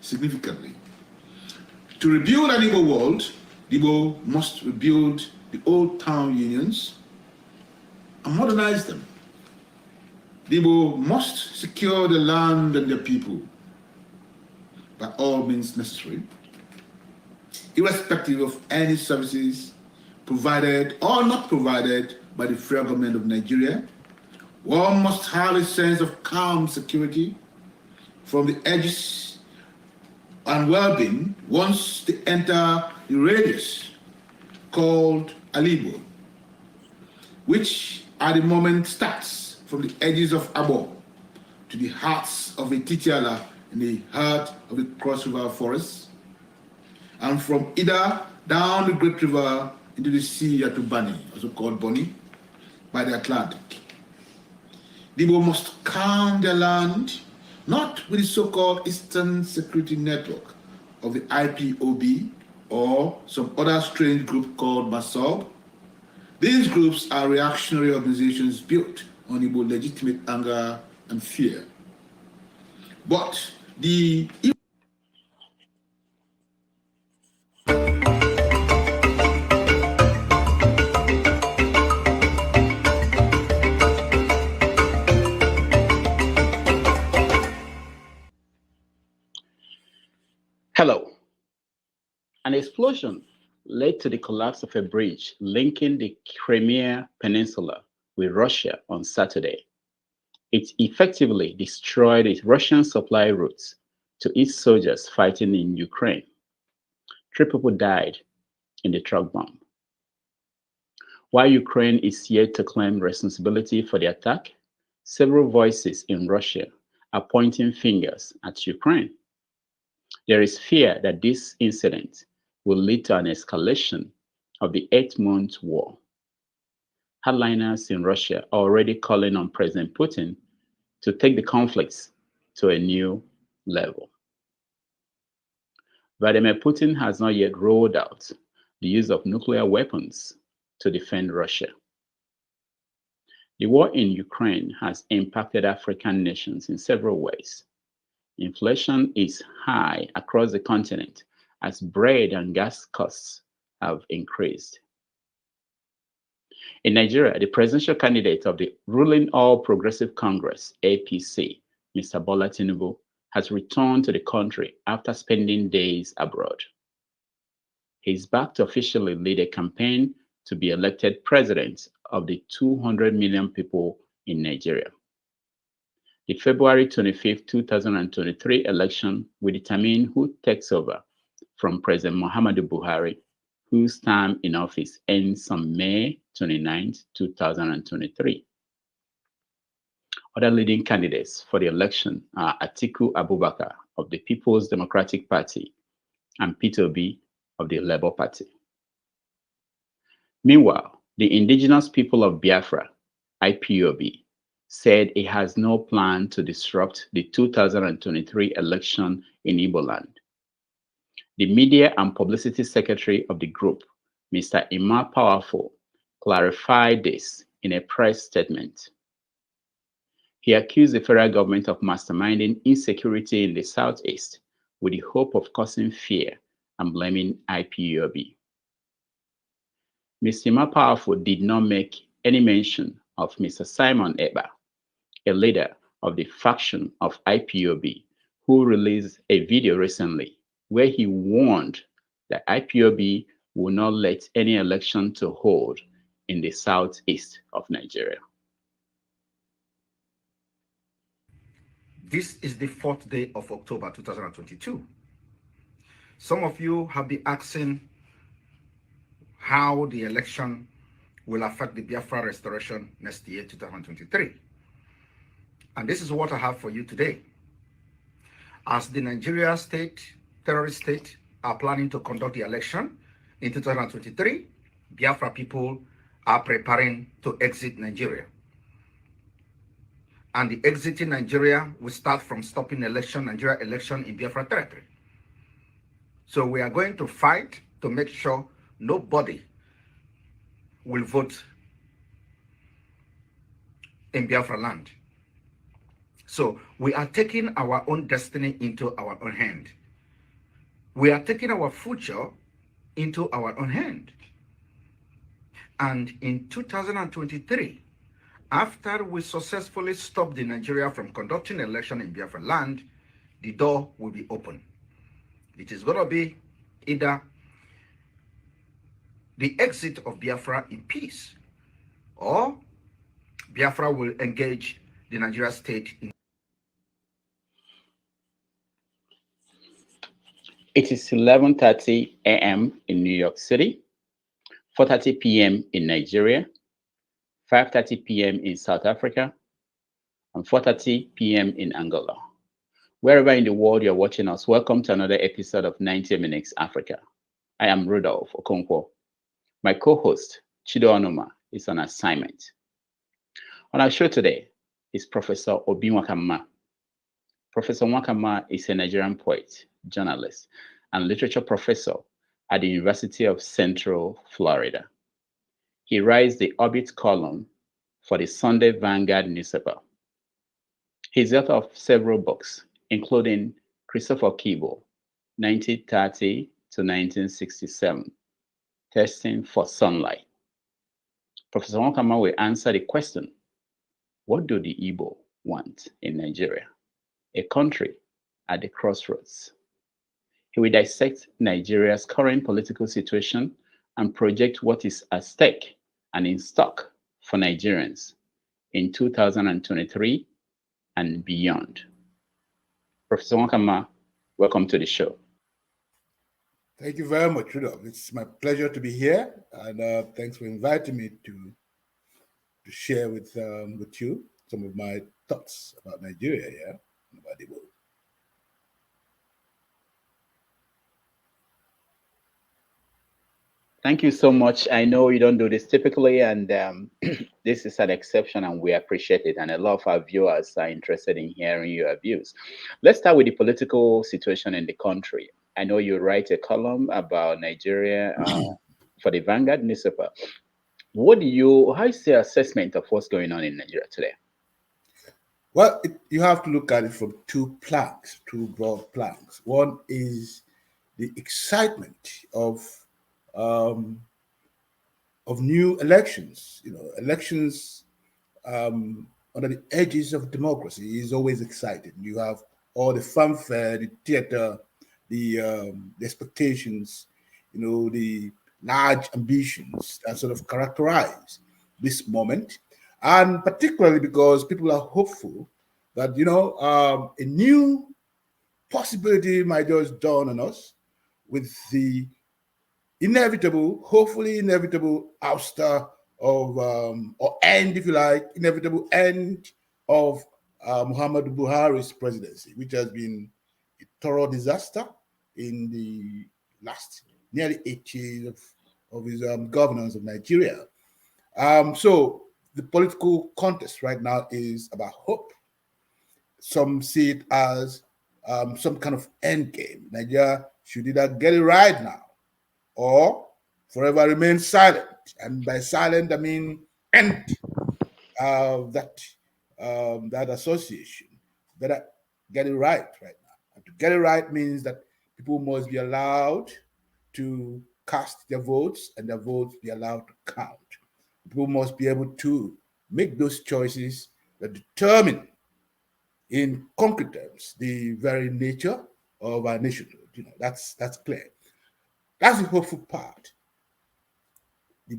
significantly. To rebuild an Igbo world, the Igbo must rebuild the old town unions and modernize them. The Igbo must secure the land and their people by all means necessary, irrespective of any services provided or not provided by the federal government of Nigeria. One must have a sense of calm security from the edges and well-being once they enter the radius called Alibo, which at the moment starts from the edges of Abo to the hearts of a Titiala in the heart of the Cross River forest, and from Ida down the Great River into the sea at Bani, also called Boni, by the Atlantic. The Igbo must calm their land, not with the so-called Eastern Security Network of the IPOB or some other strange group called MASOB. These groups are reactionary organizations built on Igbo legitimate anger and fear. But the Hello. An explosion led to the collapse of a bridge linking the Crimea Peninsula with Russia on Saturday. It effectively destroyed its Russian supply routes to its soldiers fighting in Ukraine. 3 people died in the truck bomb. While Ukraine is yet to claim responsibility for the attack, several voices in Russia are pointing fingers at Ukraine. There is fear that this incident will lead to an escalation of the 8-month war. Hardliners in Russia are already calling on President Putin to take the conflicts to a new level. Vladimir Putin has not yet rolled out the use of nuclear weapons to defend Russia. The war in Ukraine has impacted African nations in several ways. Inflation is high across the continent as bread and gas costs have increased. In Nigeria, the presidential candidate of the ruling All Progressive Congress, APC, Mr. Bola Tinubu, has returned to the country after spending days abroad. He is back to officially lead a campaign to be elected president of the 200 million people in Nigeria. The February 25, 2023 election will determine who takes over from President Muhammadu Buhari, whose term in office ends on May 29, 2023. Other leading candidates for the election are Atiku Abubakar of the People's Democratic Party and Peter Obi of the Labour Party. Meanwhile, the indigenous people of Biafra, IPOB, said it has no plan to disrupt the 2023 election in Igbo land. The Media and Publicity Secretary of the group, Mr. Emma Powerful, clarified this in a press statement. He accused the federal government of masterminding insecurity in the Southeast with the hope of causing fear and blaming IPOB. Mr. Emma Powerful did not make any mention of Mr. Simon Ekpa, a leader of the faction of IPOB, who released a video recently where he warned that IPOB will not let any election to hold in the southeast of Nigeria. This is the 4th day of October 2022. Some of you have been asking how the election will affect the Biafra restoration next year, 2023. And this is what I have for you today. As the Nigeria state, terrorist state, are planning to conduct the election in 2023, Biafra people are preparing to exit Nigeria. And the exiting Nigeria will start from stopping Nigeria election in Biafra territory. So we are going to fight to make sure nobody will vote in Biafra land. So we are taking our own destiny into our own hand. we are taking our future into our own hand. And in 2023, after we successfully stopped the Nigeria from conducting election in Biafra land, the door will be open. It is going to be either the exit of Biafra in peace, or Biafra will engage the Nigeria state in. It is 11:30 a.m. in New York City, 4:30 p.m. in Nigeria, 5:30 p.m. in South Africa, and 4:30 p.m. in Angola. Wherever in the world you're watching us, welcome to another episode of 90 Minutes Africa. I am Rudolph Okonkwo. My co-host, Chido Onuma, is on assignment. On our show today is Professor Obi Nwakanma. Professor Nwakanma is a Nigerian poet, journalist, and literature professor at the University of Central Florida. He writes the Orbit column for the Sunday Vanguard newspaper. He's the author of several books, including Christopher Okigbo, 1930 to 1967, Testing for Sunlight. Professor Nwakanma will answer the question, what do the Igbo want in Nigeria, a country at the crossroads? He will dissect Nigeria's current political situation and project what is at stake and in stock for Nigerians in 2023 and beyond. Professor Nwakanma, welcome to the show. Thank you very much, Rudolph. It's my pleasure to be here, and thanks for inviting me to share with you some of my thoughts about Nigeria here and about the world. Thank you so much. I know you don't do this typically, and this is an exception, and we appreciate it. And a lot of our viewers are interested in hearing your views. Let's start with the political situation in the country. I know you write a column about Nigeria for the Vanguard newspaper. How is your assessment of what's going on in Nigeria today? Well, you have to look at it from two broad planks. One is the excitement of new elections. Elections under the edges of democracy is always exciting. You have all the fanfare, the theater, the expectations, the large ambitions that sort of characterize this moment, and particularly because people are hopeful that a new possibility might just dawn on us with the hopefully inevitable ouster of, or end, if you like, inevitable end of Muhammadu Buhari's presidency, which has been a thorough disaster in the last nearly 8 years of his governance of Nigeria. So the political contest right now is about hope. Some see it as some kind of end game. Nigeria should either get it right now or forever remain silent. And by silent, I mean end that association. Better get it right now. And to get it right means that people must be allowed to cast their votes and their votes be allowed to count. People must be able to make those choices that determine in concrete terms the very nature of our nationhood. That's clear. That's the hopeful part. The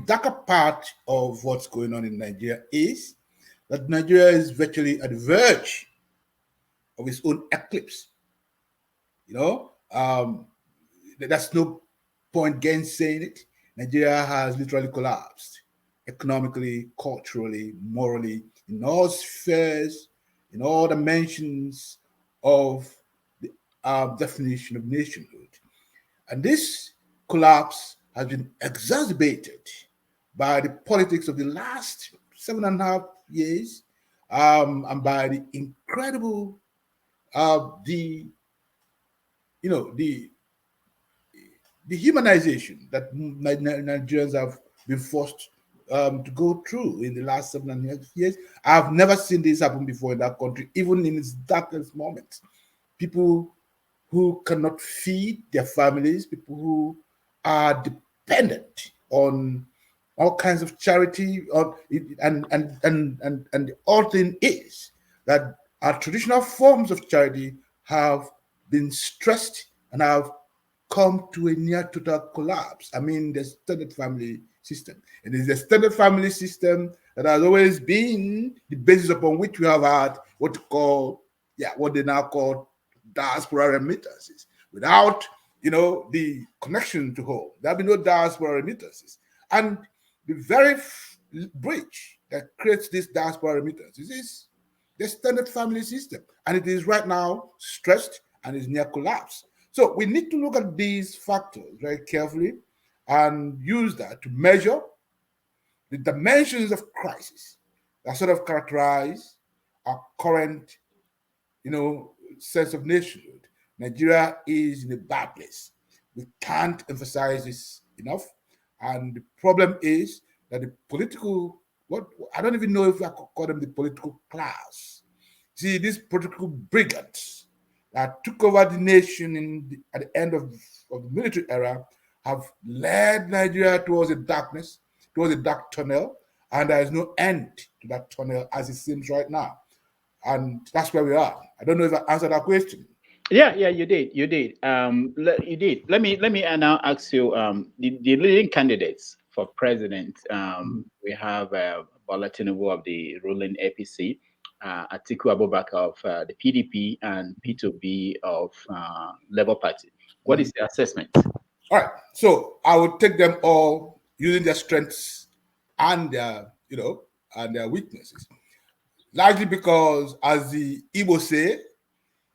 darker part of what's going on in Nigeria is that Nigeria is virtually at the verge of its own eclipse. That's no point gainsaying it. Nigeria has literally collapsed economically, culturally, morally, in all spheres, in all dimensions of the definition of nationhood. And this collapse has been exacerbated by the politics of the last 7.5 years, and by the incredible the humanization that Nigerians have been forced to go through in the last 7.5 years. I've never seen this happen before in that country, even in its darkest moments. People who cannot feed their families, people who are dependent on all kinds of charity, and the odd thing is that our traditional forms of charity have been stressed and have come to a near total collapse. I mean, the extended family system. It is the extended family system that has always been the basis upon which we have had what they now call diaspora remittances. Without, the connection to home, there'll be no diaspora remittances. And the very bridge that creates this diaspora remittances is the extended family system. And it is right now stressed and is near collapse. So we need to look at these factors very carefully and use that to measure the dimensions of crisis that sort of characterize our current, sense of nationhood. Nigeria is in a bad place. We can't emphasize this enough. And the problem is that the political, I don't even know if I could call them the political class. See, these political brigands that took over the nation at the end of the military era have led Nigeria towards a dark tunnel, and there is no end to that tunnel as it seems right now. And that's where we are. I don't know if I answered that question. Yeah, you did. You did. You did. Let me now ask you. The leading candidates for president. We have Bola Tinubu of the ruling APC, Atiku Abubakar of the PDP, and P2B of Labour Party. What is your assessment? All right. So I would take them all using their strengths and their weaknesses. Largely because, as the Igbo say,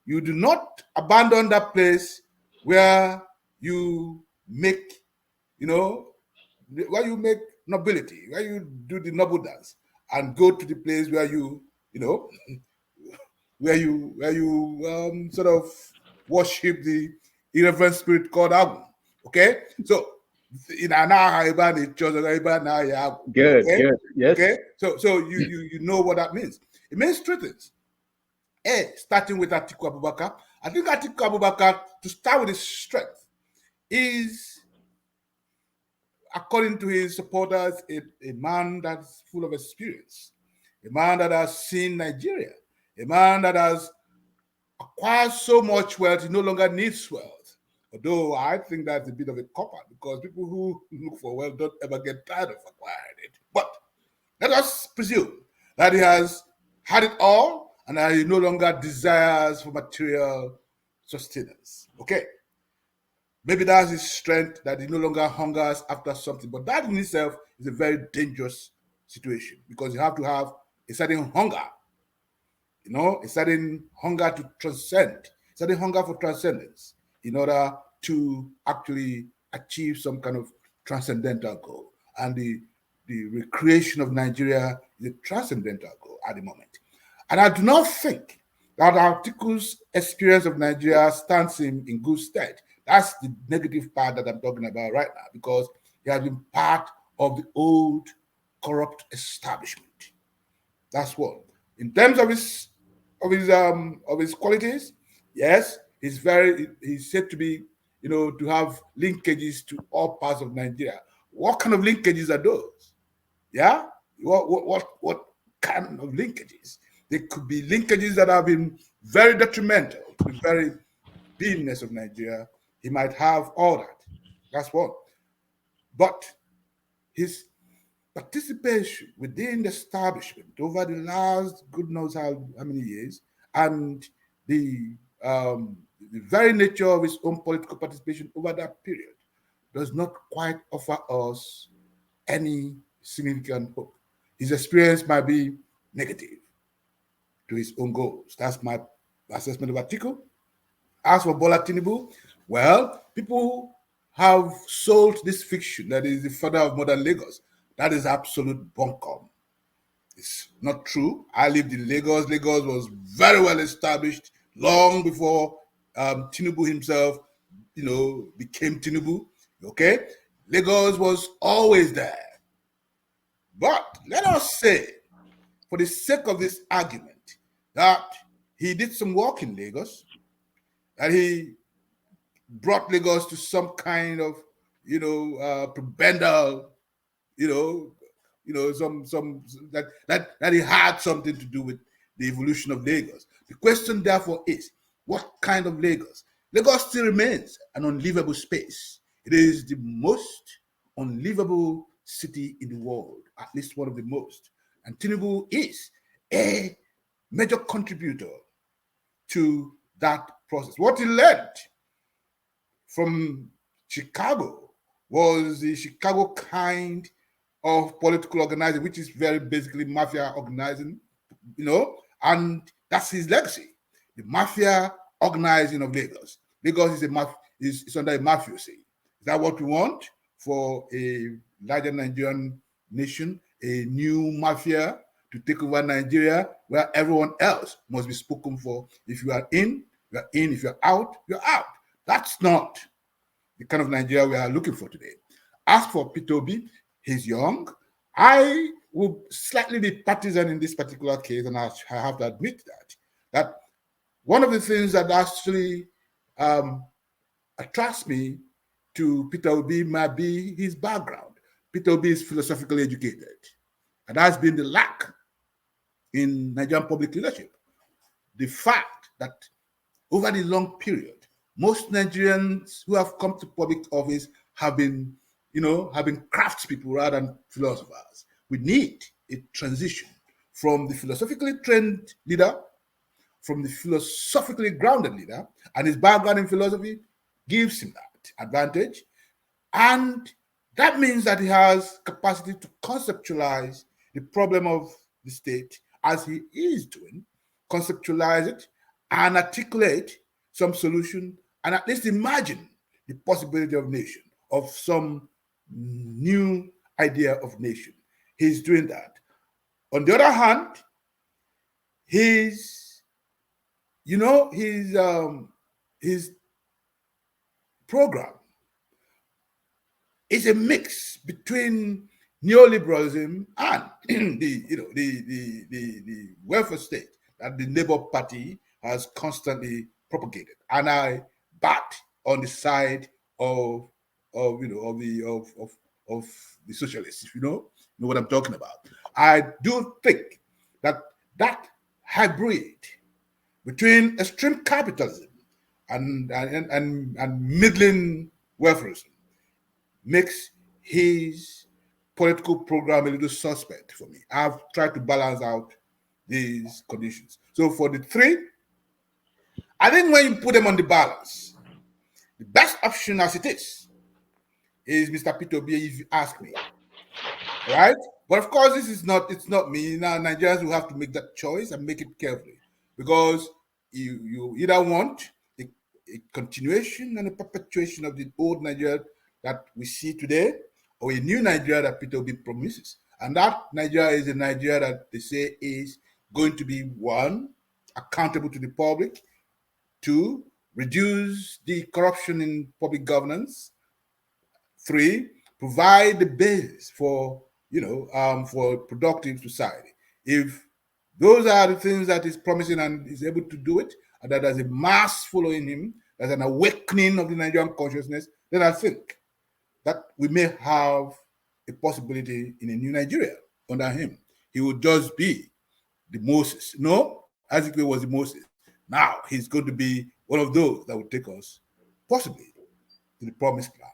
you do not abandon that place where you make, where you make nobility, where you do the noble dance, and go to the place where you, where you sort of worship the irreverent spirit called Agu. Okay, so in Good, okay? good, yes. Okay, so you know what that means. It means three things. Starting with Atiku Abubakar. I think Atiku Abubakar, to start with his strength, is, according to his supporters, a man that's full of experience, a man that has seen Nigeria, a man that has acquired so much wealth he no longer needs wealth. Although I think that's a bit of a cop-out, because people who look for wealth don't ever get tired of acquiring it. But let us presume that he has had it all and that he no longer desires for material sustenance. Okay. Maybe that's his strength, that he no longer hungers after something. But that in itself is a very dangerous situation, because you have to have a certain hunger, a certain hunger to transcend, a certain hunger for transcendence in order to actually achieve some kind of transcendental goal. And the recreation of Nigeria is a transcendental goal at the moment. And I do not think that Atiku's experience of Nigeria stands him in good stead. That's the negative part that I'm talking about right now, because he has been part of the old corrupt establishment. That's what. In terms of his qualities, yes, he's said to be, to have linkages to all parts of Nigeria. What kind of linkages are those? Yeah? What kind of linkages? They could be linkages that have been very detrimental to the very beingness of Nigeria. He might have all that. That's what. But his participation within the establishment over the last good knows how many years, and the very nature of his own political participation over that period does not quite offer us any significant hope. His experience might be negative to his own goals. That's my assessment of Atiku. As for Bola Tinubu, well, people have sold this fiction that is the father of modern Lagos. That is absolute bunkum. It's not true. I lived in Lagos. Lagos was very well established long before Tinubu himself, became Tinubu. Okay, Lagos was always there. But let us say, for the sake of this argument, that he did some work in Lagos, that he brought Lagos to some kind of, prebendal, some that it had something to do with the evolution of Lagos. The question, therefore, is what kind of Lagos? Lagos still remains an unlivable space. It is the most unlivable city in the world, at least one of the most. And Tinubu is a major contributor to that process. What he learned from Chicago was the Chicago kind of political organizing, which is very basically mafia organizing, and that's his legacy. The mafia organizing of Lagos. Lagos is under a mafiocy. Is that what we want for a larger Nigerian nation? A new mafia to take over Nigeria, where everyone else must be spoken for. If you are in, you're in. If you're out, you're out. That's not the kind of Nigeria we are looking for today. As for Peter Obi, he's young. I will slightly be partisan in this particular case, and I have to admit that one of the things that actually attracts me to Peter Obi might be his background. Peter Obi is philosophically educated, and that's been the lack in Nigerian public leadership. The fact that over the long period, most Nigerians who have come to public office have been craftspeople rather than philosophers. We need a transition from the philosophically trained leader, from the philosophically grounded leader, and his background in philosophy gives him that advantage. And that means that he has capacity to conceptualize the problem of the state as he is doing, conceptualize it, and articulate some solution, and at least imagine the possibility of nation, of some new idea of nation. He's doing that. On the other hand, his program is a mix between neoliberalism and the welfare state that the Labour Party has constantly propagated. And I bat on the side of the socialists, if you know what I'm talking about. I do think that hybrid between extreme capitalism and middling welfarism makes his political program a little suspect for me. I've tried to balance out these conditions. So for the three, I think when you put them on the balance, the best option as it is Mr. Peter Obi, if you ask me. Right? But of course, it's not me. Now Nigerians will have to make that choice and make it carefully. Because you either want a continuation and a perpetuation of the old Nigeria that we see today, or a new Nigeria that Peter Obi promises. And that Nigeria is a Nigeria that they say is going to be, one, accountable to the public, two, reduce the corruption in public governance, three, provide the basis for for productive society. If those are the things that is promising and is able to do it, and that there's a mass following him, there's an awakening of the Nigerian consciousness, then I think that we may have a possibility in a new Nigeria under him. He will just be the Moses. No, Isaac was the Moses. Now he's going to be one of those that will take us possibly to the promised land.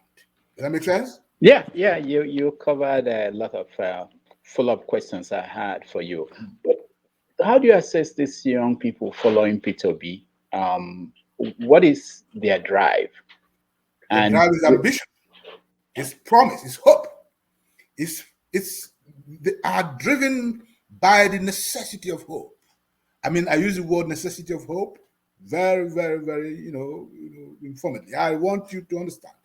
Does that make sense? Yeah. You covered a lot of follow-up questions I had for you. But how do you assess these young people following Peter Obi? What is their drive? Their drive is ambition, his promise, his hope. They are driven by the necessity of hope. I mean, I use the word necessity of hope very, very, very, informally. I want you to understand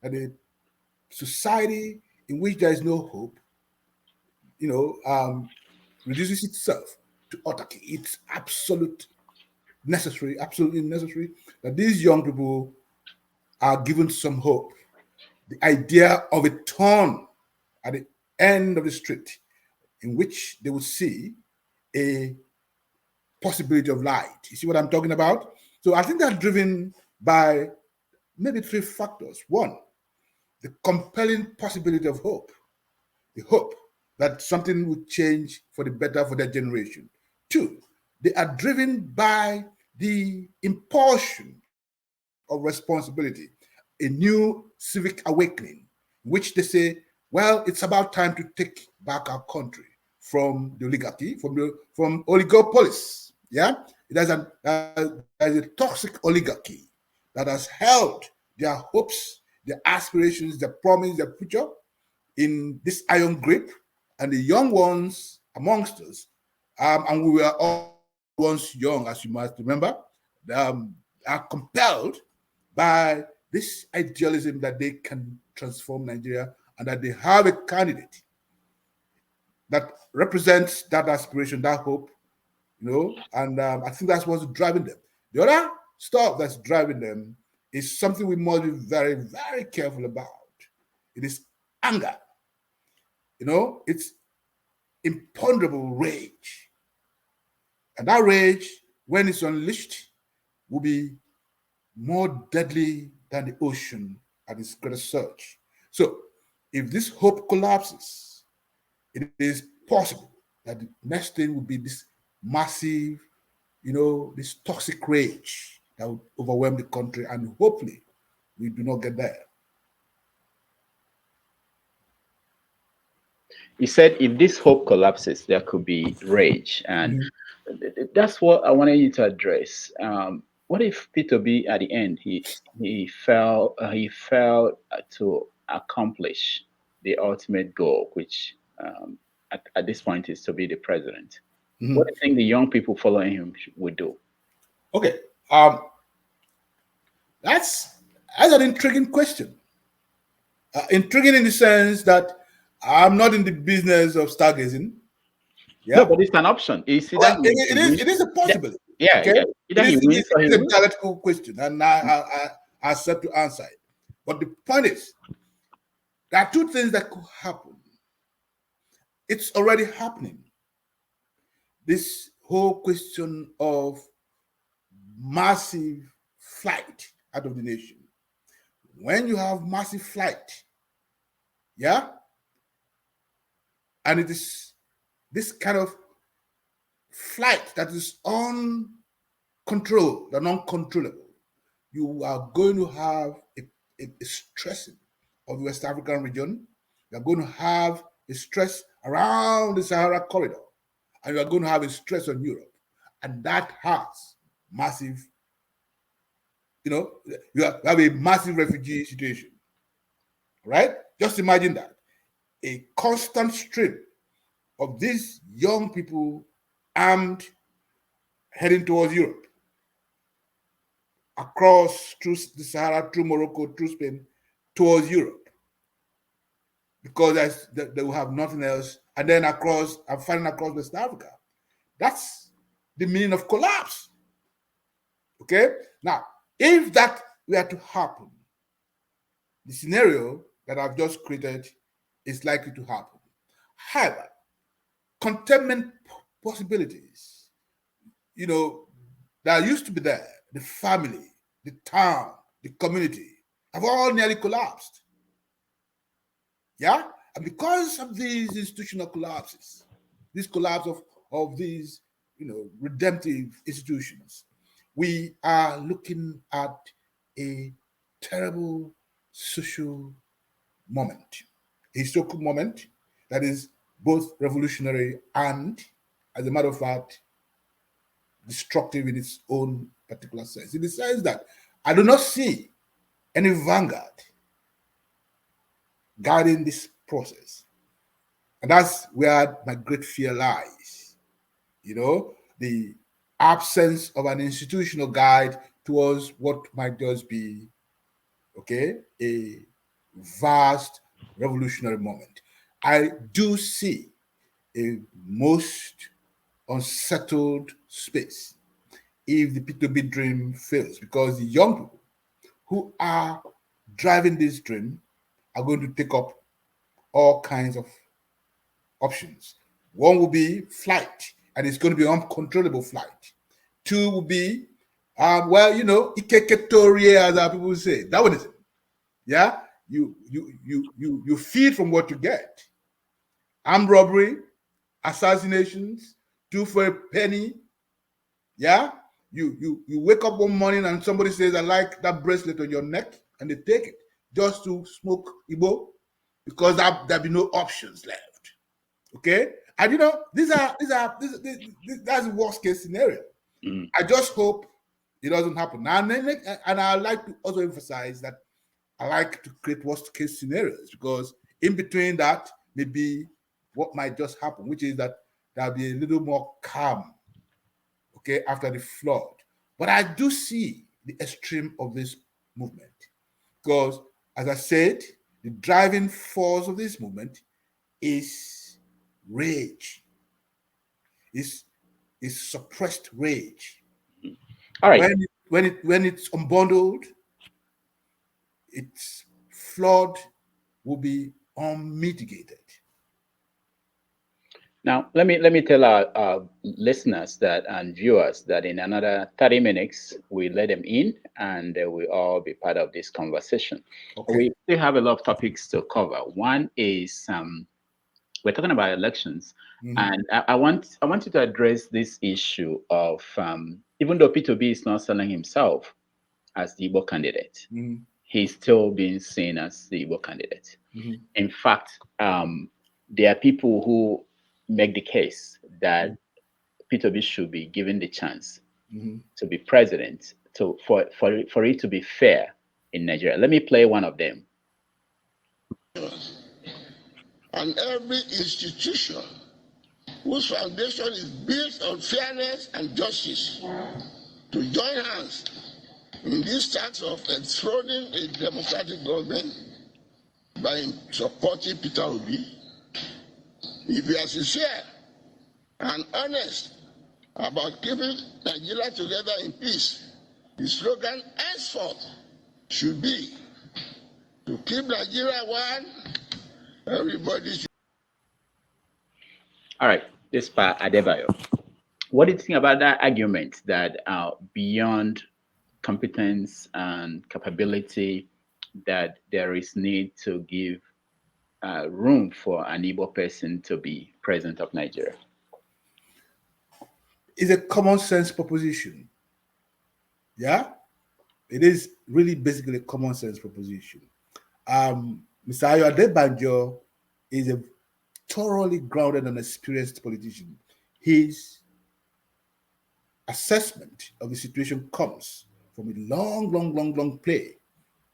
that a society in which there is no hope, reduces itself to autarky. It's absolutely necessary that these young people are given some hope. The idea of a turn at the end of the street in which they will see a possibility of light. You see what I'm talking about? So I think they're driven by maybe three factors. One, the compelling possibility of hope, the hope that something will change for the better for their generation. Two, they are driven by the impulsion of responsibility, a new civic awakening, which they say, well, it's about time to take back our country from the oligarchy, from oligopolies. Yeah, there's a toxic oligarchy that has held their hopes, their aspirations, their promise, their future in this iron grip, and the young ones amongst us, and we were all once young, as you must remember, are compelled by this idealism that they can transform Nigeria and that they have a candidate that represents that aspiration, that hope, and I think that's what's driving them. The other stuff that's driving them is something we must be very, very careful about. It is anger. It's imponderable rage. And that rage, when it's unleashed, will be more deadly than the ocean at its greatest surge. So, if this hope collapses, it is possible that the next thing will be this massive, this toxic rage that will overwhelm the country, and hopefully we do not get there. You said if this hope collapses, there could be rage, and that's what I wanted you to address. What if Peter B at the end he fell to accomplish the ultimate goal, which at this point is to be the president? What do you think the young people following him would do? Okay, that's an intriguing question. Intriguing in the sense that I'm not in the business of stargazing. Yeah, no, but it's an option. It is a possibility. Yeah, okay? Either he wins or he it's a loses. dialectical question, and I accept to answer it. But the point is, there are two things that could happen. It's already happening. This whole question of massive flight out of the nation. When you have massive flight, yeah, and it is this kind of flight that is uncontrolled and uncontrollable, you are going to have a stressing of the West African region. You are going to have a stress around the Sahara corridor, and you are going to have a stress on Europe, and that has massive, you have a massive refugee situation, right? Just imagine that. A constant stream of these young people armed heading towards Europe, across through the Sahara, through Morocco, through Spain, towards Europe, because they will have nothing else, and then finally across West Africa. That's the meaning of collapse. Okay? Now, if that were to happen, the scenario that I've just created is likely to happen. However, containment possibilities, that used to be there, the family, the town, the community, have all nearly collapsed. Yeah? And because of these institutional collapses, this collapse of these, redemptive institutions, we are looking at a terrible social moment, a historical moment that is both revolutionary and, as a matter of fact, destructive in its own particular sense. In the sense that I do not see any vanguard guiding this process. And that's where my great fear lies. The absence of an institutional guide towards what might just be, a vast revolutionary moment. I do see a most unsettled space if the P2B dream fails, because the young people who are driving this dream are going to take up all kinds of options. One will be flight, and it's going to be uncontrollable flight. Two will be Well, you know, ikeketorie, as our people say, that one is it. Yeah, you feed from what you get. Armed robbery, assassinations, 2 for a penny. Yeah, you wake up one morning and somebody says, "I like that bracelet on your neck," and they take it just to smoke Igbo because there'll be no options left. Okay, and you know these are that's the worst case scenario. Mm. I just hope it doesn't happen. Now, and I like to also emphasize that I like to create worst case scenarios because in between that may be what might just happen, which is that there'll be a little more calm, okay, after the flood. But I do see the extreme of this movement because, as I said, the driving force of this movement is rage, is suppressed rage. All right. When it's unbundled, its flood will be unmitigated. Now, let me tell our listeners that and viewers that in another 30 minutes, we let them in and they will all be part of this conversation. Okay. We still have a lot of topics to cover. One is we're talking about elections, and I want you to address this issue of even though P2B is not selling himself as the Igbo candidate, he's still being seen as the Igbo candidate. In fact, there are people who make the case that P2B should be given the chance to be president for it to be fair in Nigeria. Let me play one of them. And every institution whose foundation is built on fairness and justice to join hands in this task of enthroning a democratic government by supporting Peter Obi. If you are sincere and honest about keeping Nigeria together in peace, the slogan henceforth should be to keep Nigeria one, everybody should. All right, this part Adebayo. What do you think about that argument that beyond competence and capability, that there is need to give room for an Igbo person to be president of Nigeria? It's a common sense proposition. Yeah, it is really basically a common sense proposition. Mr. Ayo Adebanjo is a thoroughly grounded and experienced politician. His assessment of the situation comes from a long play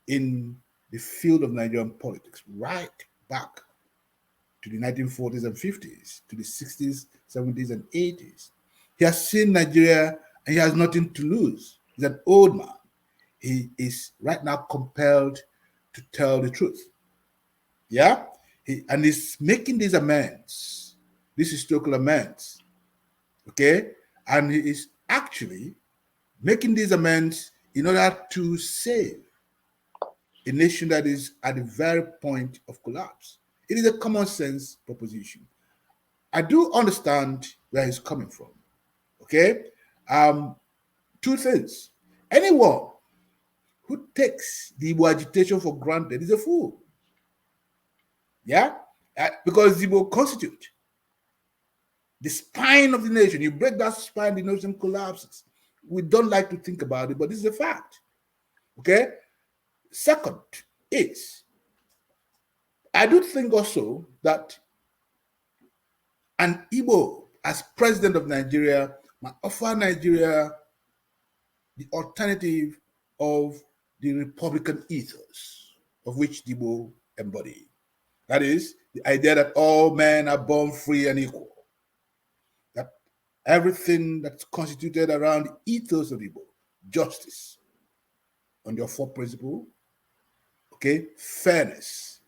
in the field of Nigerian politics, right back to the 1940s and 50s, to the 60s, 70s, and 80s. He has seen Nigeria and he has nothing to lose. He's an old man. He is right now compelled to tell the truth. Yeah? And he's making these amends, these historical amends. Okay? And he is actually making these amends in order to save a nation that is at the very point of collapse. It is a common sense proposition. I do understand where he's coming from. Okay? Two things. Anyone who takes the Igbo agitation for granted is a fool. Yeah? Because the Igbo constitute the spine of the nation. You break that spine, the nation collapses. We don't like to think about it, but this is a fact. Okay? Second is, I do think also that an Igbo as president of Nigeria might offer Nigeria the alternative of the Republican ethos of which the Igbo embody. That is, the idea that all men are born free and equal. That everything that's constituted around the ethos of Igbo, justice on your fourth principle, okay, fairness,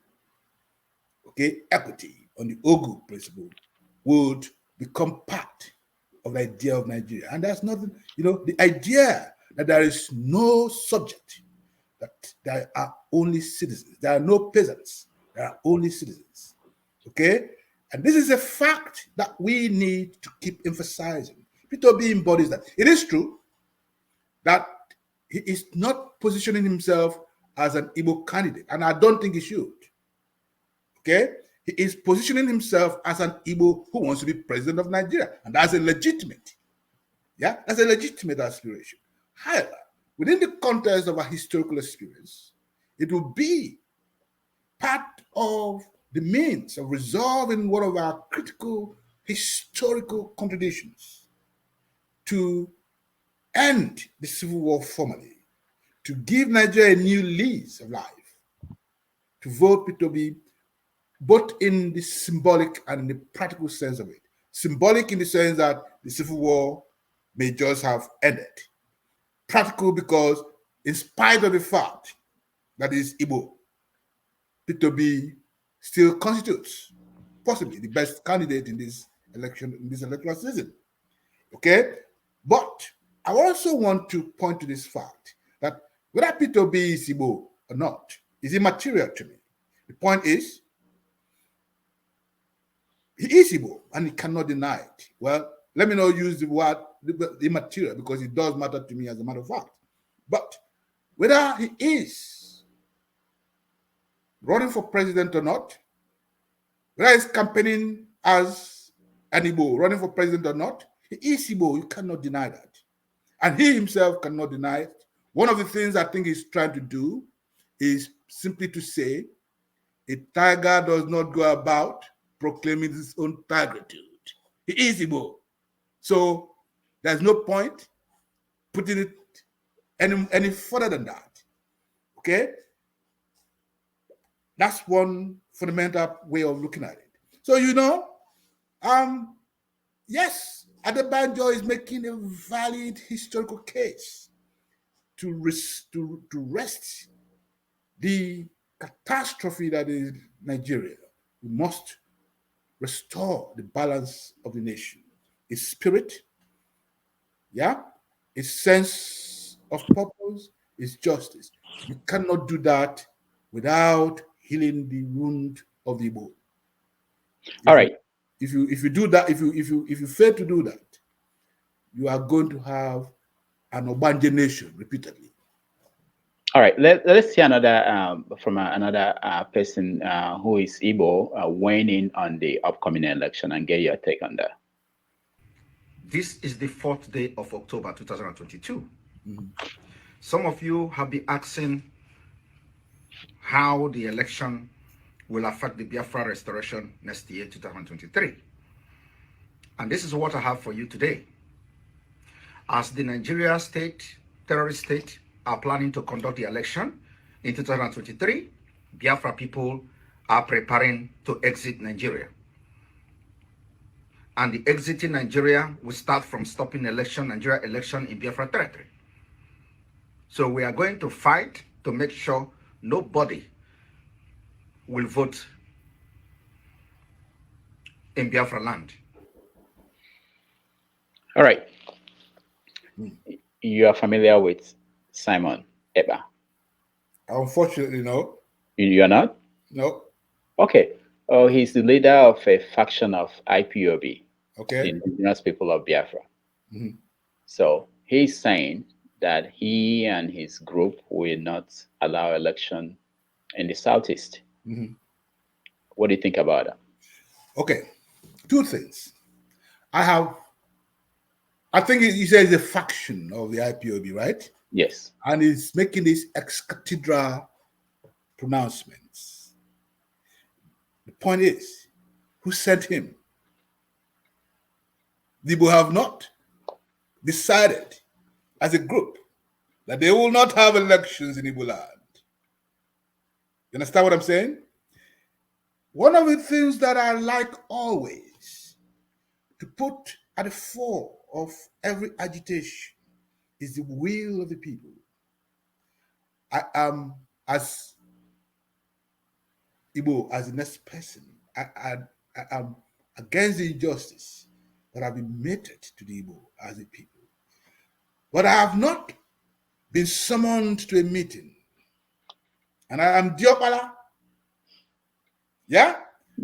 okay, equity on the Ogu principle, would become part of the idea of Nigeria. And there's nothing, the idea that there is no subject, that there are only citizens. There are no peasants. There are only citizens. Okay? And this is a fact that we need to keep emphasizing. P2B embodies that. It is true. that he is not positioning himself as an Igbo candidate, and I don't think he should. Okay? He is positioning himself as an Igbo who wants to be president of Nigeria, and that's a legitimate, that's a legitimate aspiration. However, within the context of a historical experience, it will be part of the means of resolving one of our critical historical contradictions to end the Civil War formally, to give Nigeria a new lease of life, to vote P2B, both in the symbolic and in the practical sense of it. Symbolic in the sense that the Civil War may just have ended. Practical because in spite of the fact that is Igbo, P2B still constitutes possibly the best candidate in this election, in this electoral season. Okay? But I also want to point to this fact that whether P2B is Igbo or not is immaterial to me. The point is, he is Igbo and he cannot deny it. Well, let me not use the word immaterial because it does matter to me as a matter of fact. But whether he is running for president or not, whether he's campaigning as an Igbo, running for president or not, he is Igbo. You cannot deny that. And he himself cannot deny it. One of the things I think he's trying to do is simply to say, a tiger does not go about proclaiming his own tigritude. He is Igbo. So there's no point putting it any further than that. Okay? That's one fundamental way of looking at it. So, yes, Adebanjo is making a valid historical case to rest the catastrophe that is Nigeria. We must restore the balance of the nation, its spirit, its sense of purpose, its justice. You cannot do that without healing the wound of the Igbo. All right. If you do that, if you fail to do that, you are going to have an Obanje nation repeatedly. All right, let's see another from another person who is Igbo weighing in on the upcoming election and get your take on that. This is the 4th day of October 2022. Some of you have been asking how the election will affect the Biafra restoration next year, 2023. And this is what I have for you today. As the Nigeria state, terrorist state, are planning to conduct the election in 2023, Biafra people are preparing to exit Nigeria. And the exiting Nigeria will start from stopping Nigeria election in Biafra territory. So we are going to fight to make sure nobody will vote in Biafra land. All right. You are familiar with Simon Ekpa? Unfortunately, no. You are not? No. Okay. Oh, he's the leader of a faction of IPOB, okay, the indigenous people of Biafra. So he's saying that he and his group will not allow election in the Southeast. What do you think about that? Okay, two things. I think he says a faction of the IPOB, right? Yes. And he's making these ex-cathedra pronouncements. The point is, who sent him? The Igbo have not decided as a group that they will not have elections in Igbo land. You understand what I'm saying? One of the things that I like always to put at the fore of every agitation is the will of the people. I am, as Igbo, as the next person, I am against the injustice that have been meted to the Igbo as a people. But I have not been summoned to a meeting. And I am Diopala. Yeah?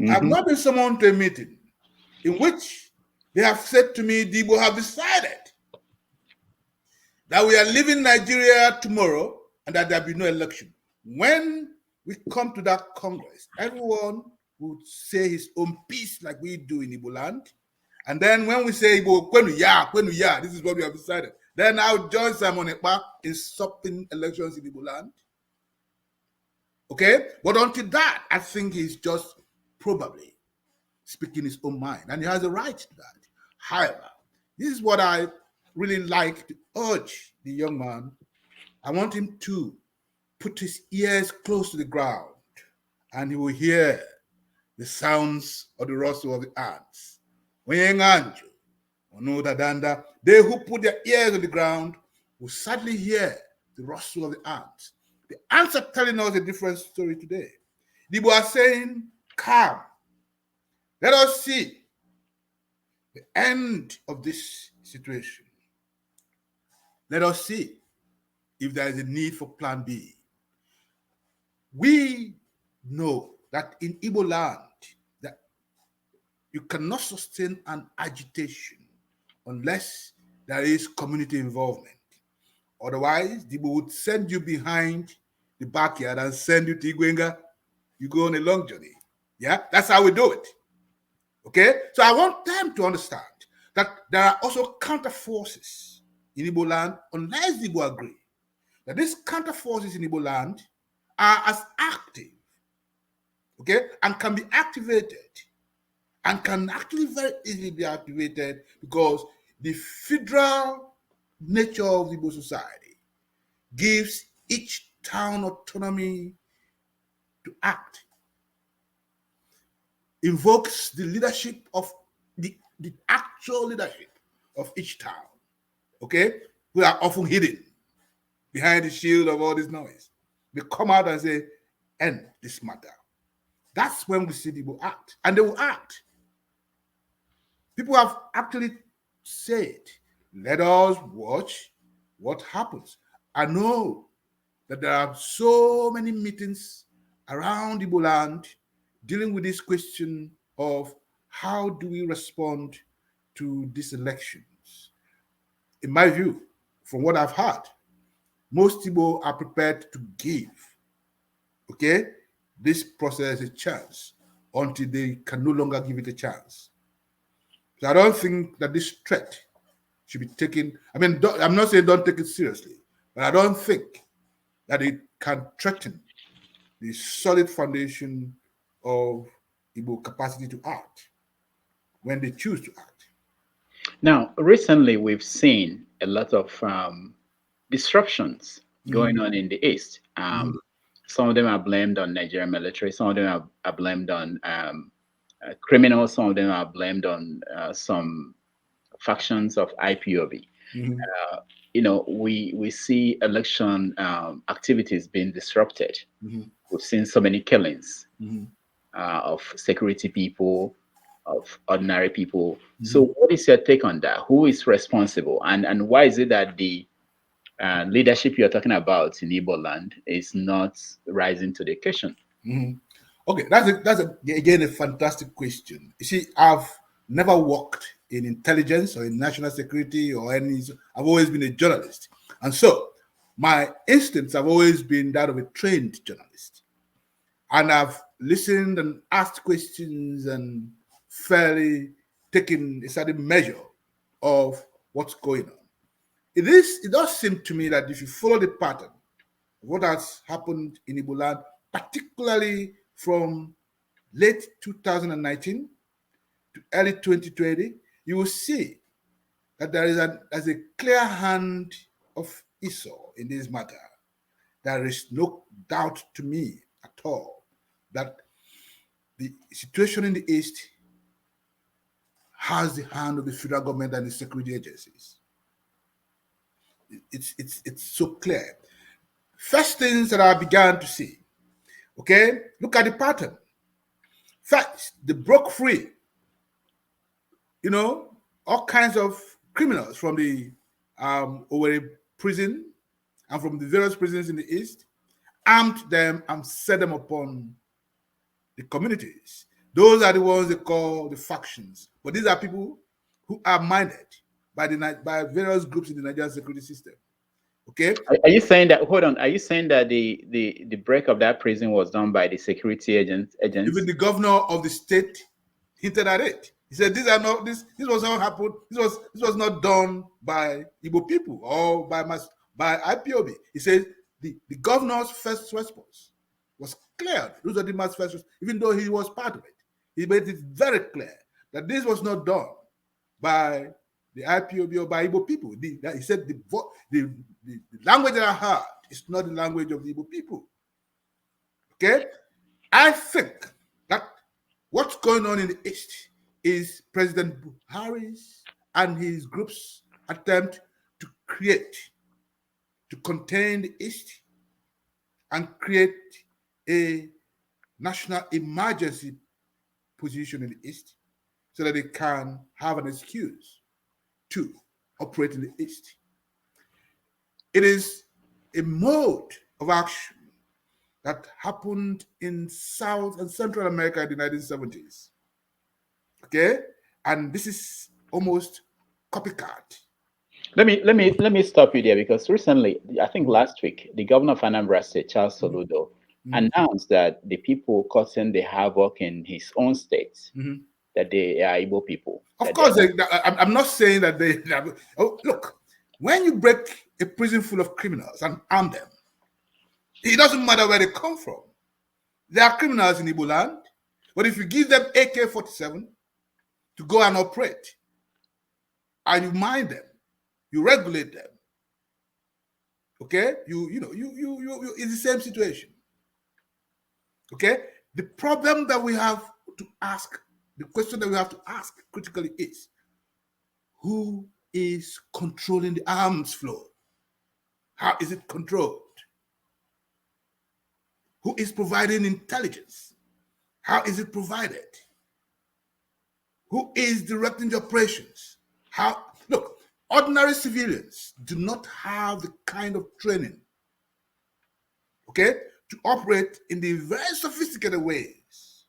I have not been summoned to a meeting in which they have said to me, the Igbo have decided that we are leaving Nigeria tomorrow and that there will be no election. When we come to that Congress, everyone would say his own piece like we do in Igbo land. And then when we say Igbo, kwenu ya, this is what we have decided. Then I'll join Simon Ekpa in stopping elections in Igbo land. Okay? But until that, I think he's just probably speaking his own mind. And he has a right to that. However, this is what I really like to urge the young man. I want him to put his ears close to the ground and he will hear the sounds of the rustle of the ants. They who put their ears on the ground will sadly hear the rustle of the ants. The ants are telling us a different story today. People are saying, come, let us see the end of this situation. Let us see if there is a need for plan B. We know that in Igbo land, that you cannot sustain an agitation unless there is community involvement. Otherwise, Igbo would send you behind the backyard and send you to Igwenga. You go on a long journey. Yeah, that's how we do it. Okay, so I want them to understand that there are also counter forces in Igbo land, unless Igbo agree that these counter forces in Igbo land are as active, okay, and can be activated, and can actually very easily be activated because the federal nature of Igbo society gives each town autonomy to act, invokes the leadership of the actual leadership of each town, okay, who are often hidden behind the shield of all this noise. They come out and say, end this matter. That's when we see people act, and they will act. People have actually said, let us watch what happens. I know that there are so many meetings around Igbo land dealing with this question of how do we respond to these elections. In my view, from what I've heard, most Igbo are prepared to give, okay, this process a chance until they can no longer give it a chance. So I don't think that this threat should be taken. I mean, I'm not saying don't take it seriously, but I don't think that it can threaten the solid foundation of Igbo capacity to act when they choose to act. Now, recently we've seen a lot of disruptions going on in the East. Some of them are blamed on Nigerian military. Some of them are blamed on criminals. Some of them are blamed on some factions of IPOB. You know, we see election activities being disrupted. We've seen so many killings of security people, of ordinary people. So what is your take on that? Who is responsible? And why is it that the leadership you're talking about in Igbo land is not rising to the occasion? Okay, that's again a fantastic question. You see, I've never worked in intelligence or in national security or any. I've always been a journalist, and so my instincts have always been that of a trained journalist. And I've listened and asked questions and fairly taken a certain measure of what's going on. It does seem to me that if you follow the pattern of what has happened in Igbo land, particularly from late 2019 to early 2020, you will see that there's a clear hand of Esau in this matter. There is no doubt to me at all that the situation in the East has the hand of the federal government and the security agencies. It's so clear. First things that I began to see, okay, look at the pattern. First, they broke free, you know, all kinds of criminals from the Owerri prison and from the various prisons in the East, armed them and set them upon the communities. Those are the ones they call the factions. But these are people who are minded by various groups in the Nigerian security system. Okay? Are you saying that, hold on, are you saying that the break of that prison was done by the security agents? Even the governor of the state hinted at it. He said, "These are not this. This was not happened. This was not done by Igbo people or by IPOB." He said the governor's first response was clear. Those are the mass first response, even though he was part of it. He made it very clear that this was not done by the IPOB or by Igbo people. He said the language that I heard is not the language of the Igbo people. Okay, I think that what's going on in the East is President Buhari's and his group's attempt to contain the East and create a national emergency position in the East so that they can have an excuse to operate in the East. It is a mode of action that happened in South and Central America in the 1970s. Okay, and this is almost copycat. Let me stop you there, because recently, I think last week, the governor of Anambra State, Charles Soludo, announced that the people causing the havoc in his own state, that they are Igbo people. Of course, I'm not saying that they. Oh, look, when you break a prison full of criminals and arm them, it doesn't matter where they come from. They are criminals in Igbo land, but if you give them AK-47 to go and operate, and you mind them, you regulate them, okay? You it's the same situation. Okay? The problem that we have to ask, the question that we have to ask critically is, who is controlling the arms flow? How is it controlled? Who is providing intelligence? How is it provided? Who is directing the operations? Look, ordinary civilians do not have the kind of training, okay, to operate in the very sophisticated ways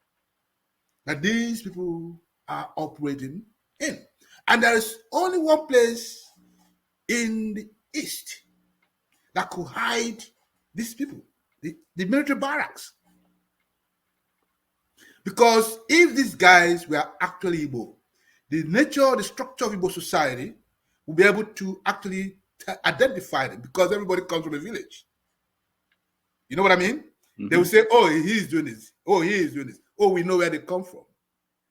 that these people are operating in. And there is only one place in the East that could hide these people, the military barracks. Because if these guys were actually Igbo, the nature, the structure of Igbo society will be able to actually identify them, because everybody comes from a village. You know what I mean? They will say, oh, he's doing this. Oh, he is doing this. Oh, we know where they come from.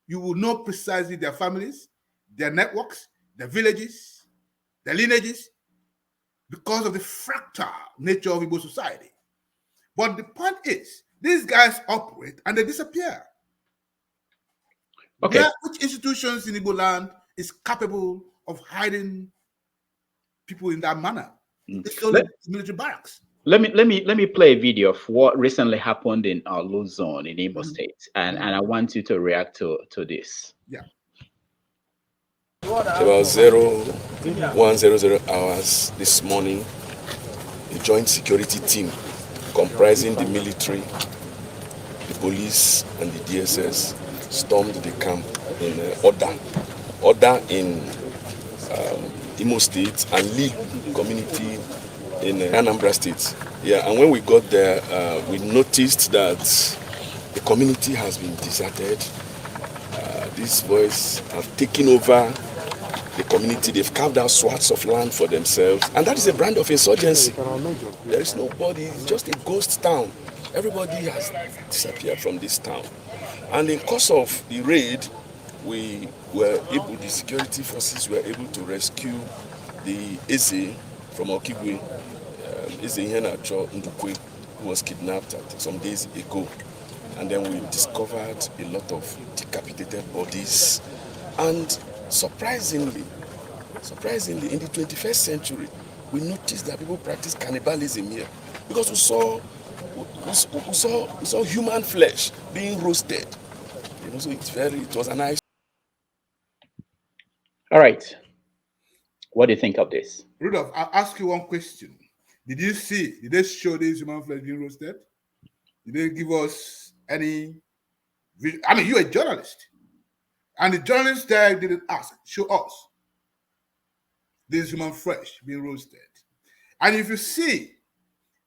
You will know precisely their families, their networks, their villages, their lineages, because of the fractal nature of Igbo society. But the point is, these guys operate and they disappear. Okay. Which institutions in Igbo land is capable of hiding people in that manner? It's only military barracks. Let me play a video of what recently happened in our Luzon in Imo State, and I want you to react to this. Yeah. About 0100 hours this morning, a joint security team comprising the military, the police, and the DSS stormed the camp in Oda in Imo State and Lee community in Anambra State. Yeah, and when we got there, we noticed that the community has been deserted. These boys have taken over the community. They've carved out swaths of land for themselves, and that is a brand of insurgency. There is nobody, it's just a ghost town. Everybody has disappeared from this town. And in course of the raid, the security forces were able to rescue the Eze from Okigbo, Eze Ihenacho Ndukwe, who was kidnapped some days ago. And then we discovered a lot of decapitated bodies. And surprisingly, in the 21st century, we noticed that people practice cannibalism here, because we saw human flesh being roasted. So it was a nice. All right. What do you think of this? Rudolph, I'll ask you one question. Did they show this human flesh being roasted? Did they give us any? I mean, you're a journalist. And the journalist there didn't show us this human flesh being roasted. And if you see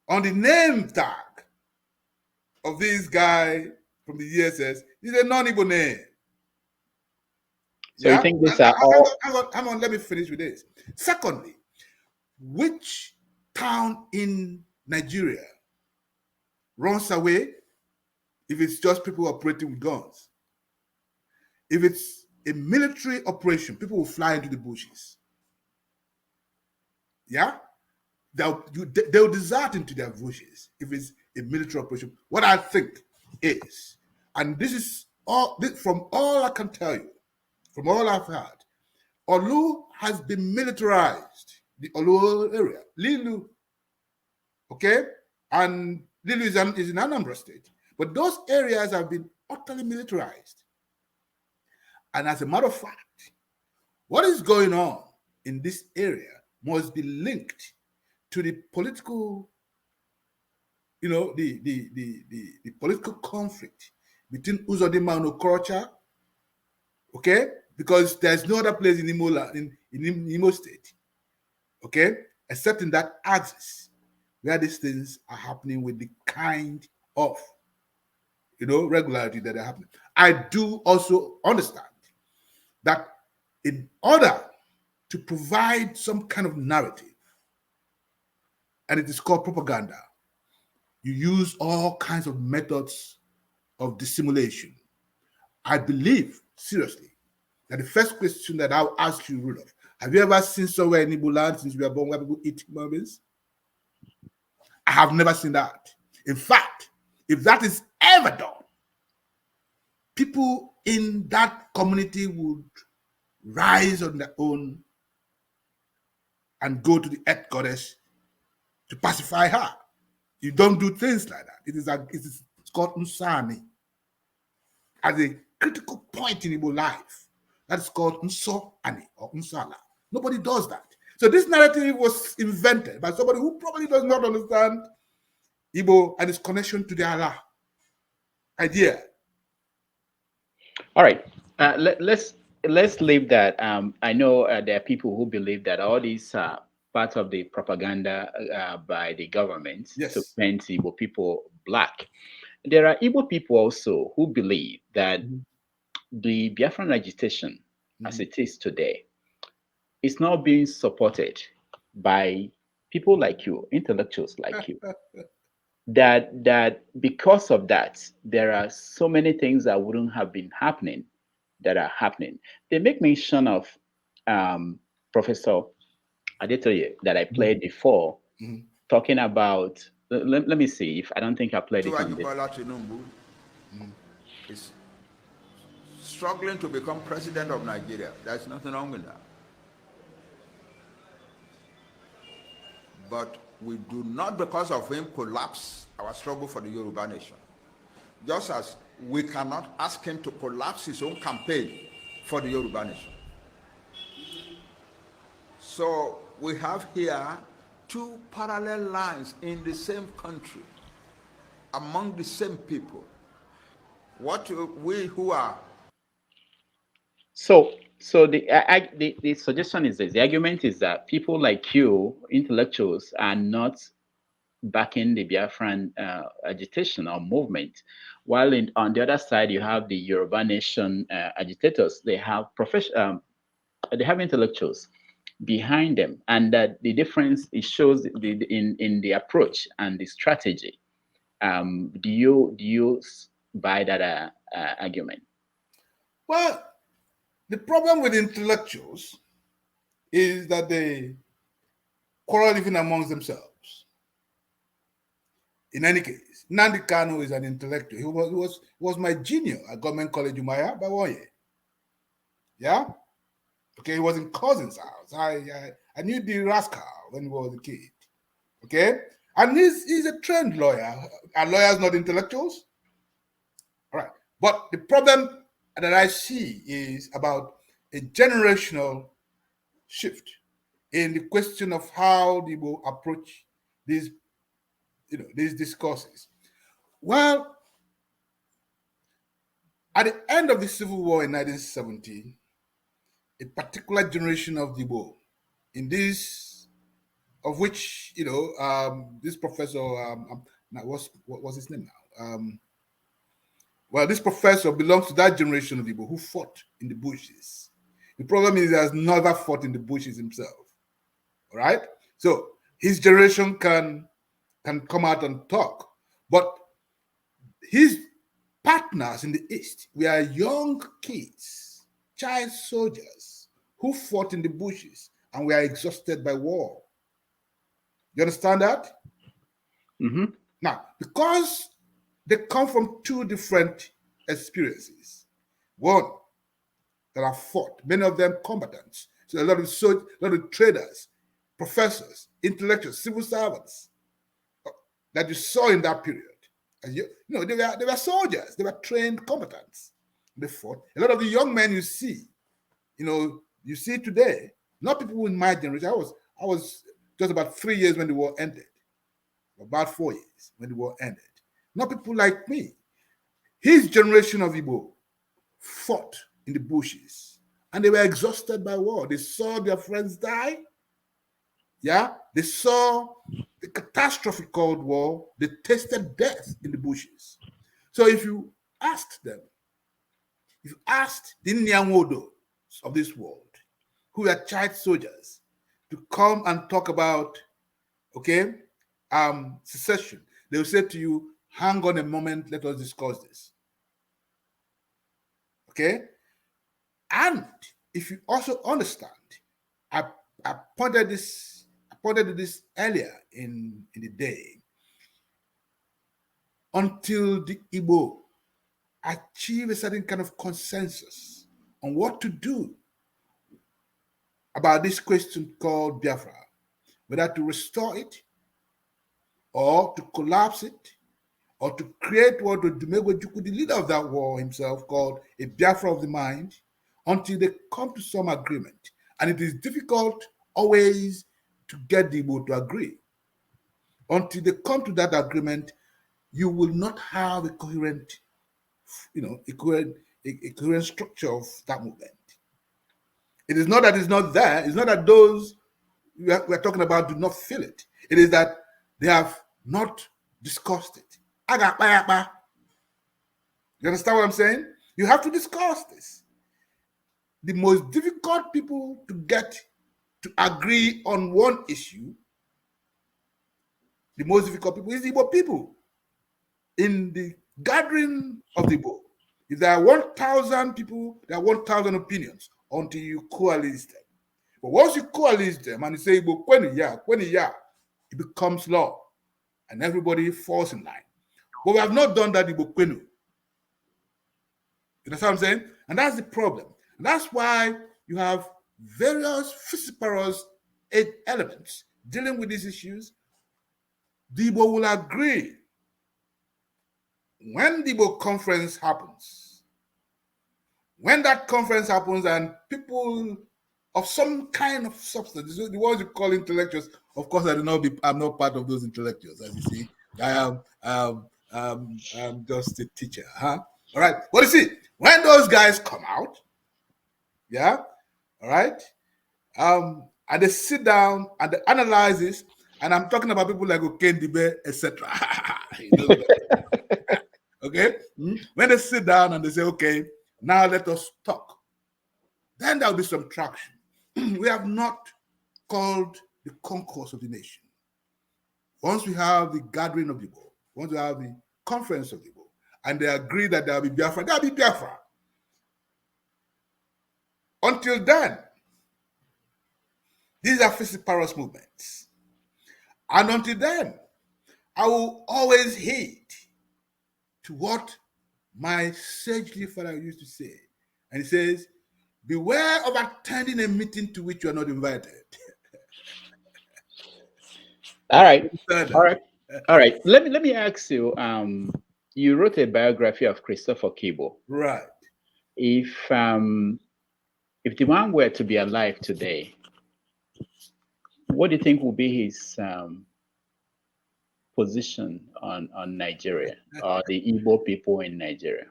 on the name tag of this guy from the ESS, it's a non-Igbo name. So you think these are all... Hang on, let me finish with this. Secondly, which town in Nigeria runs away if it's just people operating with guns? If it's a military operation, people will fly into the bushes. Yeah? They'll desert into their bushes if it's a military operation. What I think is, and this is from all I can tell you, from all I've heard, Olu has been militarized, the Olu area, Lilu, okay? And Lilu is in Anambra State. But those areas have been utterly militarized. And as a matter of fact, what is going on in this area must be linked to the political, the political conflict between Uzodinma and Okorocha, okay? Because there's no other place in Imo State, okay, except in that axis where these things are happening with the kind of, regularity that are happening. I do also understand that in order to provide some kind of narrative, and it is called propaganda, you use all kinds of methods of dissimulation. I believe, seriously, that the first question that I'll ask you, Rudolph, have you ever seen somewhere in Igbo land since we were born where people eat human beings? I have never seen that. In fact, if that is ever done, people in that community would rise on their own and go to the earth goddess to pacify her. You don't do things like that. It's called Nsani. At a critical point in Igbo life, that's called Nso Ani or Nsala. Nobody does that. So this narrative was invented by somebody who probably does not understand Igbo and its connection to the Allah idea. All right. Let's leave that. I know there are people who believe that all these are part of the propaganda by the government to paint Igbo people black. There are Igbo people also who believe that the Biafran agitation, as it is today, is not being supported by people like you, intellectuals like you. that because of that, there are so many things that wouldn't have been happening that are happening. They make mention of Professor Adetoye that I played before, talking about, let me see if I don't think I played it on this. Is struggling to become president of Nigeria. There's nothing wrong with that. But we do not, because of him, collapse our struggle for the Yoruba nation. Just as we cannot ask him to collapse his own campaign for the Yoruba nation. So we have here two parallel lines in the same country, among the same people. What we who are... So the suggestion is this. The argument is that people like you, intellectuals, are not backing the Biafran agitation or movement, while on the other side you have the Yoruba Nation agitators. They have they have intellectuals behind them, and that the difference it shows in the approach and the strategy. Do you buy that argument? Well, the problem with intellectuals is that they quarrel even amongst themselves. In any case, Nnamdi Kanu is an intellectual. He was my junior at Government College Umuahia by 1 year. Yeah? Okay, he was in cousin's house. I knew the rascal when he was a kid. Okay? And he's a trained lawyer. Are lawyers not intellectuals? All right. But the problem that I see is about a generational shift in the question of how they will approach these discourses. Well, at the end of the Civil War in 1970, a particular generation of the Igbo in this of which, this professor, what's his name now? Well, this professor belongs to that generation of people who fought in the bushes. The problem is he has never fought in the bushes himself. All right? So his generation can come out and talk. But his partners in the East were young kids, child soldiers who fought in the bushes and were exhausted by war. You understand that? Mm-hmm. Now, because they come from two different experiences. One, that have fought, many of them combatants. So a lot of traders, professors, intellectuals, civil servants that you saw in that period. And they were soldiers, they were trained combatants. They fought. A lot of the young men you see today, not people in my generation. I was just about 3 years when the war ended, about 4 years when the war ended. Not people like me. His generation of Igbo fought in the bushes and they were exhausted by war. They saw their friends die. Yeah, they saw the catastrophe called war. They tasted death in the bushes. So if you asked the Nyanwodo of this world, who are child soldiers, to come and talk about, secession, they will say to you, hang on a moment, let us discuss this. Okay? And if you also understand, I pointed to this earlier in the day, until the Igbo achieve a certain kind of consensus on what to do about this question called Biafra, whether to restore it or to collapse it or to create what Dumego Juku, the leader of that war himself, called a Biafra of the mind, until they come to some agreement. And it is difficult always to get the Igbo to agree. Until they come to that agreement, you will not have a coherent, a coherent structure of that movement. It is not that it's not there. It's not that those we're talking about do not feel it. It is that they have not discussed it. You understand what I'm saying? You have to discuss this. The most difficult people to get to agree on one issue, the most difficult people is the Igbo people. In the gathering of the Igbo, if there are 1,000 people, there are 1,000 opinions until you coalesce them. But once you coalesce them and you say Igbo kweni ya, it becomes law and everybody falls in line. But we have not done that Igbo kwenu. You understand what I'm saying? And that's the problem. And that's why you have various vociferous elements dealing with these issues. The Igbo will agree when the Igbo conference happens. When that conference happens and people of some kind of substance, the ones you call intellectuals, of course, I'm not part of those intellectuals, as you see. I'm just a teacher, huh? All right. But you see, when those guys come out, yeah, all right, and they sit down and they analyze this, and I'm talking about people like Okigbo, etc. Okay? When they sit down and they say, okay, now let us talk, then there'll be some traction. We have not called the concourse of the nation. Once we have the gathering of the Igbo, once we have the conference of the Igbo, and they agree that there'll be Biafra. Until then, these are vociferous movements. And until then, I will always heed to what my sagely father used to say. And he says, beware of attending a meeting to which you are not invited. All right. All right. Let me ask you. You wrote a biography of Christopher Okigbo. Right. If the man were to be alive today, what do you think will be his position on Nigeria or the Igbo people in Nigeria?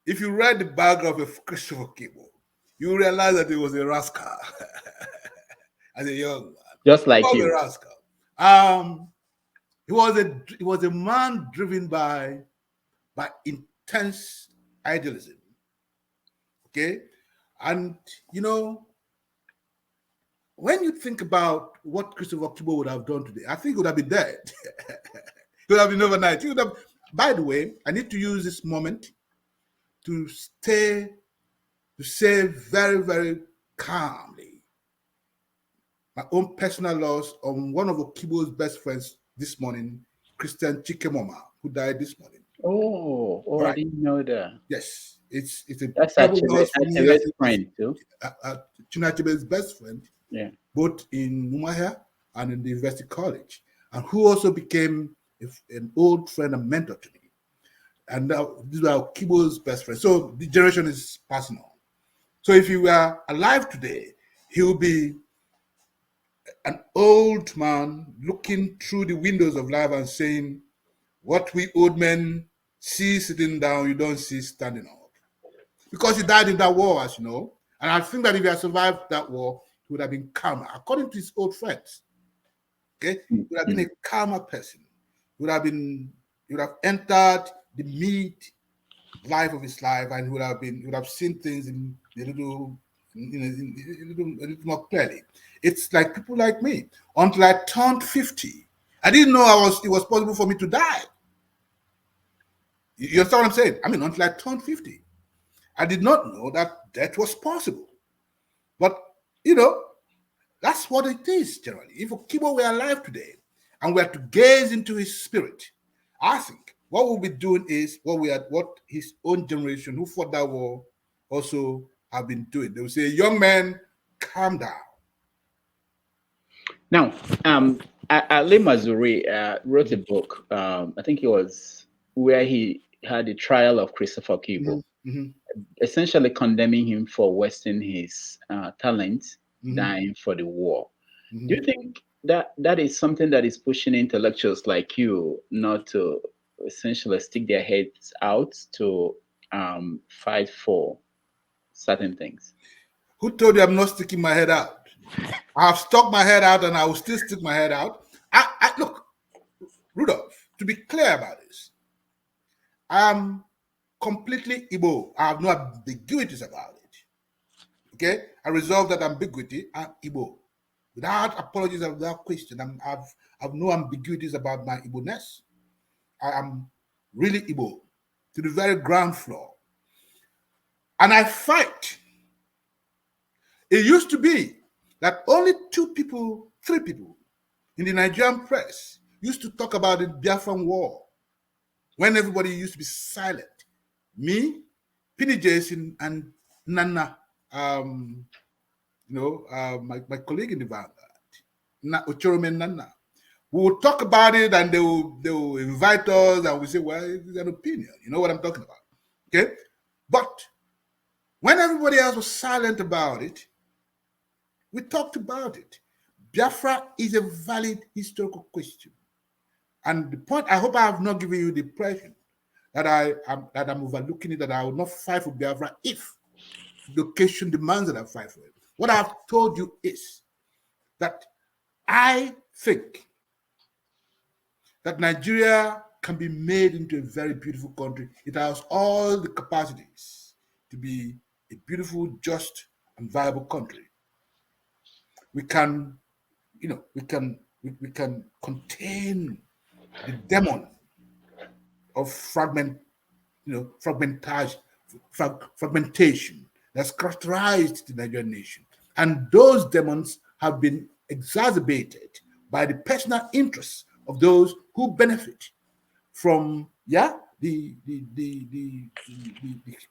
If you read the biography of Christopher Okigbo, you realize that he was a rascal as a young man. Just like He was you. a rascal. He was a man driven by intense idealism. Okay, and you know, when you think about what Christopher Okigbo would have done today, I think he would have been dead. He would have been overnight. He would have. By the way, I need to use this moment to say very, very calmly my own personal loss on one of Okigbo's best friends this morning, Christian Chikemoma, who died this morning. Oh, I didn't know that. Yes, it's a That's terrible loss for me as a friend too. Chinachebe's best friend, Yeah. both in Umuahia and in the University College, and who also became an old friend and mentor to me. And now these are Okigbo's best friends. So the generation is passing on. So if he were alive today, he would be an old man looking through the windows of life and saying, what we old men see sitting down, you don't see standing up. Because he died in that war, as you know. And I think that if he had survived that war, he would have been calmer, according to his old friends. Okay? He would have been a calmer person. He would have entered the mid life of his life, and he would have seen things in a little more clearly. It's like people like me. Until I turned 50, I didn't know it was possible for me to die. You understand what I'm saying? I mean, until I turned 50, I did not know that death was possible. But that's what it is generally. If Okigbo were alive today and we are to gaze into his spirit, I think what we'll be doing is what his own generation who fought that war also have been doing. They will say, young man, calm down. Now, Ali Mazuri wrote a book. I think it was where he had the trial of Christopher Okigbo, essentially condemning him for wasting his talent, dying for the war. Do you think that is something that is pushing intellectuals like you not to essentially stick their heads out to fight for certain things? Who told you I'm not sticking my head out? I have stuck my head out and I will still stick my head out. Look, Rudolph, to be clear about this, I'm completely Igbo. I have no ambiguities about it. Okay? I resolve that ambiguity. I'm Igbo. Without apologies and without question, I have no ambiguities about my Igbo-ness. I am really Igbo to the very ground floor. And I fight. It used to be that only 3 people in the Nigerian press used to talk about the Biafran war when everybody used to be silent. Me, Pini Jason, and Nana, my colleague in the vanguard, Ochorome Nana. We will talk about it and they will invite us and we say, well, it's an opinion. You know what I'm talking about. Okay? But when everybody else was silent about it, we talked about it. Biafra is a valid historical question. And the point, I hope I have not given you the impression that I'm overlooking it, that I will not fight for Biafra if the occasion demands that I fight for it. What I've told you is that I think that Nigeria can be made into a very beautiful country. It has all the capacities to be a beautiful, just, and viable country. We can, we can contain the demon of fragmentation that's characterized the Nigerian nation. And those demons have been exacerbated by the personal interests of those who benefit from the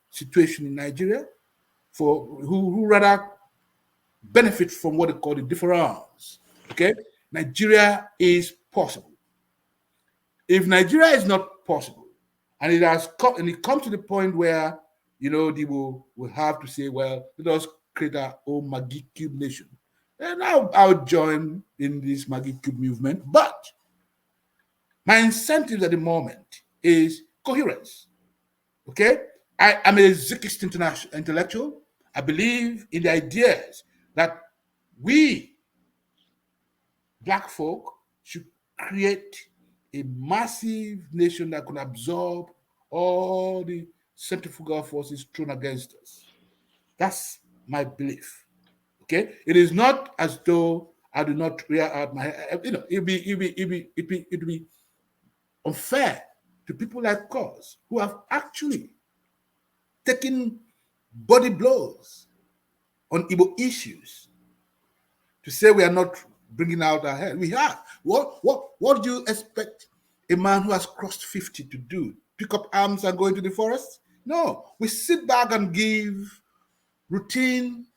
situation in Nigeria, for who rather benefit from what they call the difference. Okay, Nigeria is possible. If Nigeria is not possible, and it comes to the point where the will have to say, well, let us create our own Maggie Cube nation, and I'll join in this Maggie Cube movement. But my incentive at the moment is coherence. Okay, I'm a Zikist intellectual. I believe in the ideas that we, Black folk, should create a massive nation that could absorb all the centrifugal forces thrown against us. That's my belief. Okay, it is not as though I do not rear out my head. You know, it'd be unfair to people like us who have actually taken body blows on Igbo issues to say we are not bringing out our head. We have. What do you expect a man who has crossed 50 to do? Pick up arms and go into the forest? No, we sit back and give routine,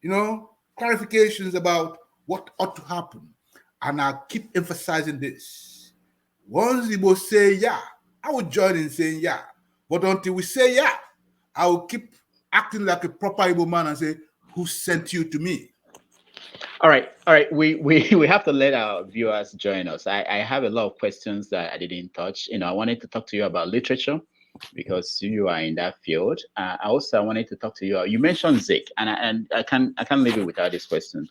clarifications about what ought to happen. And I'll keep emphasizing this. Once Igbo say yeah, I will join in saying yeah. But until we say yeah, I will keep acting like a proper Igbo man and say, who sent you to me? All right. We have to let our viewers join us. I have a lot of questions that I didn't touch. I wanted to talk to you about literature because you are in that field. I wanted to talk to you. You mentioned Zik, and I can't leave it without this question.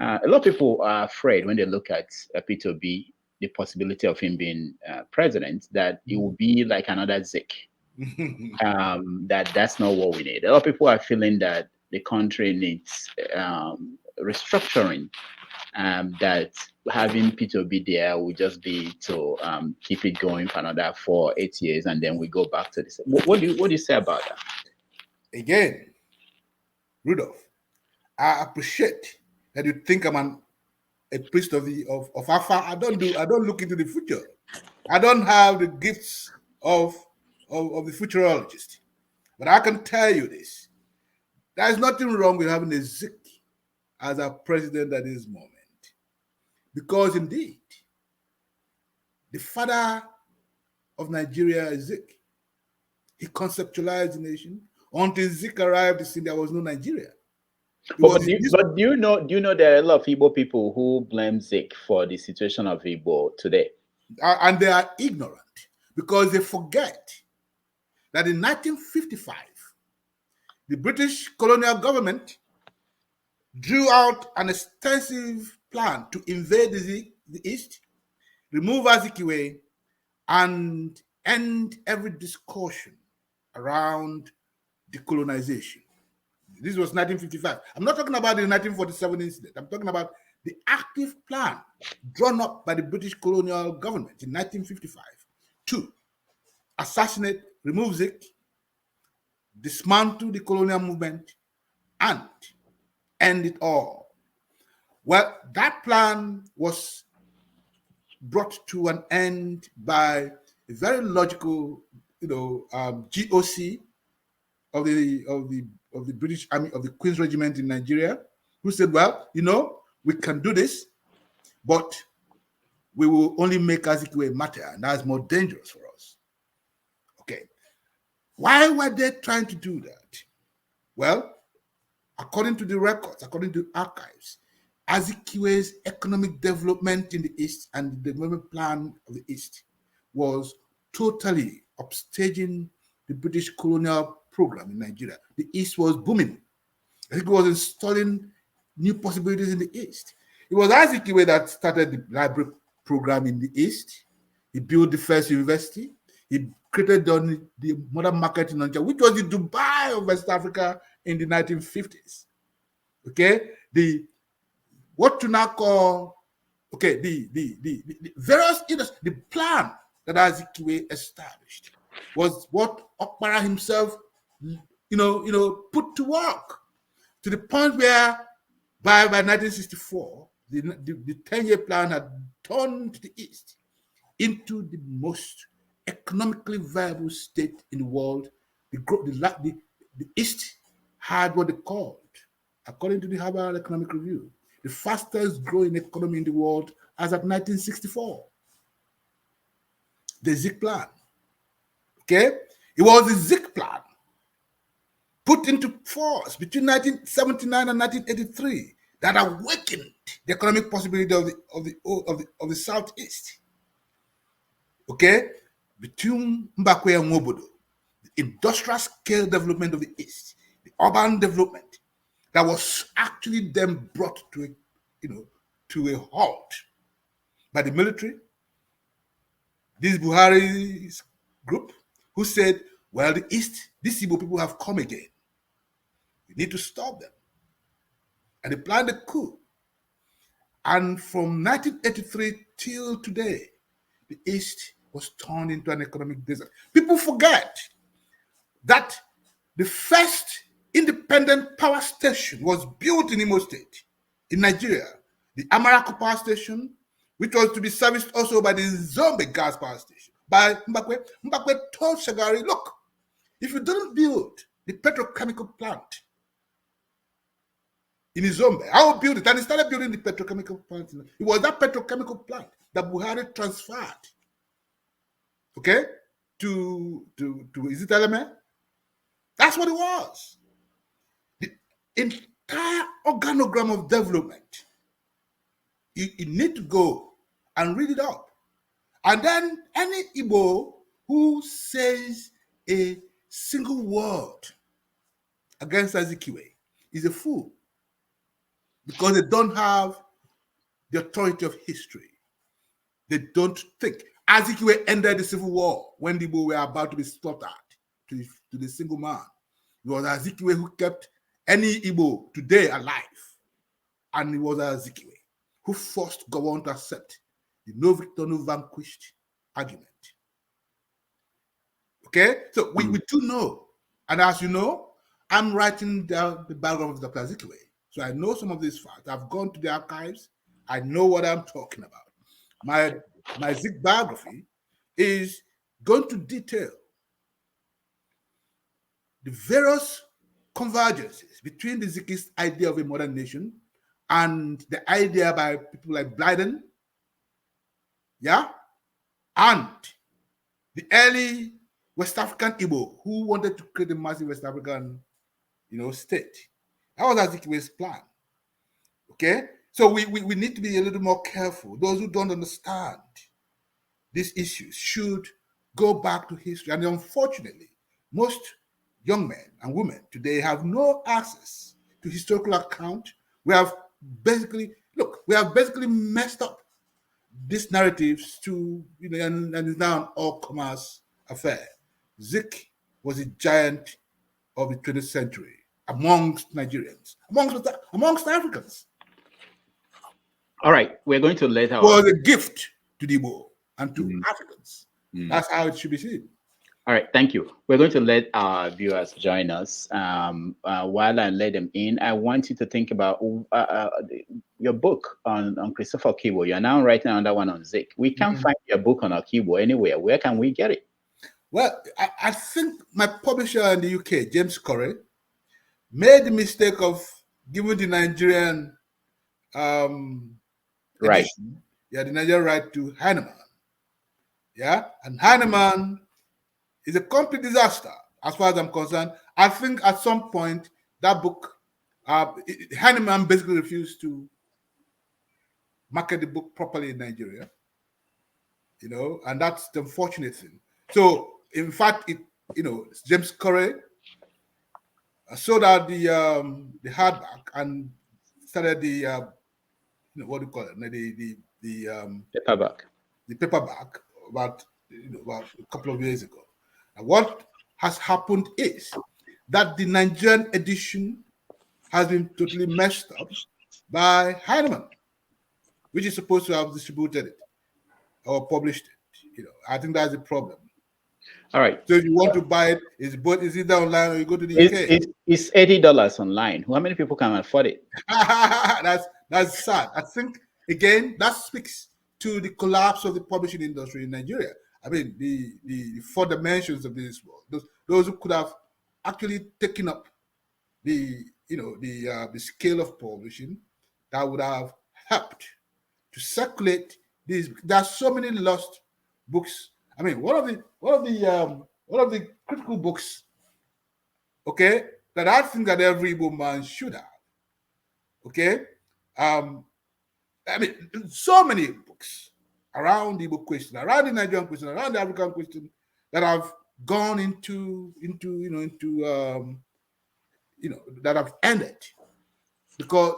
A lot of people are afraid when they look at P2B, the possibility of him being president, that it will be like another Zik. That's not what we need. A lot of people are feeling that the country needs restructuring, that having P2B there will just be to keep it going for another 4-8 years, and then we go back to this. What do you say about that? Again, Rudolph, I appreciate that you think I'm a priest of Alpha. I don't look into the future. I don't have the gifts of the futurologist. But I can tell you this. There's nothing wrong with having a Zik as our president at this moment. Because indeed, the father of Nigeria is Zik. He conceptualized the nation. Until Zik arrived, the scene, there was no Nigeria. But do you know there are a lot of Igbo people who blame Zik for the situation of Igbo today? And they are ignorant because they forget that in 1955, the British colonial government drew out an extensive plan to invade the East, remove Azikiwe, and end every discussion around decolonization. This was 1955. I'm not talking about the 1947 incident. I'm talking about the active plan drawn up by the British colonial government in 1955 to assassinate, remove Zik, dismantle the colonial movement, and end it all. Well, that plan was brought to an end by a very logical, GOC of the British Army, of the Queen's Regiment in Nigeria, who said, well, we can do this, but we will only make Azikiwe matter, and that's more dangerous for us. Okay. Why were they trying to do that? Well, according to the records, according to archives, Azikiwe's economic development in the East and the development plan of the East was totally upstaging the British colonial program in Nigeria. The East was booming. Azikiwe was installing new possibilities in the East. It was Azikiwe that started the library program in the East. He built the first university. He created the modern market in Nigeria, which was the Dubai of West Africa in the 1950s. Okay, the plan that Azikiwe established was what Okpara himself, put to work, to the point where by 1964, the 10-year plan had turned the East into the most economically viable state in the world. The East had what they called, according to the Harvard Economic Review, the fastest growing economy in the world as of 1964. The Zik plan. Okay? It was the Zik plan put into force between 1979 and 1983 that awakened the economic possibility of the Southeast. Okay? Between Mbakwe and Wobodo, the industrial scale development of the East the urban development that was actually then brought to a halt by the military, this Buhari's group, who said, well, the East, these Igbo people have come again. We need to stop them. And they planned a coup. And from 1983 till today, the East was turned into an economic desert. People forget that the first independent power station was built in Imo State, in Nigeria, the Amarako Power Station, which was to be serviced also by the Zombe gas power station. By Mbakwe, Mbakwe told Shagari, look, if you don't build the petrochemical plant in Zombe, I will build it. And he started building the petrochemical plant. It was that petrochemical plant that Buhari transferred, okay, to is it Eleme? That's what it was. The entire organogram of development. You need to go and read it up. And then any Igbo who says a single word against Azikiwe is a fool, because they don't have the authority of history. They don't think. Azikiwe ended the civil war when the Igbo were about to be slaughtered to the single man. It was Azikiwe who kept any Igbo today alive. And it was Azikiwe who forced Govt to accept the no victor, no vanquished argument. Okay? So we do know. And as you know, I'm writing down the biography of Dr. Azikiwe. So I know some of these facts. I've gone to the archives. I know what I'm talking about. My Zik biography is going to detail the various convergences between the Zikist idea of a modern nation and the idea by people like Blyden, yeah, and the early West African Igbo who wanted to create a massive West African, state. That was Azikiwe's plan. Okay, so we need to be a little more careful. Those who don't understand these issues should go back to history. And unfortunately, most young men and women today have no access to historical account. We have basically messed up these narratives to, and it's now an all-commerce affair. Zik was a giant of the 20th century amongst Nigerians, amongst Africans. All right, we're going to let It was a gift to the Igbo and to Africans. That's how it should be seen. All right, thank you. We're going to let our viewers join us. While I let them in, I want you to think about your book on Christopher Okigbo. You're now writing another one on Zik. We can't find your book on Okigbo anywhere. Where can we get it? Well, I think my publisher in the UK, James Corey, made the mistake of giving the Nigerian right. The Nigerian right to Heinemann. Yeah, and Heinemann is a complete disaster as far as I'm concerned. I think at some point that book, Heinemann basically refused to market the book properly in Nigeria, and that's the unfortunate thing. So, in fact, James Corey sold out the hardback and started the what do you call it? The paperback. The paperback about a couple of years ago. And what has happened is that the Nigerian edition has been totally messed up by Heinemann, which is supposed to have distributed it or published it. I think that's the problem. All right. So if you want to buy it, it's either online or you go to the UK. It's $80 online. How many people can afford it? That's sad. I think again that speaks to the collapse of the publishing industry in Nigeria. I mean, the four dimensions of this world. Those who could have actually taken up the scale of publishing, that would have helped to circulate these. There are so many lost books. I mean, one of the critical books, okay, that I think that every Igbo man should have. Okay, I mean, so many books around the Igbo question, around the Nigerian question, around the African question that have gone into that have ended because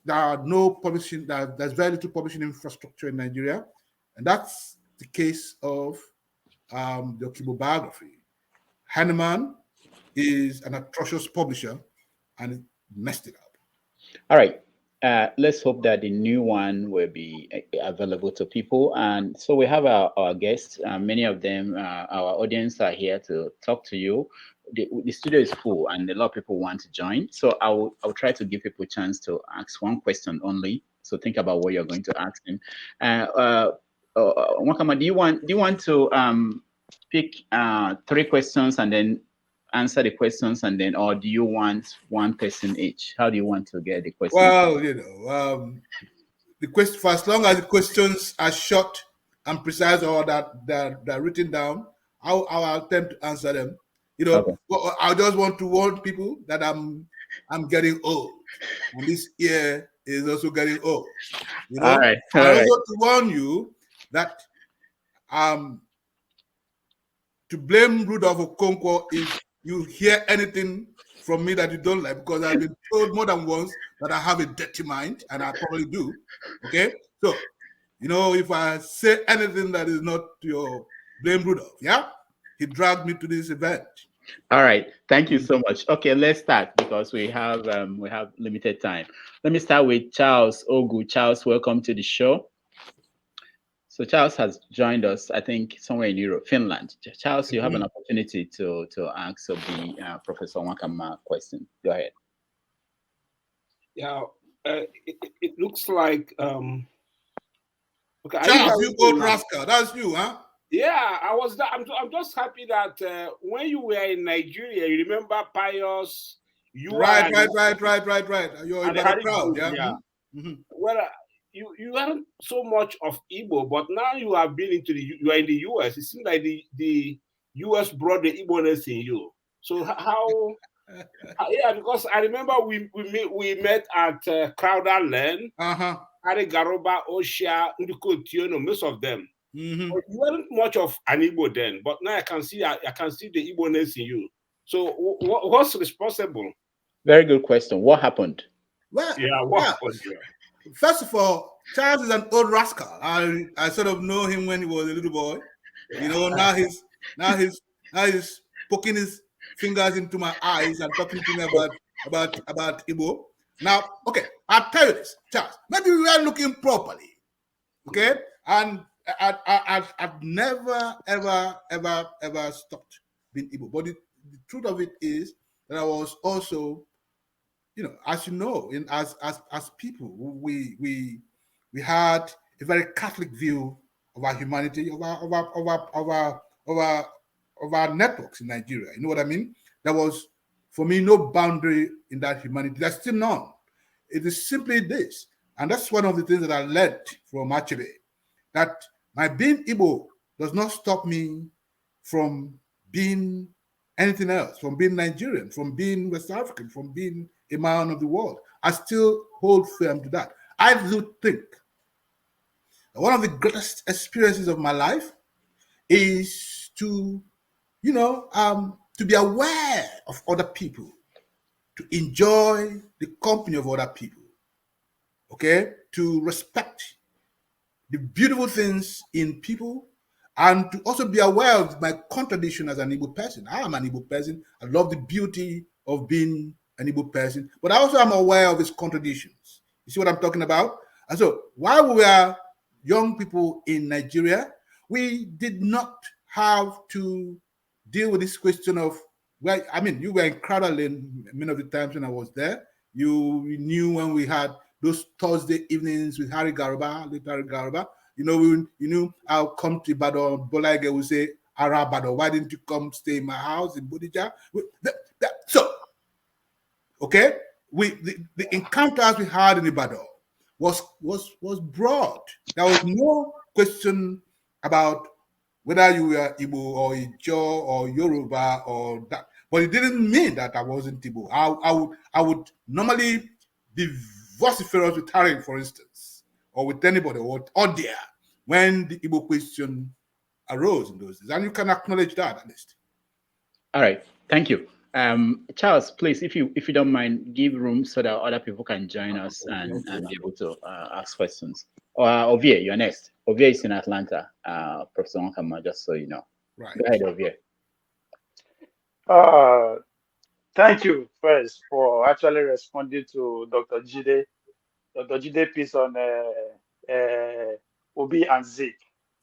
there are no publishing. There's very little publishing infrastructure in Nigeria, and that's the case of the Okigbo biography. Hanneman is an atrocious publisher, and it messed it up. All right. Let's hope that the new one will be available to people. And so we have our guests. Many of them, our audience, are here to talk to you. The studio is full, and a lot of people want to join. So I'll try to give people a chance to ask one question only. So think about what you're going to ask them. Nwakanma, do you want to pick 3 questions and then answer the questions, and then, or do you want one person each? How do you want to get the questions? Well, the question, for as long as the questions are short and precise, or that they're written down, I'll attempt to answer them. Okay. I just want to warn people that I'm getting old, and this year is also getting old. All right. I also to warn you that to blame Rudolph Okonkwo if you hear anything from me that you don't like, because I've been told more than once that I have a dirty mind, and I probably do. Okay, so if I say anything that is not your blame Rudolph, yeah, he dragged me to this event. All right, thank you so much. Okay, let's start because we have limited time. Let me start with Charles Ogu. Charles, welcome to the show. So Charles has joined us, I think, somewhere in Europe, Finland. Charles, you have an opportunity to ask the Professor Nwakanma question. Go ahead. Yeah, it looks like okay. Charles, you old rascal. That's you, huh? Yeah, I was. I'm just happy that when you were in Nigeria, you remember Pius. Right. You're in the crowd, yeah. Yeah. Well, you aren't so much of Igbo, but now you have been you are in the US. It seems like the US brought the Igbo-ness in you. So how? Yeah, because I remember we met at Crowder Lane, Ari Garoba, Oshia, Ndukotiono, most of them. But you weren't much of an Igbo then, but now I can see the Igbo-ness in you. So what's responsible? Very good question. What happened? Well, what happened? First of all, Charles is an old rascal. I sort of know him when he was a little boy. Now he's poking his fingers into my eyes and talking to me about Igbo. Now, okay, I'll tell you this, Charles. Maybe we are looking properly, okay? And I've never ever stopped being Igbo. But the truth of it is that I was also, as you know, as people, we had a very Catholic view of our humanity, of our networks in Nigeria. You know what I mean? There was, for me, no boundary in that humanity. There's still none. It is simply this, and that's one of the things that I learned from Achebe, that my being Igbo does not stop me from being anything else, from being Nigerian, from being West African, from being a man of the world. I still hold firm to that. I do think that one of the greatest experiences of my life is to be aware of other people, to enjoy the company of other people, okay? To respect the beautiful things in people, and to also be aware of my contradiction as an Igbo person. I am an Igbo person. I love the beauty of being an Igbo person, but I also am aware of its contradictions. You see what I'm talking about? And so while we were young people in Nigeria, we did not have to deal with this question of, well, I mean, you were in Crowder Lane many of the times when I was there. You knew when we had those Thursday evenings with Harry Garuba, later Harry Garuba. You knew I'll come to Ibadan. Bolaige will say, Arabado, why didn't you come stay in my house in Bodija? So, okay, the encounters we had in Ibadan was broad. There was no question about whether you were Igbo or Ijo or Yoruba or that. But it didn't mean that I wasn't Igbo. I would normally be vociferous with Harry, for instance, or with anybody, or there, when the Igbo question arose in those days. And you can acknowledge that, at least. All right. Thank you. Charles, please, if you don't mind, give room so that other people can join us and be able to ask questions. Ovie, you're next. Ovie is in Atlanta. Professor Nwakanma, just so you know. Right. Go ahead, Ovie. Thank you first for actually responding to Dr. Jide piece on Obi and Zeke.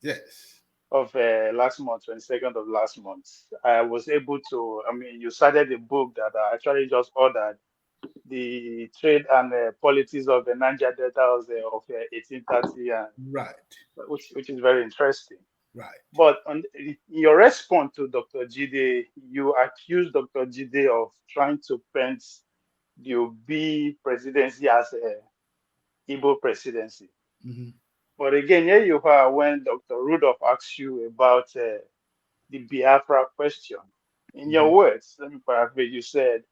Yes. Of last month, 22nd of last month. I was able to, you cited the book that I actually just ordered, The Trade and Politics of the Niger Delta of 1830, and right, which is very interesting. Right. But in your response to Dr. Jide, you accused Dr. Jide of trying to paint the Obi presidency as a Igbo presidency. Mm-hmm. But again, here you are when Dr. Rudolph asks you about the Biafra question. In your words, let me paraphrase, you said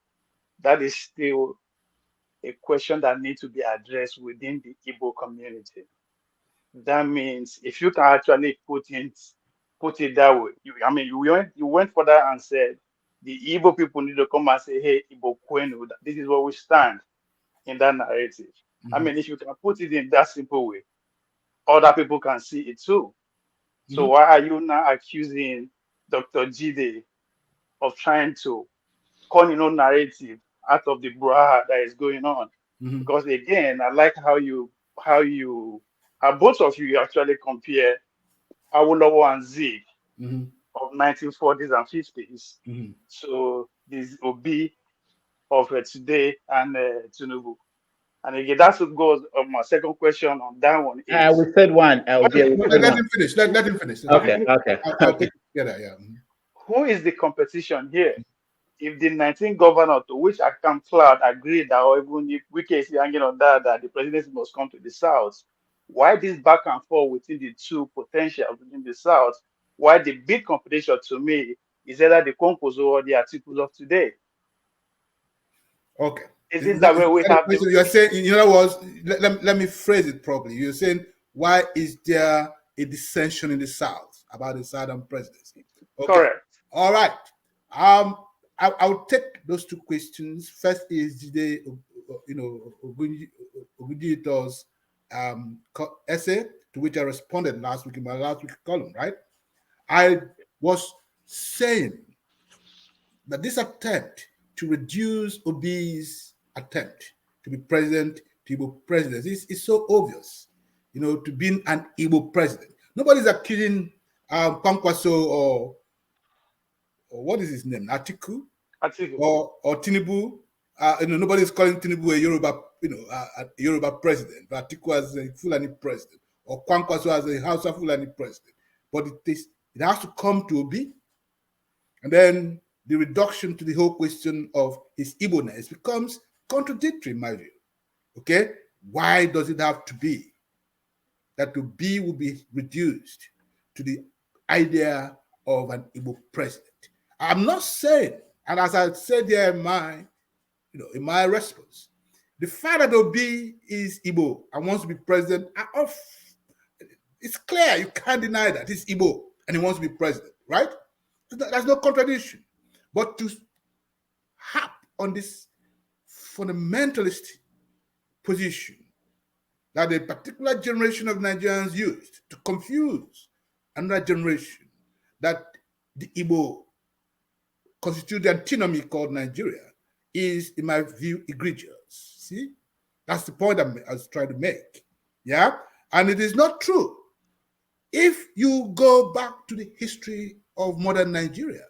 that is still a question that needs to be addressed within the Igbo community. That means if you can actually put it that way, you went further and said the Igbo people need to come and say, hey, Igbo Kwenu, this is where we stand in that narrative. Mm-hmm. If you can put it in that simple way, other people can see it too. So Mm-hmm. why are you now accusing Dr. Jide of trying to turn narrative out of the brouhaha that is going on? Mm-hmm. Because again, I like how both of you actually compare Awolowo and Zeke of 1940s and 50s. Mm-hmm. So this Obi of today and Tinubu. And again, that's what goes on my second question on that one. We said one. Let him finish. Let him finish. Okay. I'll take it together. Yeah. Who is the competition here? If the 19 governors to which Akam Cloud agreed that, or even if Wike is hanging on that the presidency must come to the South, why this back and forth within the two potentials within the South? Why the big competition to me is either the Konkozo or the articles of today? Okay. Is it that way we have the... You're saying, in other words, let me phrase it properly. You're saying, why is there a dissension in the South about the Southern presidency? Okay. Correct. All right. I'll take those two questions. First is the Ogundito's essay, to which I responded last week in my last week column, right? I was saying that this attempt to reduce Obi's attempt to be president, to Igbo president, is so obvious, to being an Igbo president. Nobody's accusing Kwankwaso or what is his name, Atiku, or Tinubu. Nobody's calling Tinubu a Yoruba president, but Atiku as a Fulani president, or Kwankwaso as a Hausa Fulani president. But it has to come to Obi, and then the reduction to the whole question of his Igbo-ness becomes contradictory in my view. Okay? Why does it have to be that Obi will be reduced to the idea of an Igbo president? I'm not saying, and as I said here in my response, the fact that Obi is Igbo and wants to be president, it's clear, you can't deny that. He's Igbo and he wants to be president, right? So there's no contradiction. But to harp on this fundamentalist position that a particular generation of Nigerians used to confuse another generation, that the Igbo constitute the antinomy called Nigeria, is, in my view, egregious. See? That's the point I was trying to make. Yeah? And it is not true. If you go back to the history of modern Nigeria,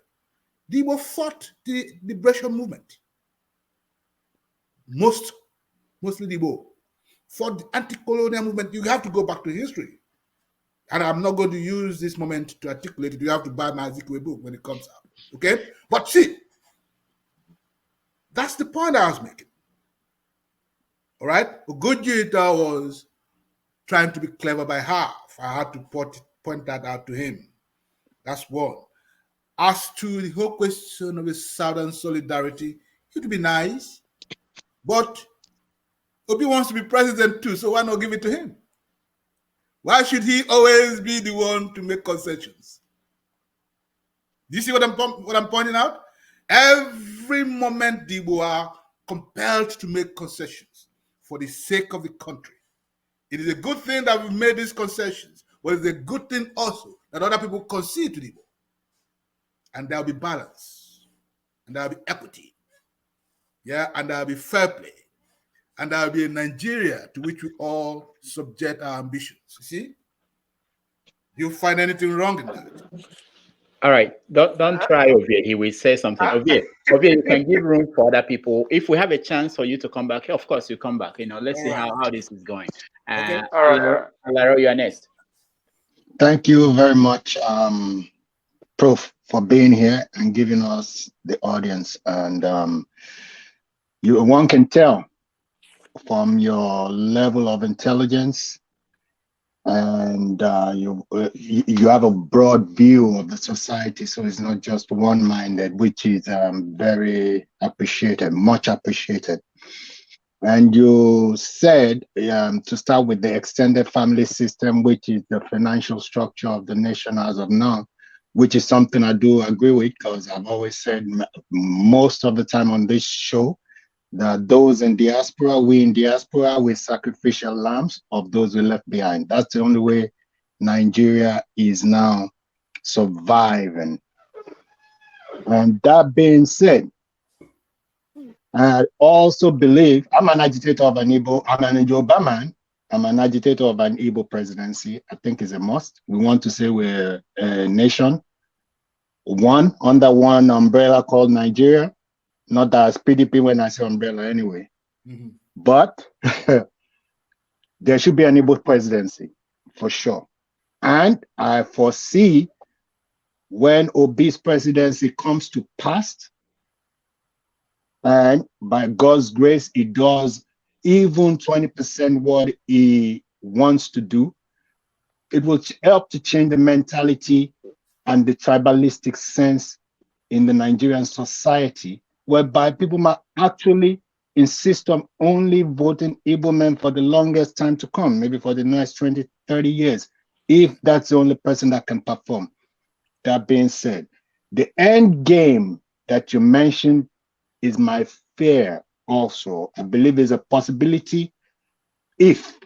the Igbo fought the liberation movement. Mostly the Igbo fought the anti-colonial movement. You have to go back to history. And I'm not going to use this moment to articulate it. You have to buy my Ezekwe book when it comes out. Okay? But see, that's the point I was making. All right? Ogundita was trying to be clever by half. I had to point that out to him. That's one. As to the whole question of the Southern solidarity, it would be nice, but Obi wants to be president too, so why not give it to him? Why should he always be the one to make concessions? Do you see what I'm pointing out? Every moment the Igbo are compelled to make concessions for the sake of the country. It is a good thing that we've made these concessions, but it's a good thing also that other people concede to the Igbo. And there'll be balance, and there'll be equity, yeah, and there'll be fair play, and there'll be a Nigeria to which we all subject our ambitions. You see? Do you find anything wrong in that? All right, don't try Obi. He will say something. Obi, you can give room for other people. If we have a chance for you to come back, of course you come back. Let's see how this is going. Okay. All right. Alaro, you are next. Thank you very much, Prof, for being here and giving us the audience. And one can tell from your level of intelligence, and you have a broad view of the society, so it's not just one-minded, which is very appreciated, much appreciated. And you said, to start with, the extended family system, which is the financial structure of the nation as of now, which is something I do agree with, because I've always said most of the time on this show that those in diaspora, we're sacrificial lambs of those we left behind. That's the only way Nigeria is now surviving. And that being said, I also believe I'm an agitator of an Igbo, I'm an Yoruba man, I'm an agitator of an Igbo presidency. I think it's a must. We want to say we're a nation, under one umbrella called Nigeria. Not that it's PDP when I say umbrella anyway. Mm-hmm. But there should be an Igbo presidency for sure. And I foresee when Obi's presidency comes to pass, and by God's grace, he does even 20% what he wants to do, it will help to change the mentality and the tribalistic sense in the Nigerian society, whereby people might actually insist on only voting Igbo men for the longest time to come, maybe for the next 20, 30 years, if that's the only person that can perform. That being said, the end game that you mentioned is my fear also. I believe there's a possibility if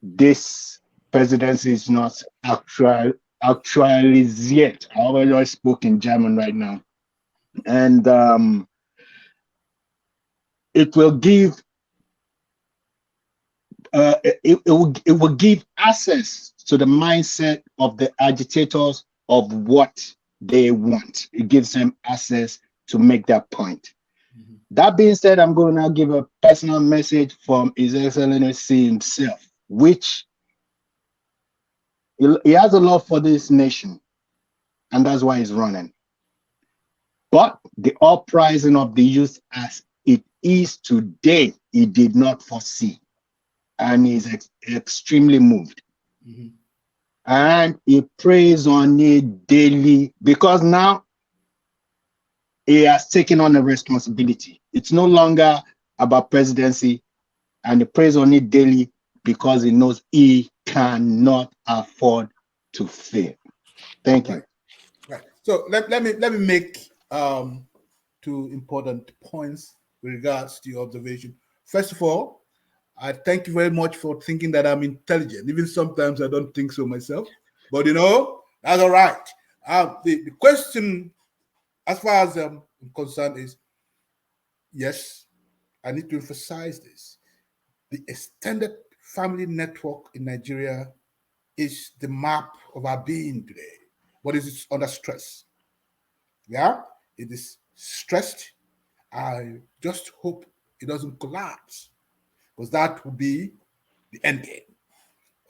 this presidency is not actualized yet. I already spoke in German right now. And it will give it will give access to the mindset of the agitators of what they want. It gives them access to make that point. Mm-hmm. That being said, I'm going to now give a personal message from His Excellency himself, which he has a love for this nation, and that's why he's running. But the uprising of the youth as it is today, he did not foresee, and he's extremely moved. Mm-hmm. And he prays on it daily because now he has taken on a responsibility. It's no longer about presidency, and he prays on it daily because he knows he cannot afford to fail. Thank you. Right. So let me make two important points with regards to your observation. First of all, I thank you very much for thinking that I'm intelligent. Even sometimes I don't think so myself, but that's all right. The question, as far as I'm concerned, is yes, I need to emphasize this. The extended family network in Nigeria is the map of our being today, but it is under stress. Yeah, it is stressed. I just hope it doesn't collapse, because that would be the end game.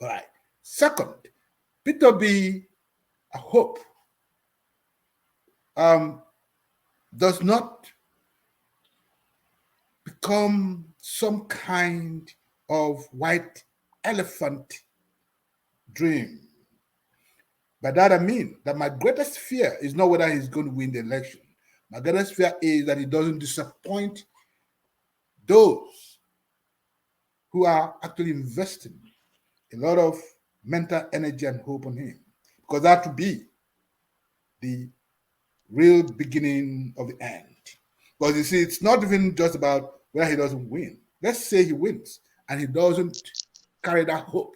All right. Second, Peter B, I hope, does not become some kind of white elephant dream. By that I mean that my greatest fear is not whether he's going to win the election. My greatest fear is that he doesn't disappoint those who are actually investing a lot of mental energy and hope on him, because that would be the real beginning of the end. Because you see, it's not even just about whether he doesn't win. Let's say he wins and he doesn't carry that hope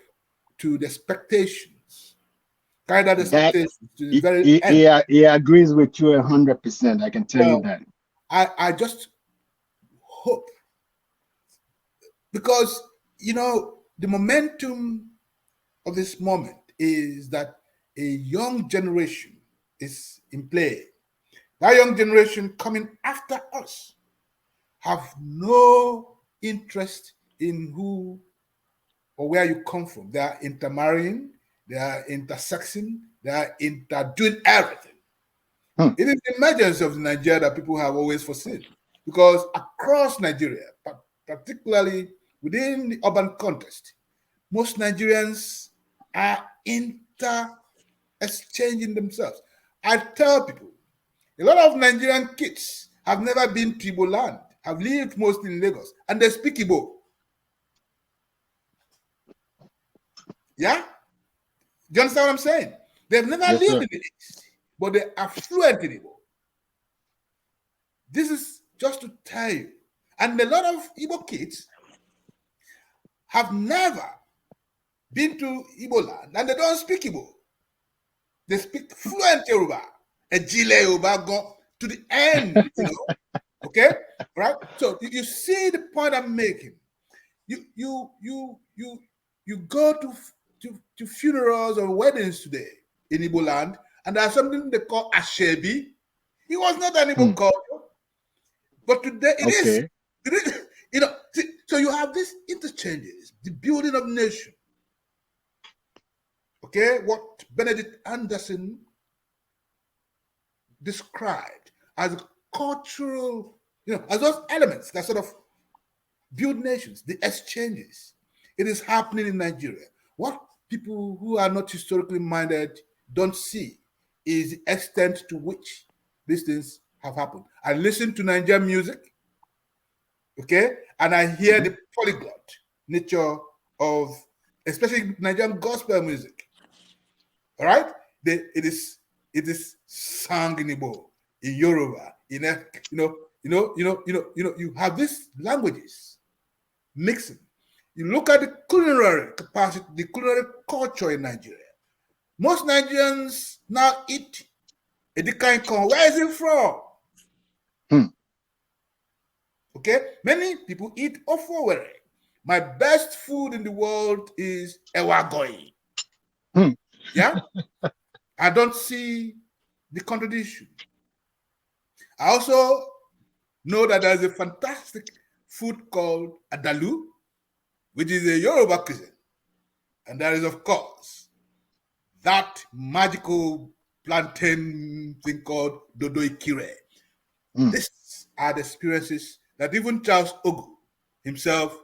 to the expectations, carry that expectation to the very end. He agrees with you 100%. I can tell you that. I just hope, because the momentum of this moment is that a young generation is in play. That young generation coming after us have no interest in who or where you come from. They are intermarrying, they are intersexing, they are doing everything. It is the emergence of Nigeria that people have always foreseen, because across Nigeria, particularly within the urban context, most Nigerians are exchanging themselves. I tell people, a lot of Nigerian kids have never been to Igbo land, have lived mostly in Lagos, and they speak Igbo. Yeah? Do you understand what I'm saying? They've never lived in the East, but they are fluent in Igbo. This is just to tell you. And a lot of Igbo kids have never been to Igbo land, and they don't speak Igbo. They speak fluent Yoruba, Ejile Yoruba, go to the end, Okay, right? So you see the point I'm making. You go to funerals or weddings today in Igbo land, and there's something they call Ashebi. It was not an Igbo culture, but today it is. So you have these interchanges, the building of nation. Okay, what Benedict Anderson described as cultural, as those elements that sort of build nations, the exchanges. It is happening in Nigeria. What people who are not historically minded don't see is the extent to which these things have happened. I listen to Nigerian music, okay, and I hear the polyglot nature of especially Nigerian gospel music. All right, it is sung in Igbo, in Yoruba, you have these languages mixing. You look at the culinary capacity, the culinary culture in Nigeria. Most Nigerians now eat edikain corn. Where is it from? Okay, many people eat ofowere. My best food in the world is ewagoi. Yeah, I don't see the contradiction. I also know that there's a fantastic food called adalu, which is a Yoruba cuisine. And there is, of course, that magical plantain thing called dodo ikire. These are the experiences that even Charles Ogu himself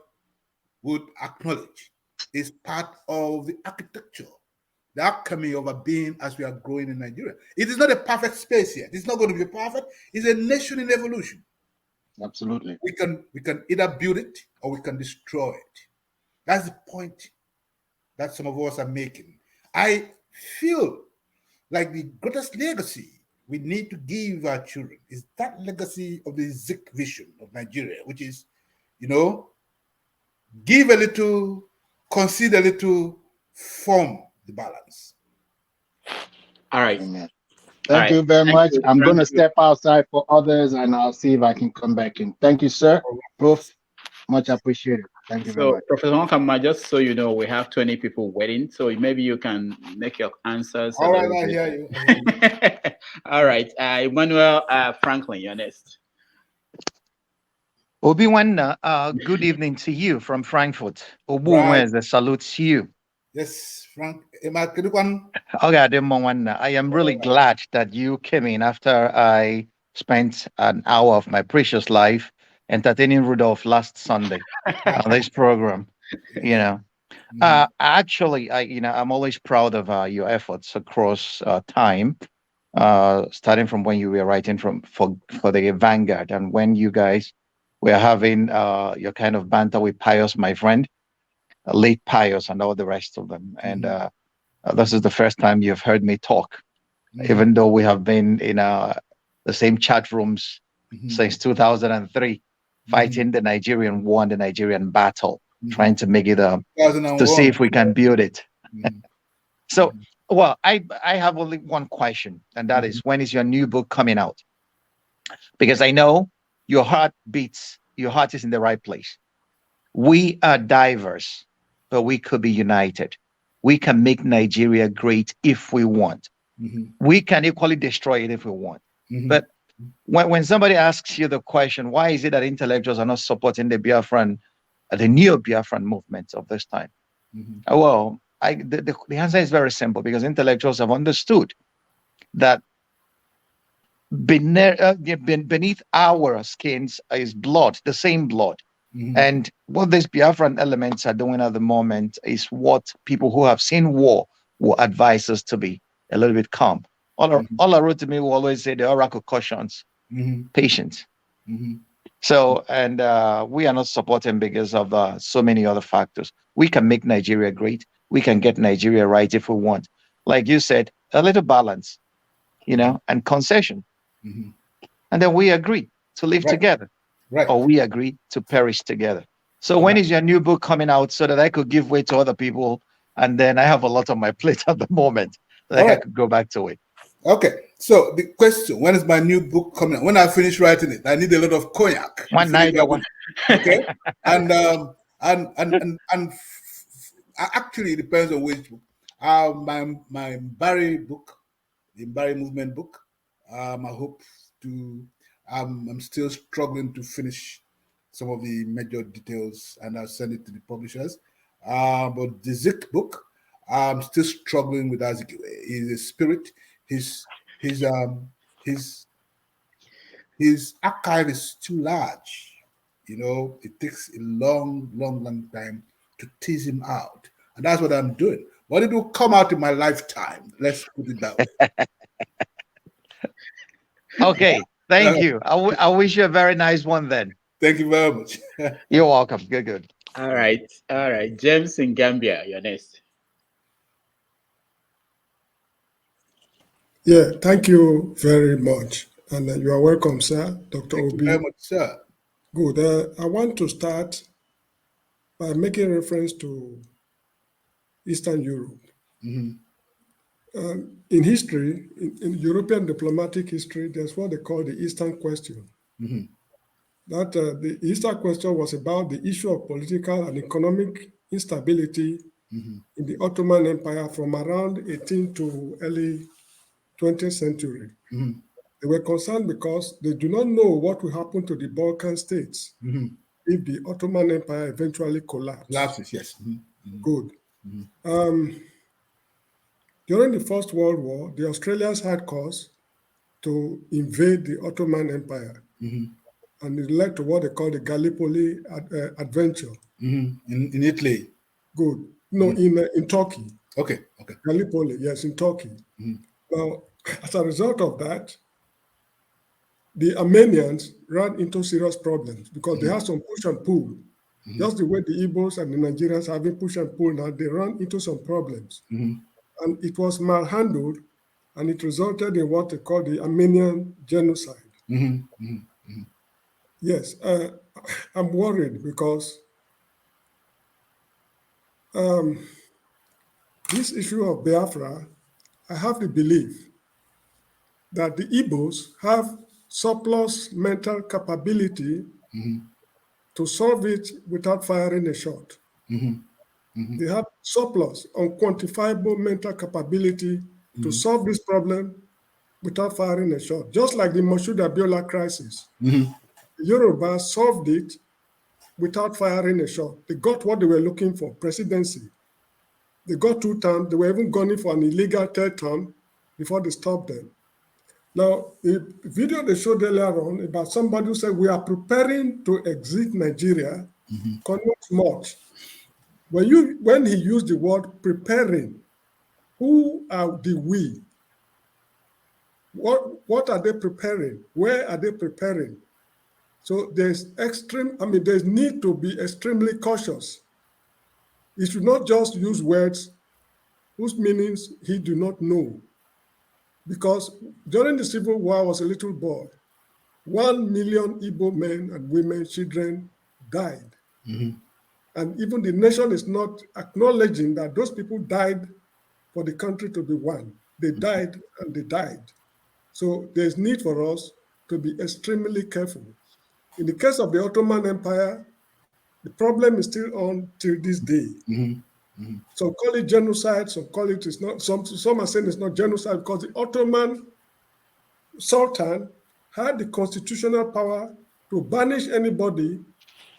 would acknowledge is part of the architecture, the alchemy of a being as we are growing in Nigeria. It is not a perfect space yet. It's not going to be perfect. It's a nation in evolution. Absolutely. We can either build it or we can destroy it. That's the point that some of us are making. I feel like the greatest legacy we need to give our children is that legacy of the Zik vision of Nigeria, which is, give a little, concede a little, form the balance. All right. Amen. Thank you very much. I'm going to step outside for others, and I'll see if I can come back in. Thank you, sir. Prof, much appreciated. Thank you very much. Professor Nwakanma, just so you know, we have 20 people waiting, so maybe you can make your answers. All right, I hear you. All right, Emmanuel Franklin, you're next. Obi Nwakanma, good evening to you from Frankfurt. Obu Nwakanma salutes you. Yes, Frank. I am really glad that you came in after I spent an hour of my precious life entertaining Rudolph last Sunday on this program. Actually, I'm always proud of your efforts across time, starting from when you were writing for the Vanguard and when you guys were having your kind of banter with Pius, my friend, late Pius, and all the rest of them. And this is the first time you've heard me talk, even though we have been in a the same chat rooms since 2003, fighting the Nigerian war and the Nigerian battle, trying to make it to see if we can build it. So, well, I have only one question, and that is, when is your new book coming out? Because I know your heart is in the right place. We are diverse, but we could be united. We can make Nigeria great if we want. We can equally destroy it if we want. But when somebody asks you the question, why is it that intellectuals are not supporting the Biafran, the new Biafran movement of this time? Well, the answer is very simple, because intellectuals have understood that beneath our skins is blood, the same blood. And what these Biafran elements are doing at the moment is what people who have seen war will advise us to be a little bit calm. All I wrote to me will always say the oracle cautions patience. So, and we are not supporting because of so many other factors. We can make Nigeria great. We can get Nigeria right if we want. Like you said, a little balance, and concession. And then we agree to live together. Or we agree to perish together. So when is your new book coming out, so that I could give way to other people? And then I have a lot on my plate at the moment that I could go back to it. Okay. So the question, when is my new book coming out? When I finish writing it, I need a lot of cognac. One night, okay. And actually it depends on which book. My Barry book, the Barry movement book. I hope to. I'm still struggling to finish some of the major details, and I'll send it to the publishers. But the Zik book, I'm still struggling with that. He's a spirit. His archive is too large. It takes a long time to tease him out, and that's what I'm doing. But it will come out in my lifetime. Let's put it that way. Okay. Thank you. I wish you a very nice one then. Thank you very much. You're welcome. Good. All right. James in Gambia, you're next. Yeah, thank you very much. And you are welcome, sir, Dr. Thank Obi. you very much, sir. Good. I want to start by making reference to Eastern Europe. In history, in European diplomatic history, there's what they call the Eastern Question. That the Eastern Question was about the issue of political and economic instability in the Ottoman Empire from around 18th to early 20th century. They were concerned because they do not know what will happen to the Balkan states if the Ottoman Empire eventually collapses. Yes. Good. During the First World War, the Australians had cause to invade the Ottoman Empire, and it led to what they call the Gallipoli adventure. In Italy. Good. No, in Turkey. Okay. Gallipoli, yes, in Turkey. Now, as a result of that, the Armenians ran into serious problems because they had some push and pull. Just the way the Igbos and the Nigerians have been push and pull now, they ran into some problems. And it was malhandled, and it resulted in what they call the Armenian genocide. Yes, I'm worried because this issue of Biafra, I have the belief that the Igbos have surplus mental capability to solve it without firing a shot. They have surplus, unquantifiable mental capability to solve this problem without firing a shot. Just like the Moshood Abiola crisis. The Yoruba solved it without firing a shot. They got what they were looking for, presidency. They got 2 terms. They were even gunning for an illegal 3rd term before they stopped them. Now, the video they showed earlier on about somebody who said, we are preparing to exit Nigeria, connotes much. When he used the word preparing, who are the we? What are they preparing? Where are they preparing? So there's need to be extremely cautious. He should not just use words whose meanings he do not know. because during the Civil War, I was a little boy. 1 million Igbo men and women, children died. And even the nation is not acknowledging that those people died for the country to be one. They died and they died. So there's need for us to be extremely careful. In the case of the Ottoman Empire, the problem is still on till this day. Some call it genocide, some call it it's not. Some are saying it's not genocide because the Ottoman Sultan had the constitutional power to banish anybody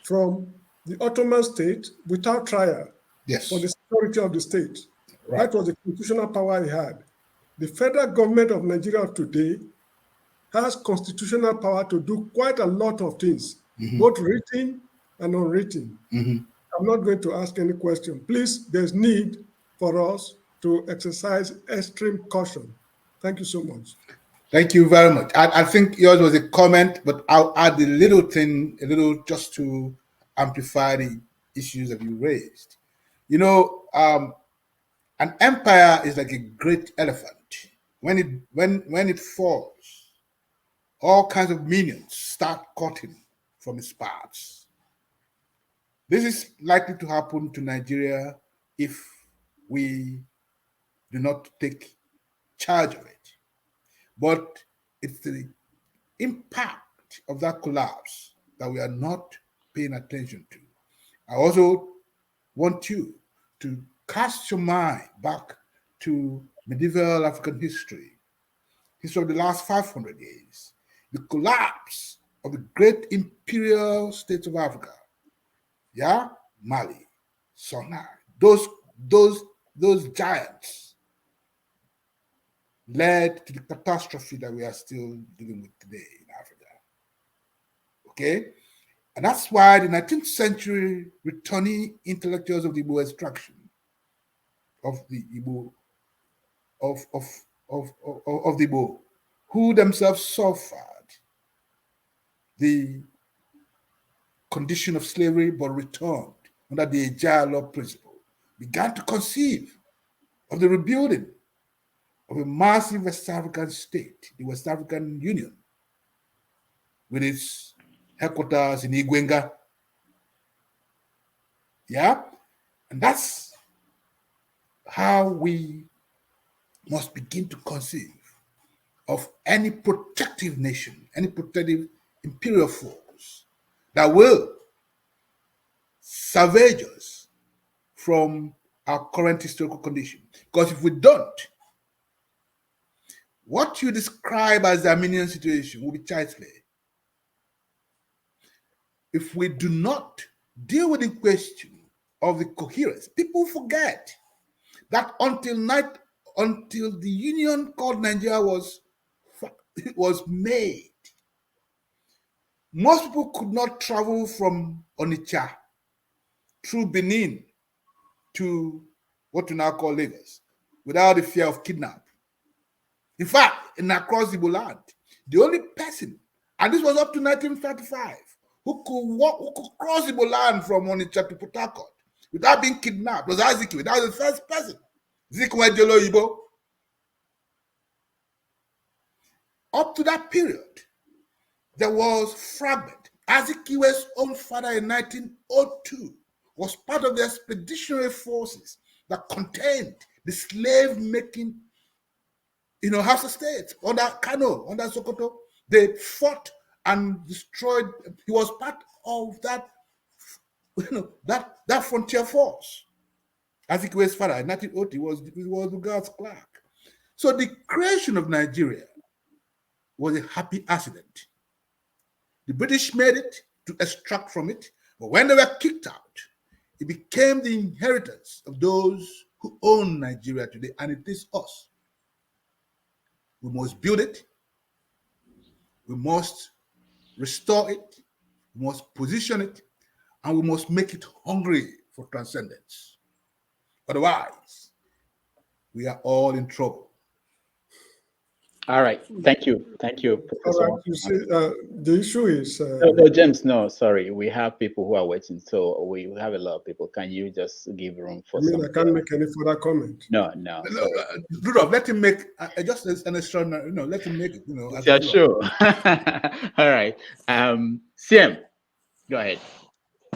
from the Ottoman state without trial for the security of the state. That was the constitutional power he had. The federal government of Nigeria of today has constitutional power to do quite a lot of things, both written and unwritten. I'm not going to ask any question. Please, there's need for us to exercise extreme caution. Thank you so much. Thank you very much. I think yours was a comment, but I'll add a little just to amplify the issues that you raised. You know, an empire is like a great elephant. When it falls, all kinds of minions start cutting from its parts. This is likely to happen to Nigeria if we do not take charge of it. But it's the impact of that collapse that we are not paying attention to. I also want you to cast your mind back to medieval African history of the last 500 years, the collapse of the great imperial states of Africa, Mali, Songhai, those giants led to the catastrophe that we are still dealing with today in Africa. Okay? And that's why the 19th century returning intellectuals of the Igbo extraction, of the Igbo, of the Igbo, who themselves suffered the condition of slavery but returned under the agile law principle, began to conceive of the rebuilding of a massive West African state, the West African Union, with its headquarters in Igwenga. And that's how we must begin to conceive of any protective nation, any protective imperial force that will salvage us from our current historical condition. Because if we don't, what you describe as the Armenian situation will be child's play. If we do not deal with the question of the coherence, people forget that until the union called Nigeria was made, most people could not travel from Onitsha through Benin to what we now call Lagos without the fear of kidnapping. In fact, across Igbo land, the only person, and this was up to 1935, who could cross Igbo land from Onitsha to Port Harcourt without being kidnapped was Azikiwe. That was the first person. Zikwe Jelo Igbo. Up to that period, there was fragment. Azikiwe's own father in 1902 was part of the expeditionary forces that contained the slave-making, House of States under Kanu, under Sokoto. They fought and destroyed. He was part of that, that frontier force. Azikiwe's father in 1902 was the guard's clerk. So the creation of Nigeria was a happy accident. The British made it to extract from it, but when they were kicked out, it became the inheritance of those who own Nigeria today, and it is us. We must build it, we must restore it, we must position it, and we must make it hungry for transcendence. Otherwise, we are all in trouble. All right. Thank you. Thank you, All Professor. right, you see, the issue is, No, James, no, sorry. We have people who are waiting. So we have a lot of people. Can you just give room for I mean, some? I can't make any further comment. No, sorry. Rudolph, let him make just an extraordinary, let him make it, as Yeah, a follow-up. sure. All right. CM, go ahead.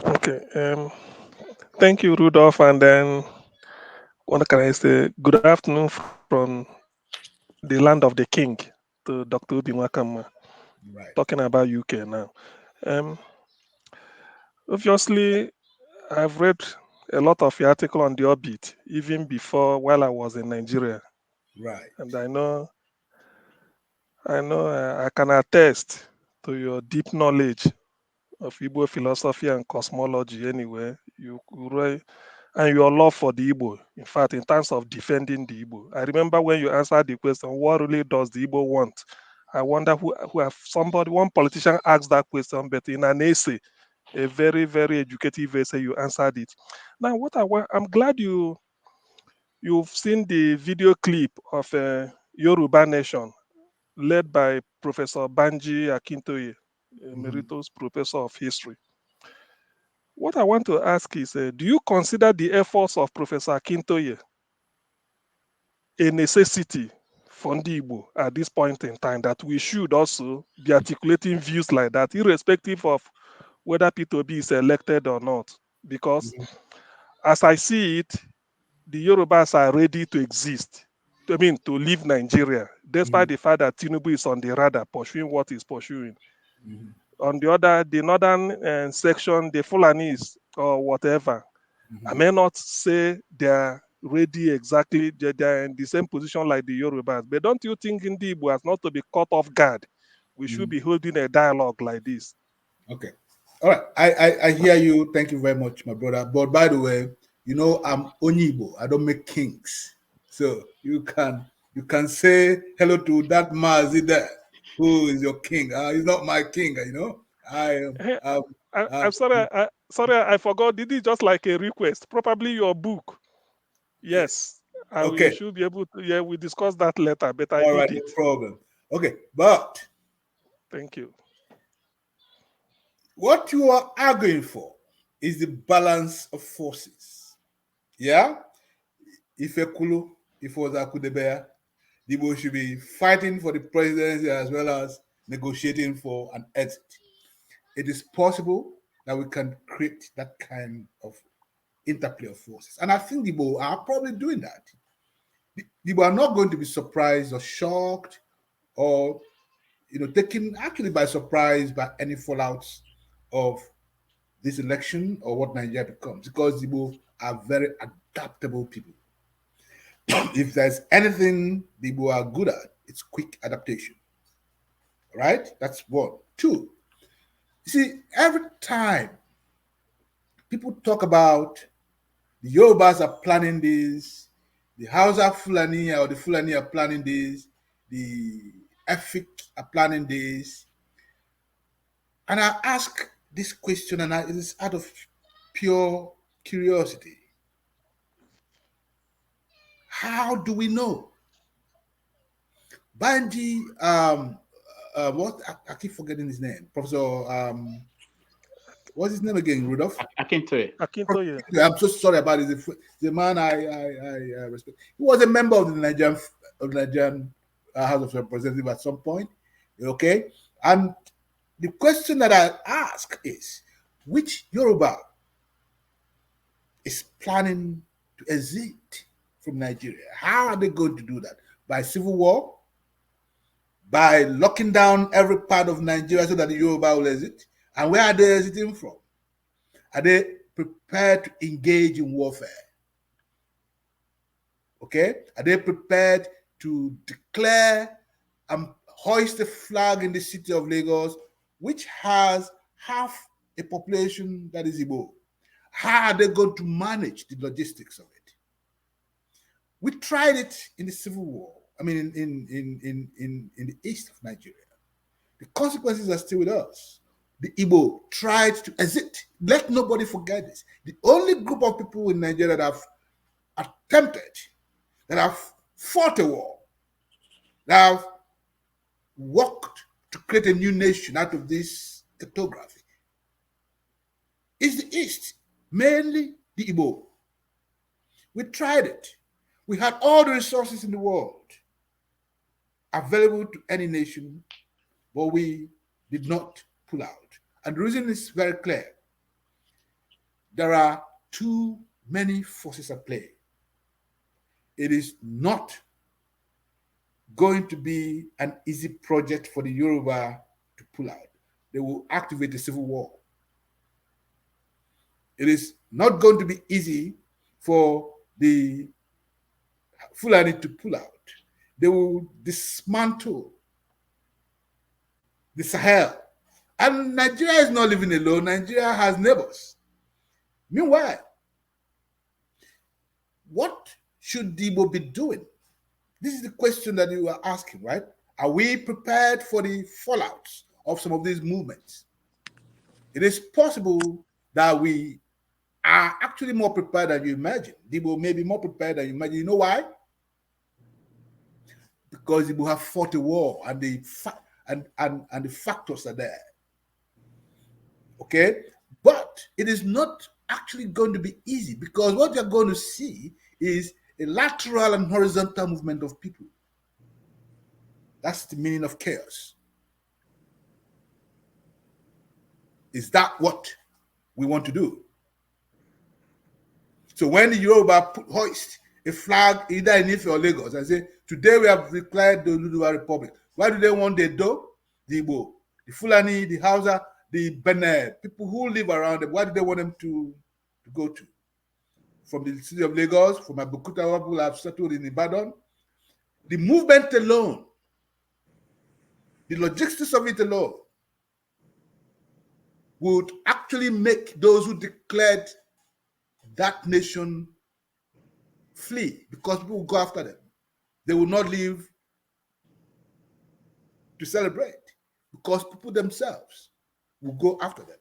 Okay. Thank you, Rudolph. And then what can I say? Good afternoon from the land of the king to Dr. Obi Nwakanma, Right. talking about UK now. Um, obviously, I've read a lot of your article on the orbit, even before while I was in Nigeria. Right. And I know, I can attest to your deep knowledge of Igbo philosophy and cosmology anyway. And your love for the Igbo. In fact, in terms of defending the Igbo. I remember when you answered the question, what really does the Igbo want? I wonder one politician asked that question, but in an essay, a very, very educative essay, you answered it. Now, I'm glad you've seen the video clip of Yoruba Nation led by Professor Banji Akintoye, emeritus professor of history. What I want to ask is, do you consider the efforts of Professor Akintoye a necessity for Ndi Igbo at this point in time, that we should also be articulating views like that, irrespective of whether P2B is elected or not? Because as I see it, the Yorubas are ready to exist, to leave Nigeria, despite the fact that Tinubu is on the radar pursuing what he's pursuing. On the other, the northern section, the Fulanis or whatever, I may not say they're ready exactly, they're in the same position like the Yorubas, but don't you think Ndi Igbo has not to be caught off guard? We should be holding a dialogue like this. Okay. All right. I hear you. Thank you very much, my brother. But by the way, I'm Onibo. I don't make kings. So you can say hello to that Mazi there, who is your king. He's not my king, I'm sorry, I forgot. Did it just like a request? Probably your book. Yes. Okay. We should be able to, we discussed that later, but I All need right, it. no problem. Okay, but thank you. What you are arguing for is the balance of forces. Yeah? If Ekulu, if it was Akudebea, the Igbo should be fighting for the presidency as well as negotiating for an exit. It is possible that we can create that kind of interplay of forces. And I think the Igbo are probably doing that. The Igbo are not going to be surprised or shocked or taken actually by surprise by any fallouts of this election or what Nigeria becomes, because the Igbo are very adaptable people. If there's anything the Igbo are good at, it's quick adaptation. Right? That's one. Two, you see, every time people talk about the Yorubas are planning this, the Hausa Fulani or the Fulani are planning this, the Efik are planning this, and I ask this question, and it is out of pure curiosity. How do we know? Banji, what I keep forgetting his name, Professor. What's his name again, Rudolph? Akintoye. I'm so sorry about it. The man I respect. He was a member of the Nigerian House of Representatives at some point. Okay, and the question that I ask is, which Yoruba is planning to exit from Nigeria? How are they going to do that? By civil war? By locking down every part of Nigeria so that the Yoruba will exit? And where are they exiting from? Are they prepared to engage in warfare? Okay? Are they prepared to declare and hoist a flag in the city of Lagos, which has half a population that is Igbo? How are they going to manage the logistics of it? We tried it in the Civil War. I mean, in the east of Nigeria. The consequences are still with us. The Igbo tried to exit. Let nobody forget this. The only group of people in Nigeria that have attempted, that have fought a war, that have worked to create a new nation out of this cartography is the East, mainly the Igbo. We tried it. We had all the resources in the world available to any nation, but we did not pull out. And the reason is very clear. There are too many forces at play. It is not going to be an easy project for the Yoruba to pull out. They will activate a civil war. It is not going to be easy for the Fulani to pull out. They will dismantle the Sahel. And Nigeria is not living alone. Nigeria has neighbors. Meanwhile, what should Igbo be doing? This is the question that you are asking, right? Are we prepared for the fallouts of some of these movements? It is possible that we are actually more prepared than you imagine. Igbo may be more prepared than you imagine. You know why? Because Igbo have fought a war and the factors are there. Okay? But it is not actually going to be easy, because what you're going to see is a lateral and horizontal movement of people. That's the meaning of chaos. Is that what we want to do? So when the Yoruba hoist a flag either in Ife or Lagos and say, today we have declared the Oduduwa Republic, why do they want the Do? The Igbo, the Fulani, the Hausa, the Benin, people who live around them, why do they want them to go to? From the city of Lagos, from Abeokuta, people have settled in Ibadan. The movement alone, the logistics of it alone, would actually make those who declared that nation flee, because people will go after them. They will not leave to celebrate, because people themselves will go after them.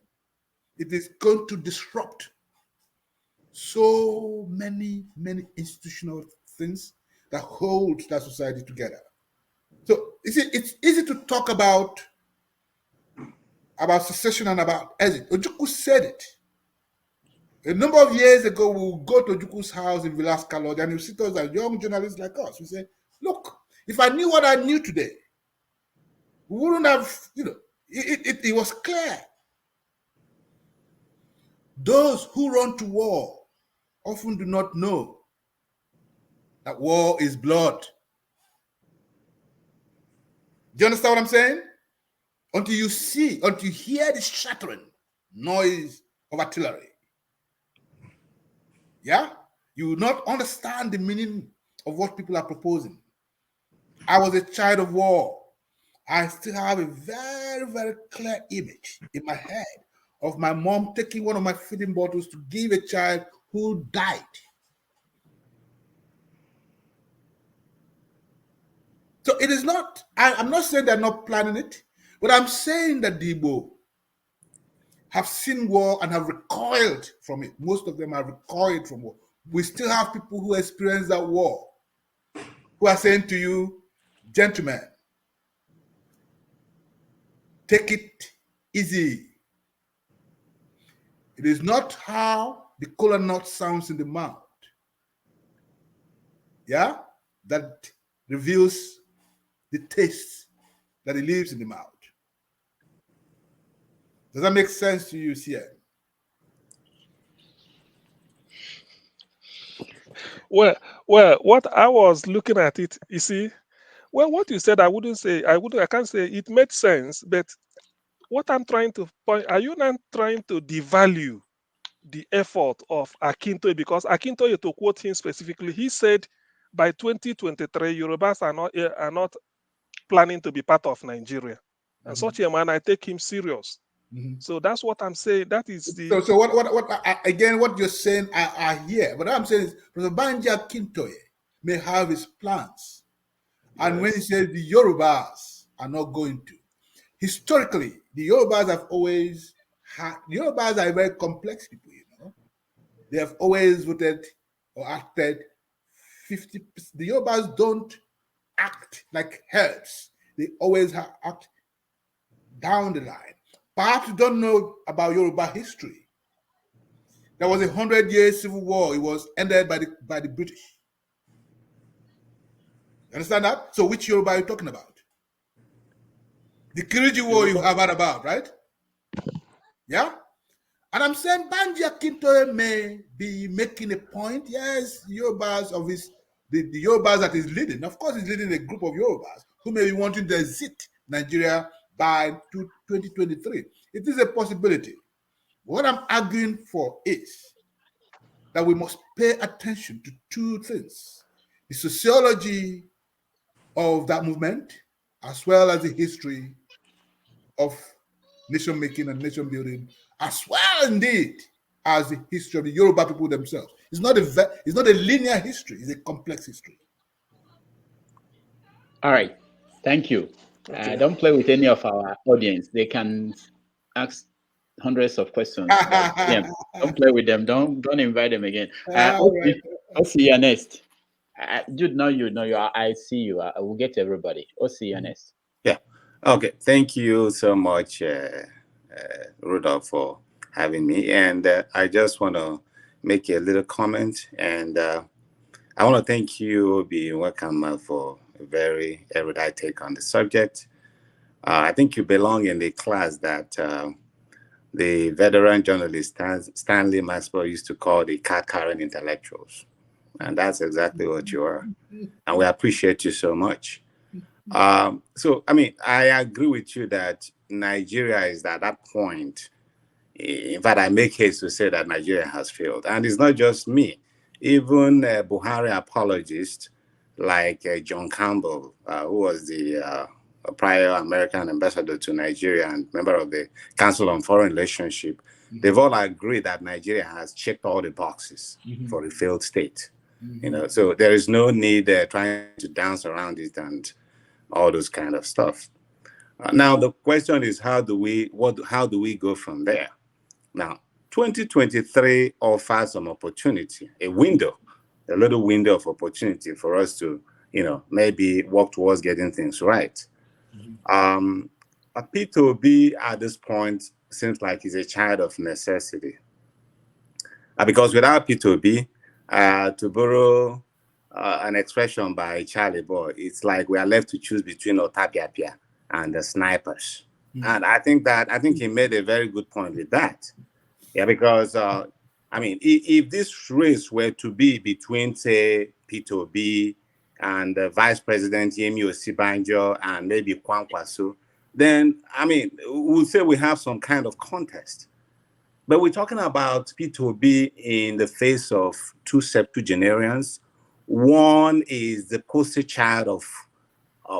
It is going to disrupt so many institutional things that hold that society together. So you see, it's easy to talk about secession and about exit. Ojukwu said it. A number of years ago, we'll go to Ojukwu's house in Velasca Lodge, and he'll sit us as young journalists like us. We say, look, if I knew what I knew today, we wouldn't have, it was clear. Those who run to war often do not know that war is blood. Do you understand what I'm saying? Until you hear the shattering noise of artillery, yeah, you will not understand the meaning of what people are proposing. I was a child of war. I still have a very clear image in my head of my mom taking one of my feeding bottles to give a child who died. So it is not, I'm not saying they're not planning it, but I'm saying that the Igbo have seen war and have recoiled from it. Most of them have recoiled from war. We still have people who experience that war, who are saying to you, gentlemen, take it easy. It is not how the kola nut sounds in the mouth, yeah, that reveals the taste that it leaves in the mouth. Does that make sense to you, Sia? Well, what I was looking at it, you see, well, what you said, I can't say it made sense, but what I'm trying to point, are you not trying to devalue the effort of Akintoye? Because Akintoye, to quote him specifically, he said by 2023, Yorubas are not planning to be part of Nigeria. And such a man, I take him serious. So that's what I'm saying. That is the. So what you're saying, I hear. But what I'm saying is, Professor Banji Akintoye may have his plans. And when he says the Yorubas are not going to, historically, the Yorubas have always had, the Yorubas are very complex people, They have always voted or acted 50%. The Yorubas don't act like herbs. they always act down the line. Perhaps you don't know about Yoruba history. There was a 100-year civil war. It was ended by the British. You understand that? So which Yoruba are you talking about? The Kiriji War you have heard about, right? Yeah? And I'm saying Banji Akintoye may be making a point. Yes, Yorubas of the Yorubas that is leading. Of course, he's leading a group of Yorubas who may be wanting to exit Nigeria by 2023. It is a possibility. What I'm arguing for is that we must pay attention to two things: the sociology of that movement, as well as the history of nation making and nation building, as well indeed as the history of the Yoruba people themselves. It's not a linear history, it's a complex history. All right. Thank you. Okay. Don't play with any of our audience. They can ask hundreds of questions. But yeah, don't play with them. Don't invite them again. All right. OC, you're next. Jude, now you know you are. I see you. I will get everybody. OC, you're next. Yeah. Okay. Thank you so much, Rudolph, for having me. And I just want to make a little comment. And I want to thank you, Obi Nwakanma, for a very erudite take on the subject. I think you belong in the class that the veteran journalist Stanley Maxwell used to call the card-carrying intellectuals. And that's exactly what you are. And we appreciate you so much. So, I mean, I agree with you that Nigeria is at that point. In fact, I make haste to say that Nigeria has failed. And it's not just me. Even Buhari apologists like John Campbell, who was the prior American ambassador to Nigeria and member of the Council on Foreign Relationship, they've all agreed that Nigeria has checked all the boxes for a failed state. You know, so there is no need trying to dance around it and all those kind of stuff. Now the question is, how do we go from there? Now, 2023 offers some opportunity, a little window of opportunity for us to, you know, maybe work towards getting things right. A P2B at this point seems like it's a child of necessity. Because without P2B, to borrow an expression by Charlie Boy, it's like we are left to choose between Otapiapia and the snipers. And I think he made a very good point with that. Yeah, because I mean, if this race were to be between, say, P2B and Vice President Yemi Osibanjo and maybe Kwankwaso, then I mean, we'll say we have some kind of contest. But we're talking about P2B in the face of two septuagenarians. One is the poster child of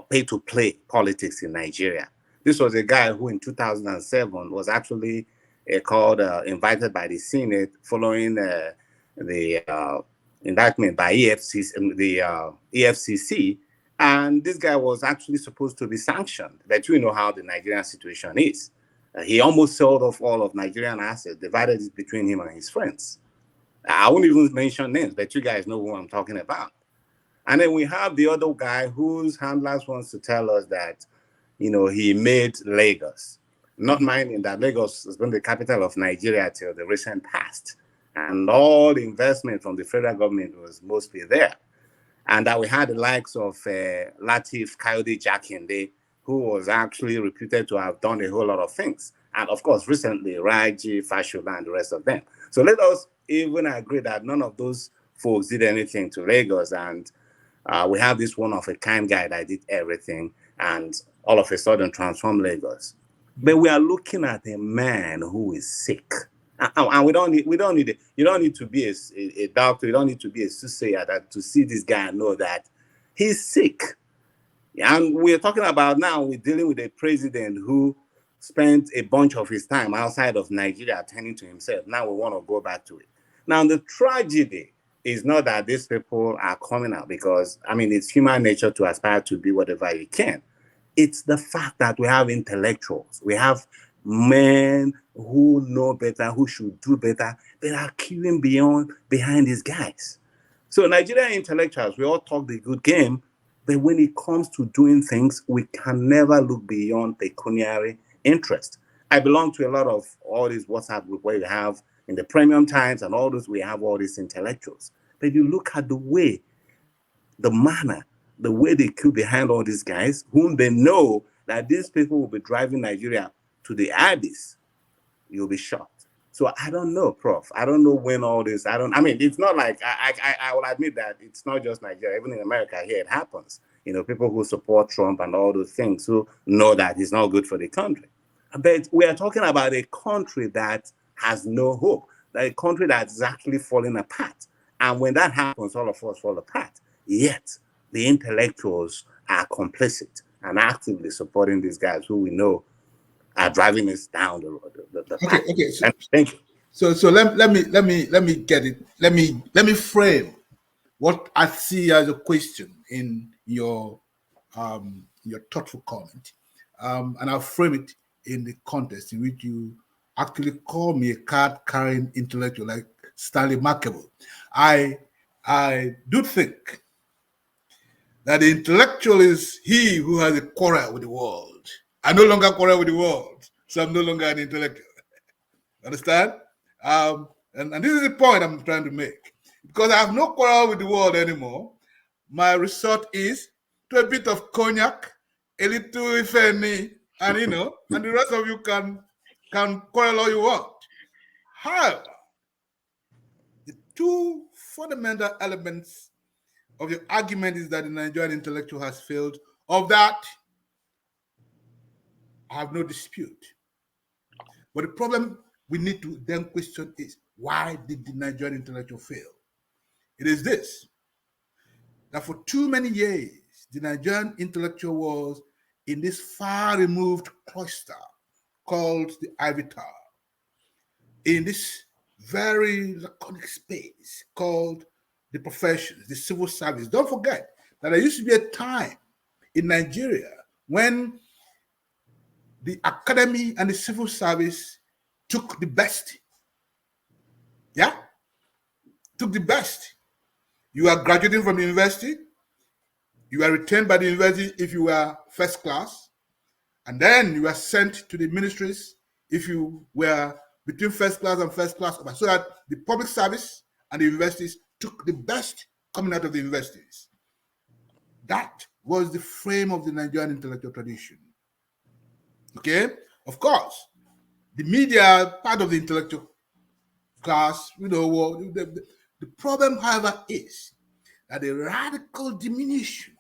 pay-to-play politics in Nigeria. This was a guy who in 2007 was actually invited by the Senate following the indictment by the EFCC. And this guy was actually supposed to be sanctioned. But you know how the Nigerian situation is. He almost sold off all of Nigerian assets, divided it between him and his friends. I won't even mention names, but you guys know who I'm talking about. And then we have the other guy whose handlers wants to tell us that, you know, he made Lagos, not minding that Lagos has been the capital of Nigeria till the recent past. And all the investment from the federal government was mostly there. And that we had the likes of Lateef Kayode Jakinde, who was actually reputed to have done a whole lot of things. And of course, recently, Raji, Fashola, and the rest of them. So let us even agree that none of those folks did anything to Lagos. And we have this one-of-a-kind guy that did everything and all of a sudden transformed Lagos. But we are looking at a man who is sick. And you don't need to be a doctor, you don't need to be a soothsayer to see this guy and know that he's sick. And we're talking about now, we're dealing with a president who spent a bunch of his time outside of Nigeria attending to himself. Now we want to go back to it. Now, the tragedy is not that these people are coming out because, I mean, it's human nature to aspire to be whatever you can. It's the fact that we have intellectuals. We have men who know better, who should do better. They are queuing behind these guys. So Nigerian intellectuals, we all talk the good game, But when it comes to doing things, we can never look beyond pecuniary interest. I belong to a lot of all these WhatsApp group where you have in the premium times and all those, we have all these intellectuals. But you look at the way, the manner, the way they queue behind all these guys, whom they know that these people will be driving Nigeria to the abyss, you'll be shocked. So I don't know, Prof. I don't know when all this, I mean, it's not like, I will admit that it's not just Nigeria, even in America here it happens. You know, people who support Trump and all those things who know that he's not good for the country. But we are talking about a country that has no hope, a country that's actually falling apart. And when that happens, all of us fall apart. Yet the intellectuals are complicit and actively supporting these guys who we know are driving us down the road. Okay. So, thank you. So let me get it. Let me frame what I see as a question in your thoughtful comment, and I'll frame it in the context in which you actually call me a card-carrying intellectual like Stanley Machiavelli. I do think that the intellectual is he who has a quarrel with the world. I no longer quarrel with the world, so I'm no longer an intellectual. Understand? And this is the point I'm trying to make. Because I have no quarrel with the world anymore, my resort is to a bit of cognac, a little ifeni, and and the rest of you can quarrel all you want. However, the two fundamental elements of your argument is that the Nigerian intellectual has failed. Of that, I have no dispute. But the problem we need to then question is, why did the Nigerian intellectual fail? It is this, that for too many years, the Nigerian intellectual was in this far-removed cloister called the Ivy Tower, in this very laconic space called the professions, the civil service. Don't forget that there used to be a time in Nigeria when the academy and the civil service took the best. Yeah? Took the best. You are graduating from the university, you are retained by the university if you were first class, and then you are sent to the ministries if you were between first class and first class, so that the public service and the universities took the best coming out of the universities. That was the frame of the Nigerian intellectual tradition. Okay? Of course, the media, part of the intellectual class, the problem, however, is that the radical diminution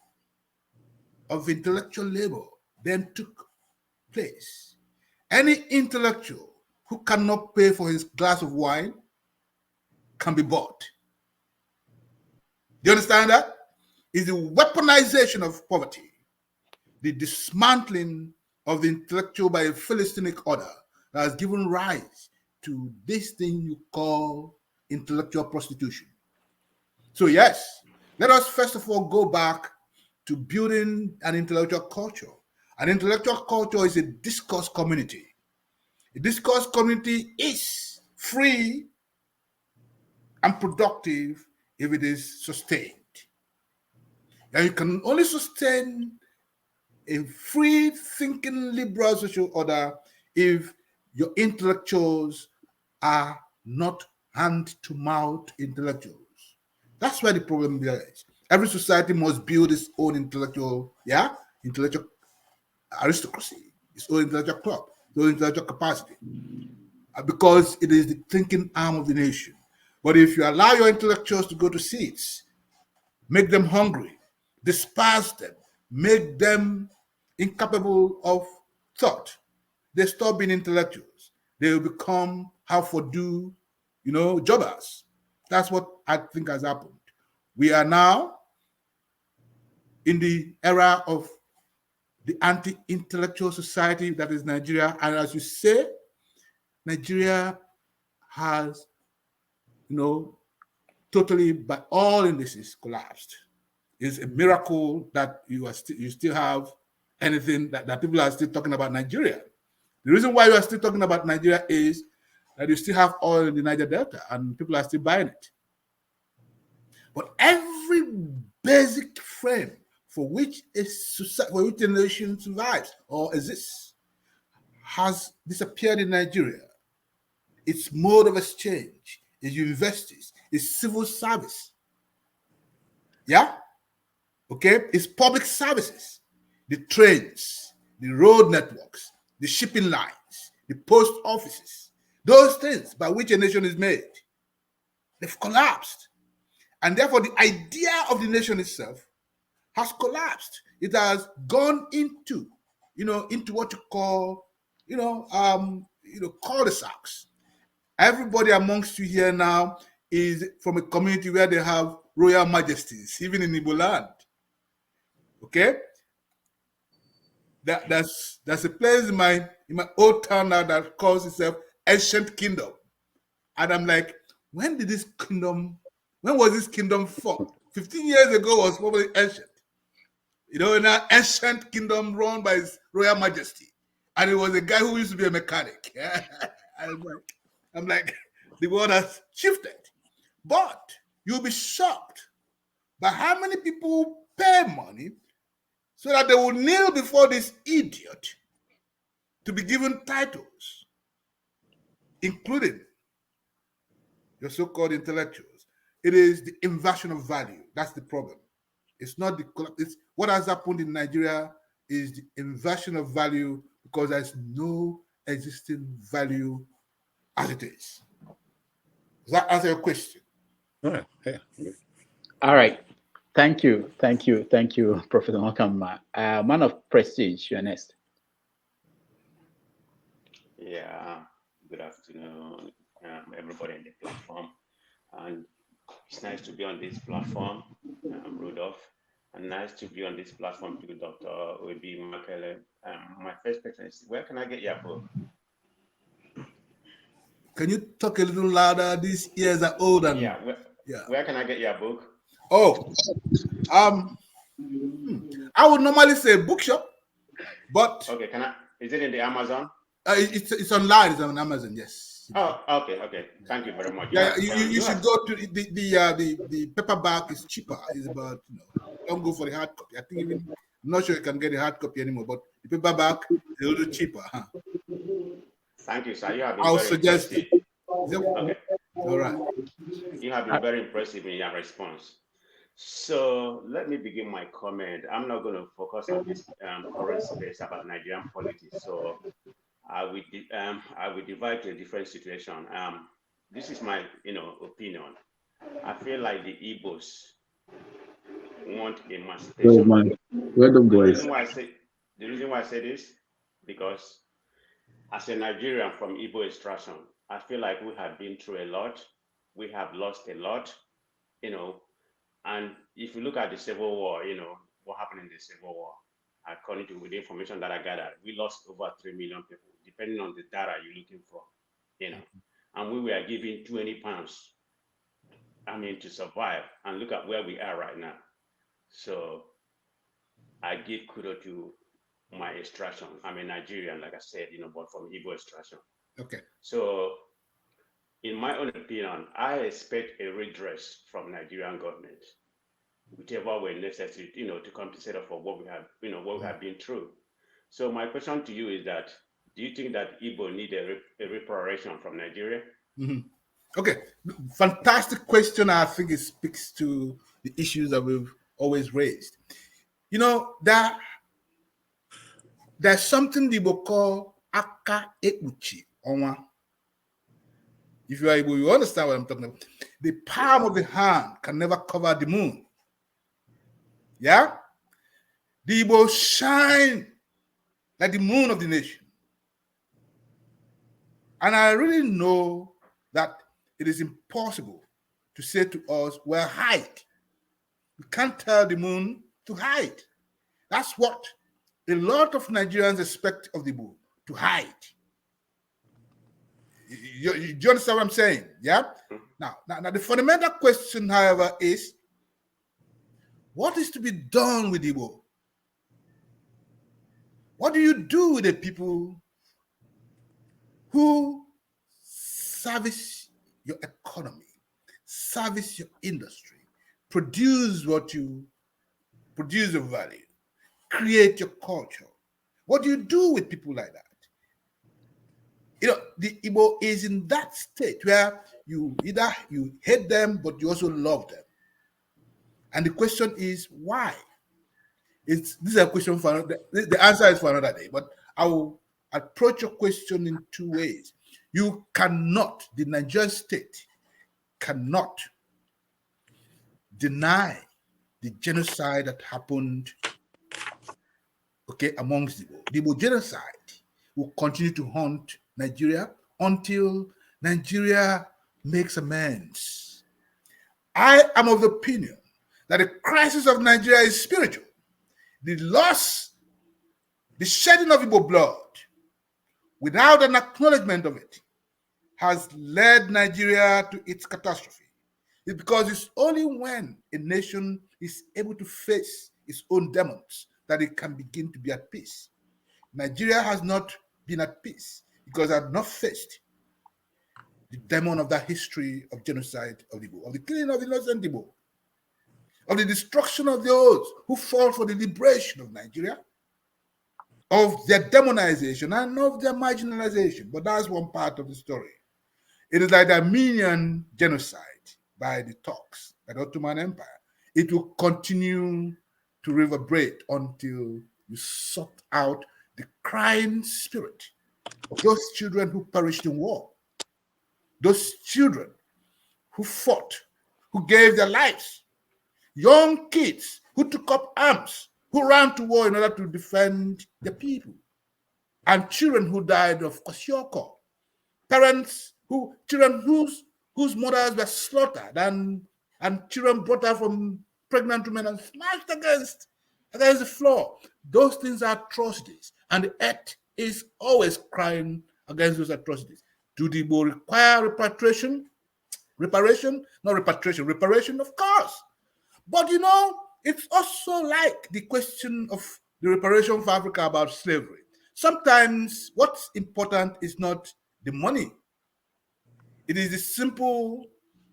of intellectual labor then took place. Any intellectual who cannot pay for his glass of wine can be bought. Do you understand that? It's the weaponization of poverty, the dismantling of the intellectual by a Philistinic order that has given rise to this thing you call intellectual prostitution. So yes, let us first of all go back to building an intellectual culture. An intellectual culture is a discourse community. A discourse community is free and productive if it is sustained. And you can only sustain a free-thinking liberal social order if your intellectuals are not hand-to-mouth intellectuals. That's where the problem is. Every society must build its own intellectual aristocracy, its own intellectual club, its own intellectual capacity, because it is the thinking arm of the nation. But if you allow your intellectuals to go to seats, make them hungry, despise them, make them incapable of thought, they stop being intellectuals. They will become how-for-do, jobbers. That's what I think has happened. We are now in the era of the anti-intellectual society that is Nigeria. And as you say, Nigeria has, totally, by all indices, collapsed. It's a miracle that you still have anything that people are still talking about Nigeria. The reason why you are still talking about Nigeria is that you still have oil in the Niger Delta and people are still buying it. But every basic frame for which a nation survives or exists has disappeared in Nigeria. Its mode of exchange, its universities, its civil service. Yeah? Okay? Its public services, the trains, the road networks, the shipping lines, the post offices, those things by which a nation is made, they've collapsed. And therefore, the idea of the nation itself has collapsed. It has gone into, into what you call, cul-de-sacs. Everybody amongst you here now is from a community where they have royal majesties, even in Igbo land. Okay, that's a place in my old town now that calls itself Ancient Kingdom, and I'm like, when was this kingdom formed? 15 years ago was probably ancient. In an ancient kingdom run by His Royal Majesty, and it was a guy who used to be a mechanic. I'm like, the world has shifted. But you'll be shocked by how many people pay money so that they will kneel before this idiot to be given titles, including your so-called intellectuals. It is the inversion of value. That's the problem. It's not what has happened in Nigeria is the inversion of value because there's no existing value as it is. Does that answer your question? All right. Yeah. All right. Thank you, Professor Nwakanma. Man of prestige, you're next. Yeah, good afternoon, everybody on the platform. And it's nice to be on this platform, Rudolph. And nice to be on this platform too, Dr. Obi Nwakanma. My first question is, where can I get your book? Can you talk a little louder? These ears are old and Where can I get your book? Oh, I would normally say bookshop, but okay, is it in the Amazon? It's online. It's on Amazon. Yes. Oh, okay. Thank you very much. Yeah, you should go to the paperback is cheaper. It's about don't go for the hard copy. I think I'm not sure you can get a hard copy anymore, but the paperback is a little cheaper. Huh? Thank you, sir. You have been suggest it. Okay. All right. You have been very impressive in your response. So let me begin my comment. I'm not going to focus on this current space about Nigerian politics. So I will divide to a different situation. This is my opinion. I feel like the Igbos want emancipation. The reason why I say this, because as a Nigerian from Igbo extraction, I feel like we have been through a lot. We have lost a lot, and if you look at the Civil War, what happened in the Civil War, according to the information that I gathered, we lost over 3 million people, depending on the data you're looking for, and we were given 20 pounds, to survive, and look at where we are right now. So I give kudos to my extraction. I'm a Nigerian, like I said, but from Igbo extraction. Okay. So in my own opinion, I expect a redress from Nigerian government, whichever way necessary, to compensate for what we have, what we have been through. So my question to you is that, do you think that Igbo need a reparation from Nigeria? Mm-hmm. Okay, fantastic question. I think it speaks to the issues that we've always raised. There's something the Igbo call aka ekpuchi onwa. If you are able, you understand what I'm talking about. The palm of the hand can never cover the moon. Yeah? The Igbo shine like the moon of the nation. And I really know that it is impossible to say to us, well, hide. You can't tell the moon to hide. That's what a lot of Nigerians expect of the Igbo, to hide. Do you understand what I'm saying? Yeah? Now, the fundamental question, however, is what is to be done with Igbo? What do you do with the people who service your economy, service your industry, produce what you produce your value, create your culture. What do you do with people like that? You know, the Igbo is in that state where you hate them, but you also love them. And the question is why? This is a question for another, the answer is for another day, but I will approach your question in two ways. You cannot, the Nigerian state cannot deny the genocide that happened, okay, amongst the Igbo. The Igbo genocide will continue to haunt Nigeria until Nigeria makes amends. I am of the opinion that the crisis of Nigeria is spiritual. The loss, the shedding of Igbo blood, without an acknowledgement of it, has led Nigeria to its catastrophe. It's because it's only when a nation is able to face its own demons that it can begin to be at peace. Nigeria has not been at peace because it had not faced the demon of that history of genocide of the Igbo, of the killing of innocent Igbo, of the destruction of those who fought for the liberation of Nigeria, of their demonization and of their marginalization. But that's one part of the story. It is like the Armenian genocide by the Turks, by the Ottoman Empire. It will continue to reverberate until you sort out the crying spirit of those children who perished in war, those children who fought, who gave their lives, young kids who took up arms, who ran to war in order to defend the people, and children who died of kwashiorkor, children whose mothers were slaughtered, and children brought out from pregnant women and smashed against the floor. Those things are atrocities, and the earth is always crying against those atrocities. Do the Igbo require reparation? Reparation, of course. But you know, it's also like the question of the reparation for Africa about slavery. Sometimes what's important is not the money. It is the simple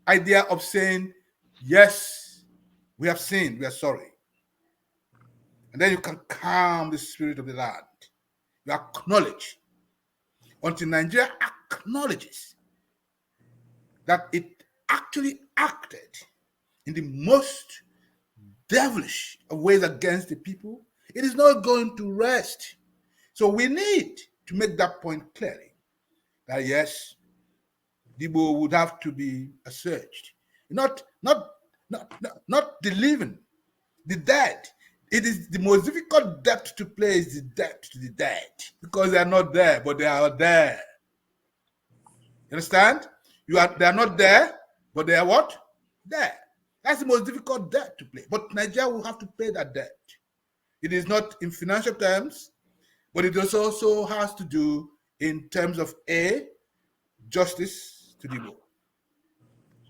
idea of saying, yes, we have sinned, we are sorry. And then you can calm the spirit of the land. You acknowledge. Until Nigeria acknowledges that it actually acted in the most devilish of ways against the people, it is not going to rest. So we need to make that point clearly, that yes, the Igbo would have to be assuaged. Not the living, the dead. It is the most difficult debt to play is the debt to the dead, because they are not there, but they are there. You understand? They are not there, but they are what? There. That's the most difficult debt to play. But Nigeria will have to pay that debt. It is not in financial terms, but it also has to do in terms of justice to the Igbo,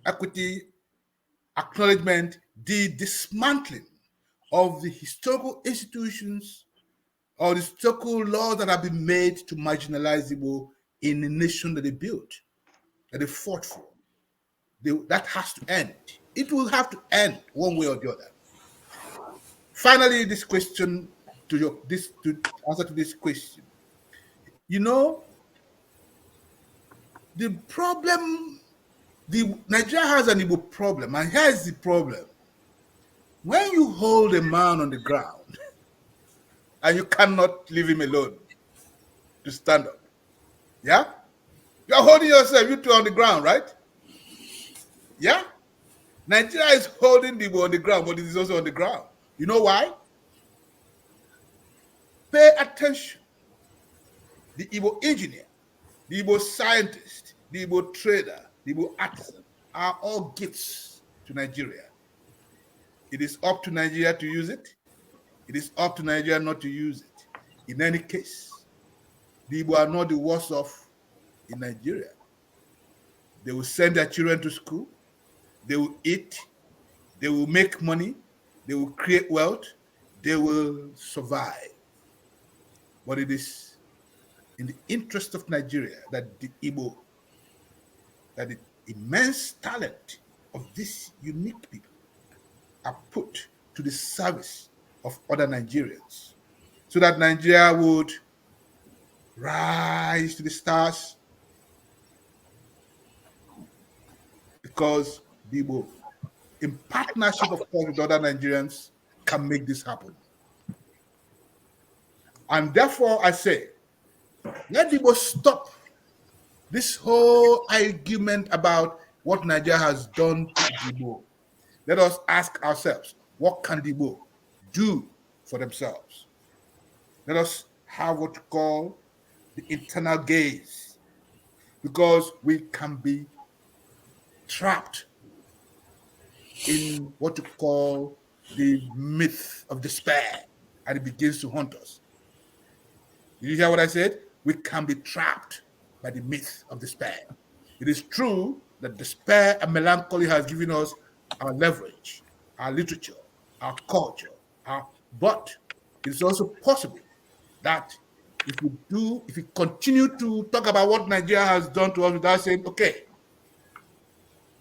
equity, acknowledgement, the dismantling of the historical institutions or the historical laws that have been made to marginalize Igbo in the nation that they built, that they fought for. That has to end. It will have to end one way or the other. Finally, this question to answer to this question. You know, the problem, Nigeria has an Igbo problem, and here's the problem. When you hold a man on the ground and you cannot leave him alone to stand up, yeah? You're holding yourself, you two on the ground, right? Yeah? Nigeria is holding the Igbo on the ground, but it is also on the ground. You know why? Pay attention. The Igbo engineer, the Igbo scientist, the Igbo trader, the Igbo artisan are all gifts to Nigeria. It is up to Nigeria to use it. It is up to Nigeria not to use it. In any case, the Igbo are not the worst off in Nigeria. They will send their children to school. They will eat. They will make money. They will create wealth. They will survive. But it is in the interest of Nigeria that the Igbo, that the immense talent of these unique people are put to the service of other Nigerians, so that Nigeria would rise to the stars, because the Igbo, in partnership, of course, with other Nigerians, can make this happen. And therefore, I say, let the Igbo stop this whole argument about what Nigeria has done to the Igbo. Let us ask ourselves, what can the Igbo do for themselves? Let us have what you call the internal gaze, because we can be trapped in what you call the myth of despair, and it begins to haunt us. Did you hear what I said? We can be trapped by the myth of despair. It is true that despair and melancholy has given us our leverage, our literature, our culture, but it's also possible that if we continue to talk about what Nigeria has done to us without saying, okay,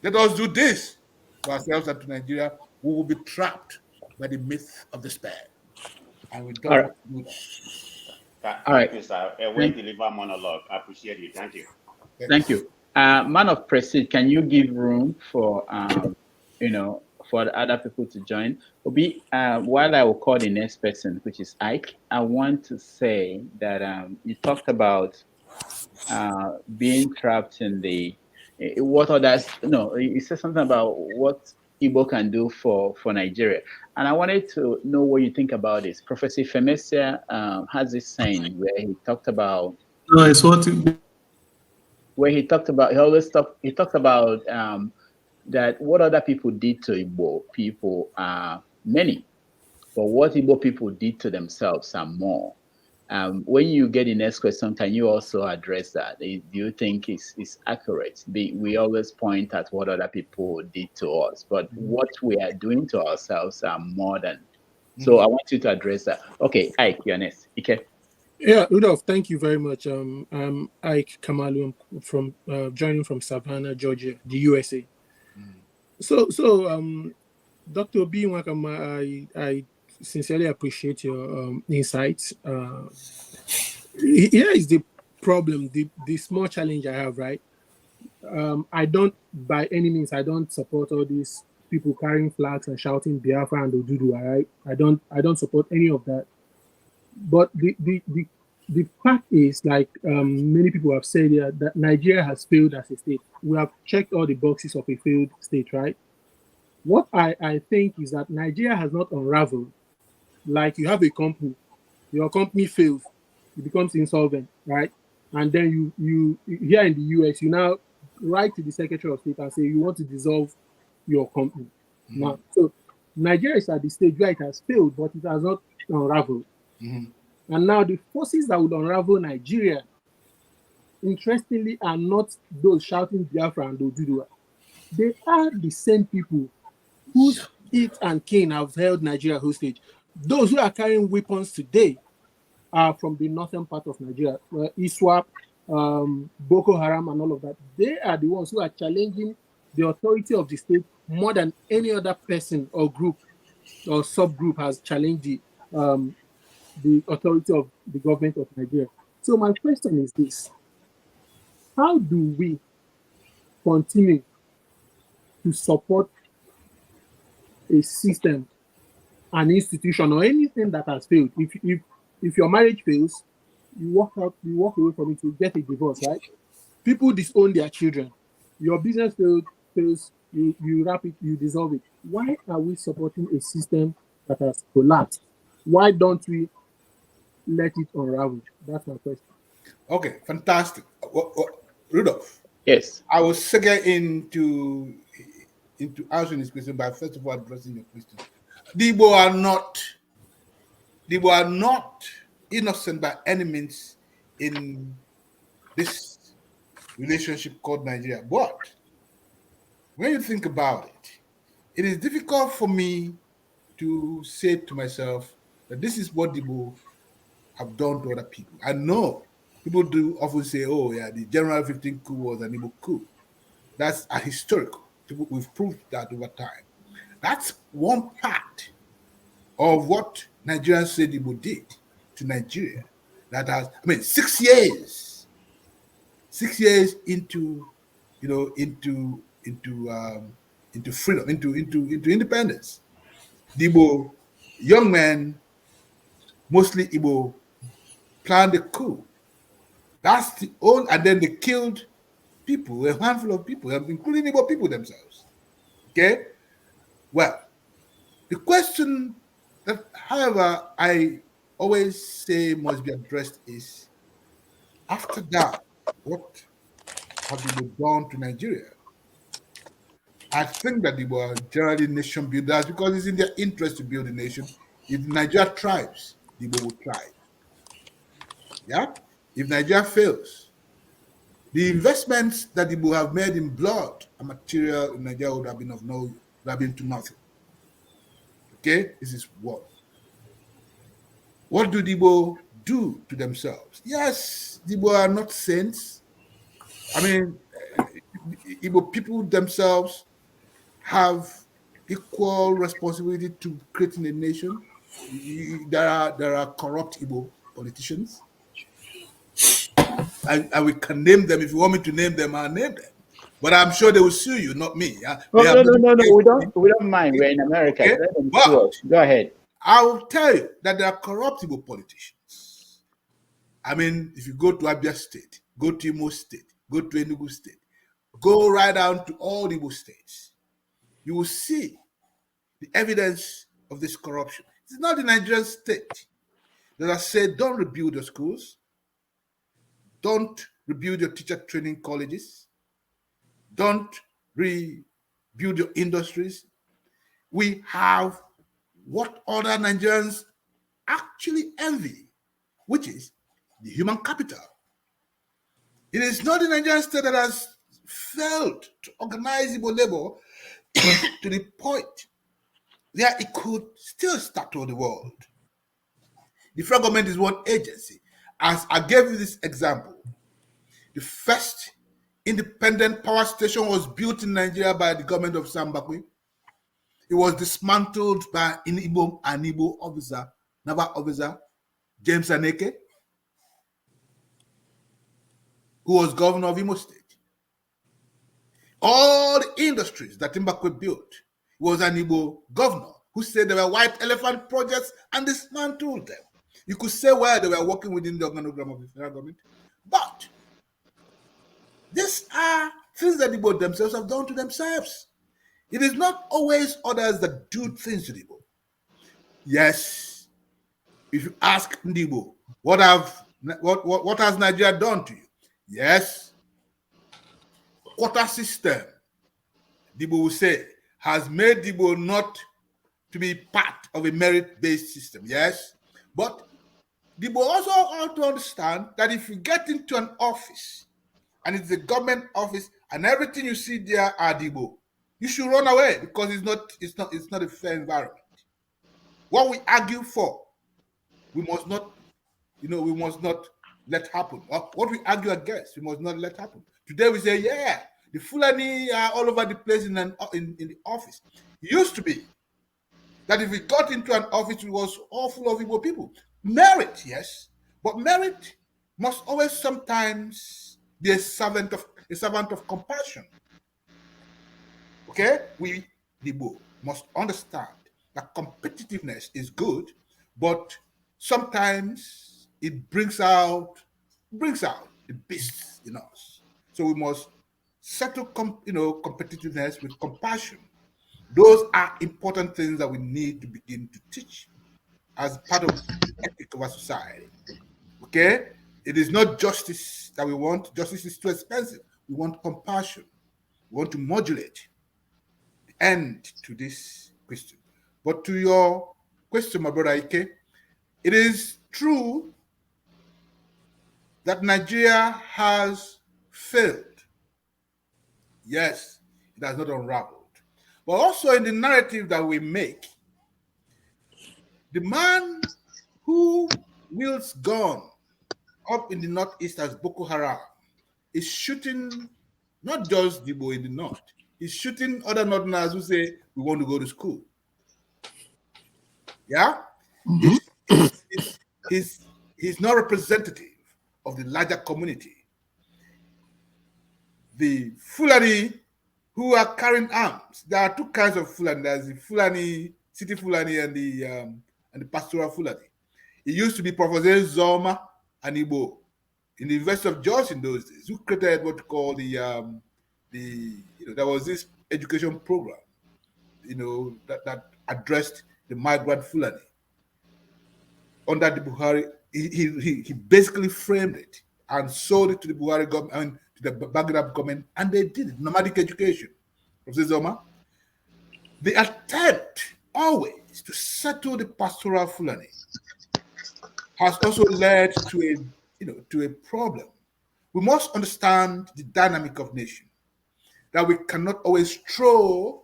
let us do this to ourselves and to Nigeria, we will be trapped by the myth of despair. And we don't want to do that. Thank you, sir. A well-delivered monologue. I appreciate it. Thank you. Thank you. Man of Prestige, can you give room for, for the other people to join? Obi, while I will call the next person, which is Ike, I want to say that you talked about being trapped in the, what others, no, you said something about what Igbo can do for Nigeria. And I wanted to know what you think about this. Professor Femesia has this saying where he talked about, no, it's what where he talked about, he talked about that what other people did to Igbo people are many, but what Igbo people did to themselves are more. When you get the next question, can you also address that? Do you think it's accurate? We always point at what other people did to us, but what we are doing to ourselves are more than. So I want you to address that. Okay, Ike, you're next. Okay. Yeah, Rudolph, thank you very much. I'm Ike Kamalu. I'm from joining from Savannah, Georgia, the USA. So, Dr. Obi Nwakanma, I sincerely appreciate your insights. Here is the problem, the small challenge I have, right? I don't, by any means, I don't support all these people carrying flags and shouting Biafra and Oduduwa, right? I don't support any of that. But the fact is, like many people have said here, that Nigeria has failed as a state. We have checked all the boxes of a failed state, right? What I think is that Nigeria has not unraveled. Like you have a company, your company fails, it becomes insolvent, right? And then you here in the US, you now write to the Secretary of State and say you want to dissolve your company. Now, so Nigeria is at the stage where it has failed, but it has not unraveled. And now the forces that would unravel Nigeria, interestingly, are not those shouting Biafra and Oduduwa. They are the same people whose it and kin have held Nigeria hostage. Those who are carrying weapons today are from the northern part of Nigeria, ISWAP, Boko Haram, and all of that. They are the ones who are challenging the authority of the state more than any other person or group or subgroup has challenged the authority of the government of Nigeria. So my question is this: how do we continue to support a system, an institution, or anything that has failed? If your marriage fails, you walk away from it, you get a divorce, right? People disown their children. Your business fails, you wrap it, you dissolve it. Why are we supporting a system that has collapsed? Why don't we let it unravel? That's my question. Okay, fantastic. Rudolph. Yes. I will segue into answering this question by first of all addressing your question. The Igbo are not innocent by any means in this relationship called Nigeria. But when you think about it, it is difficult for me to say to myself that this is what the Igbo have done to other people. I know people do often say, oh yeah, the January 15 coup was an Igbo coup. That's a historical. We've proved that over time. That's one part of what Nigerians said Igbo did to Nigeria. That has, 6 years. 6 years into, into freedom, into independence. The Igbo young men, mostly Igbo, planned a coup. That's the old, and then they killed people, a handful of people, including Igbo people themselves. Okay? Well, the question that, however, I always say must be addressed is, after that, what have they done to Nigeria? I think that they were generally nation builders because it's in their interest to build a nation. If Nigeria thrives, the Igbo will thrive. Yeah? If Nigeria fails, the investments that the Igbo have made in blood and material in Nigeria would have been would have been to nothing. Okay? This is what. What do the Igbo do to themselves? Yes, the Igbo are not saints. Igbo people themselves have equal responsibility to creating a nation. There are corrupt Igbo politicians. And we can name them. If you want me to name them, I'll name them. But I'm sure they will sue you, not me. No. We don't mind. We're in America. Okay? Let them sue us. Go ahead. I will tell you that there are corrupt Igbo politicians. If you go to Abia State, go to Imo State, go to Enugu State, go right down to all Igbo states, you will see the evidence of this corruption. It's not the Nigerian state that has said, don't rebuild your schools, don't rebuild your teacher training colleges, don't rebuild your industries. We have what other Nigerians actually envy, which is the human capital. It is not the Nigerian state that has failed to organize Igbo labor to the point where it could still startle the world. The federal government is one agency. As I gave you this example, the first independent power station was built in Nigeria by the government of Sambakwe. It was dismantled by an Igbo officer, naval officer, James Aneke, who was governor of Imo State. All the industries that Mbakwe built was an Igbo governor who said they were white elephant projects and dismantled them. You could say where they were working within the organogram of the federal government. But these are things that Igbo themselves have done to themselves. It is not always others that do things to Igbo. Yes, if you ask Igbo, what has Nigeria done to you? Yes, quota system, Igbo will say, has made Igbo not to be part of a merit-based system. Yes, but Igbo also ought to understand that if you get into an office and it's a government office and everything you see there are Igbo, you should run away because it's not a fair environment. What we argue for, we must not let happen. What we argue against, we must not let happen. Today we say, yeah, the Fulani are all over the place in the office. It used to be that if we got into an office, it was all full of Igbo people. Merit, yes, but merit must always sometimes be a servant of compassion. Okay, we Igbo must understand that competitiveness is good, but sometimes it brings out the beasts in us. So we must settle competitiveness with compassion. Those are important things that we need to begin to teach as part of the ethic of our society. Okay? It is not justice that we want. Justice is too expensive. We want compassion. We want to modulate the end to this question. But to your question, my brother Ike, it is true that Nigeria has failed. Yes, it has not unraveled. But also in the narrative that we make, the man who wields gun up in the northeast as Boko Haram is shooting not just Igbo in the north, he's shooting other northerners who say, we want to go to school. Yeah, Mhm. he's not representative of the larger community. The Fulani who are carrying arms. There are two kinds of Fulani. There's the Fulani, city Fulani, and the pastoral Fulani. It used to be Professor Zoma and Igbo in the University of Jos in those days, who created what you call there was this education program, that addressed the migrant Fulani. Under the Buhari, he basically framed it and sold it to the Buhari government, I mean, to the Baghdad government, and they did it. Nomadic education. Professor Zoma, the attempt always to settle the pastoral Fulani has also led to a problem. We must understand the dynamic of nation, that we cannot always throw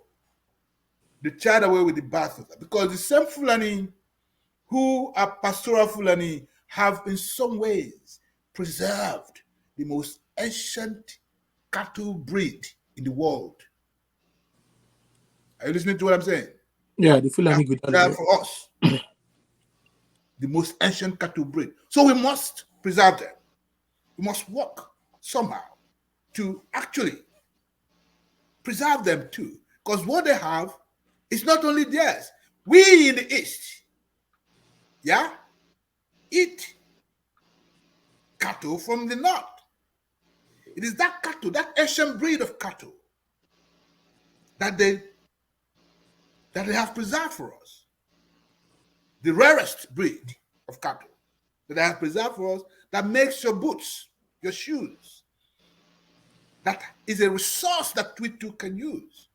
the child away with the bathwater, because the same Fulani who are pastoral Fulani have in some ways preserved the most ancient cattle breed in the world. Are you listening to what I'm saying? Yeah, the Fulani good. For us, the most ancient cattle breed. So we must preserve them. We must work somehow to actually preserve them too. Because what they have is not only theirs. We in the East, eat cattle from the North. It is that cattle, that ancient breed of cattle, that they have preserved for us. The rarest breed of cattle that they have preserved for us, that makes your boots, your shoes. That is a resource that we too can use.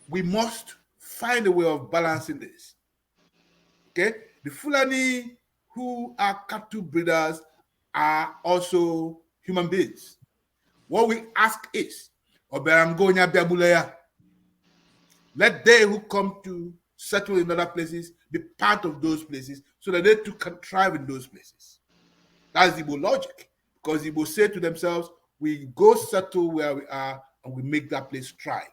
We must find a way of balancing this. Okay? The Fulani who are cattle breeders are also human beings. What we ask is, let they who come to settle in other places be part of those places so that they too can thrive in those places. That's Igbo logic, because Igbo say to themselves, we go settle where we are and we make that place thrive.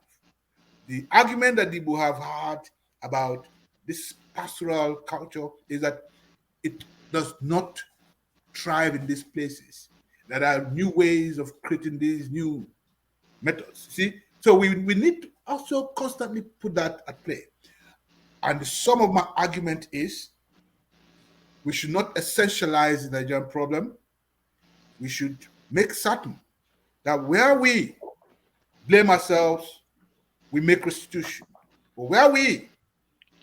The argument that Igbo have had about this pastoral culture is that it does not thrive in these places. There are new ways of creating these new methods. See? So we need to also constantly put that at play. And some of my argument is we should not essentialize the Nigerian problem. We should make certain that where we blame ourselves, we make restitution. But where we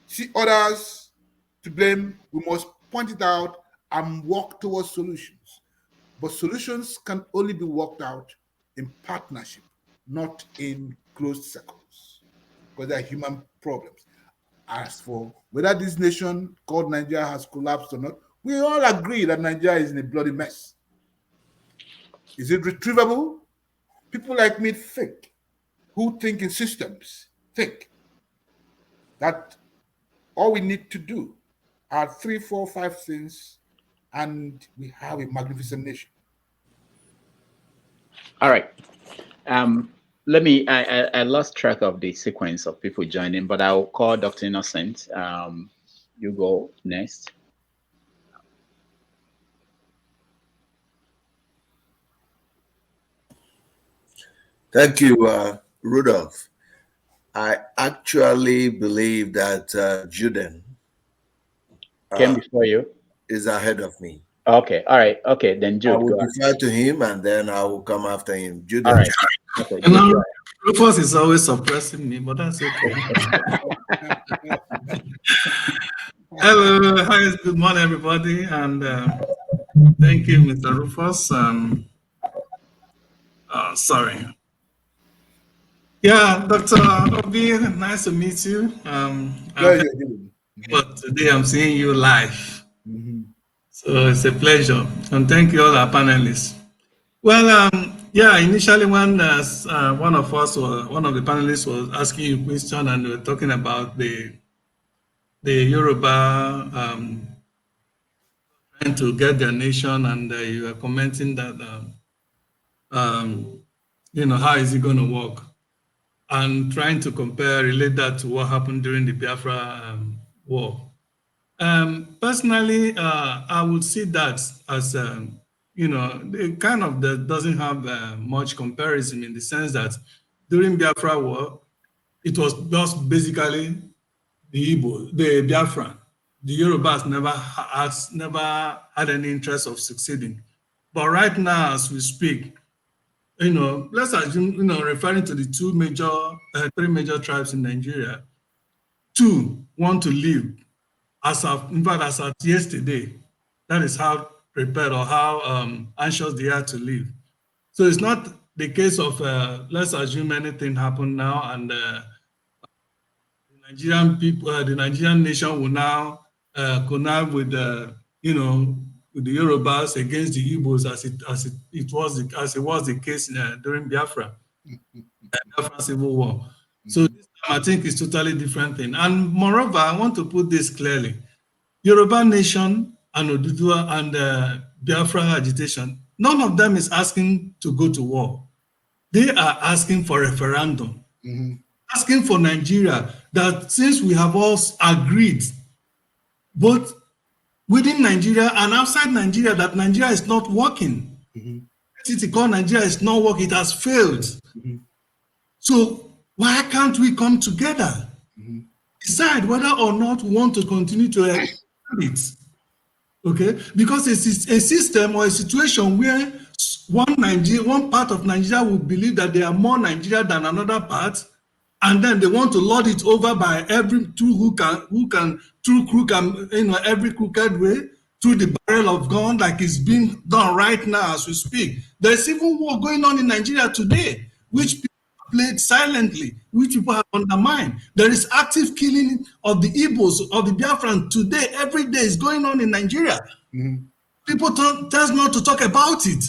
see others to blame, we must point it out and work towards solutions. But solutions can only be worked out in partnership, not in closed circles, because they are human problems. As for whether this nation called Nigeria has collapsed or not, we all agree that Nigeria is in a bloody mess. Is it retrievable? People like me think, who think in systems, think that all we need to do are 3, 4, 5 things, and we have a magnificent nation. All right. I lost track of the sequence of people joining, but I'll call Dr. Innocent. You go next. Thank you, Rudolph. I actually believe that Juden came before you. Is ahead of me. Okay, all right. Okay, then Jude. I will defer to him and then I will come after him. Juden. All right. Okay, Jude, Rufus is always suppressing me, but that's okay. Hello, hi, good morning, everybody, and thank you, Mr. Rufus. Sorry. Yeah, Dr. Obi, nice to meet you. But today I'm seeing you live. So it's a pleasure. And thank you all our panelists. Well, yeah, initially when one of the panelists was asking you a question and we were talking about the Yoruba trying to get their nation, and you were commenting that, how is it going to work? and trying to relate that to what happened during the Biafra war. Personally, I would see that as, it kind of doesn't have much comparison, in the sense that during Biafra war, it was just basically the Igbo, the Biafran. The Yorubas never had any interest of succeeding. But right now, as we speak, let's assume, referring to the three major tribes in Nigeria, two want to live in fact, as of yesterday. That is how prepared or how anxious they are to live. So it's not the case of, let's assume anything happened now and the Nigerian people, the Nigerian nation will now connive with with the Yorubas against the Igbos, as it was the case during Biafra Civil War. So this time I think it's totally different thing. And moreover, I want to put this clearly: Yoruba nation and Oduduwa and Biafra agitation, none of them is asking to go to war. They are asking for referendum, asking for Nigeria, that since we have all agreed, both within Nigeria and outside Nigeria, that Nigeria is not working. City called Nigeria is not working, it has failed. So why can't we come together? Decide whether or not we want to continue to expand it. Okay, because it's a system or a situation where one part of Nigeria will believe that they are more Nigeria than another part, and then they want to lord it over by every through every crooked way, through the barrel of gun, like it's being done right now as we speak. There's even war going on in Nigeria today, which people played silently, which people have undermined. There is active killing of the Igbos, of the Biafran today, every day is going on in Nigeria. People tend not to talk about it.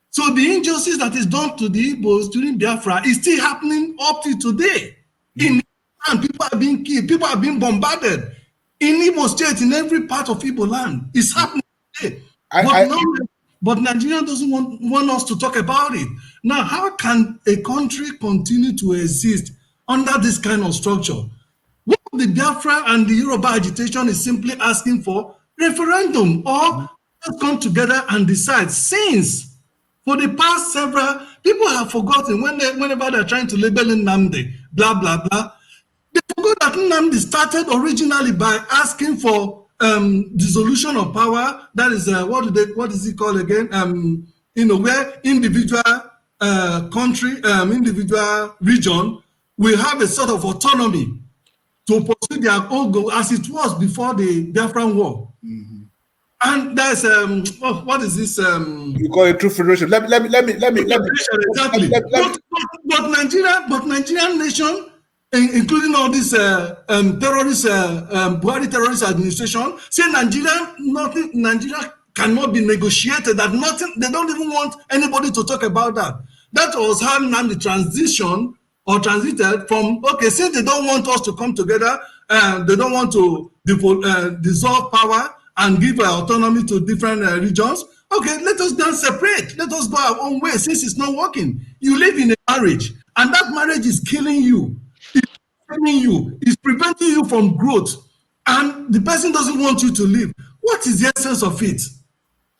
So the injustice that is done to the Igbos during Biafra is still happening up to today. In and people are being killed, people are being bombarded. In Igbo state, in every part of Igbo land, it's happening today. But Nigeria doesn't want us to talk about it. Now, how can a country continue to exist under this kind of structure? What the Biafra and the Yoruba agitation is simply asking for referendum, or let's come together and decide. Since for the past several, people have forgotten whenever they're trying to label Nnamdi, blah, blah, blah. They forgot that Nnamdi started originally by asking for dissolution of power. That is what is it called again? Where individual individual region will have a sort of autonomy to pursue their own goal, as it was before the Biafran War. And there's what is this? You call it true federation. Let me. Exactly. But Nigerian nation, including all this terrorist Buhari terrorist administration, say Nigeria cannot be negotiated. That nothing. They don't even want anybody to talk about that. That was how Nnamdi transited from, okay, since they don't want us to come together, they don't want to dissolve power and give autonomy to different regions. Okay, let us then separate. Let us go our own way, since it's not working. You live in a marriage, and that marriage is killing you. It's preventing you from growth, and the person doesn't want you to live. What is the essence of it?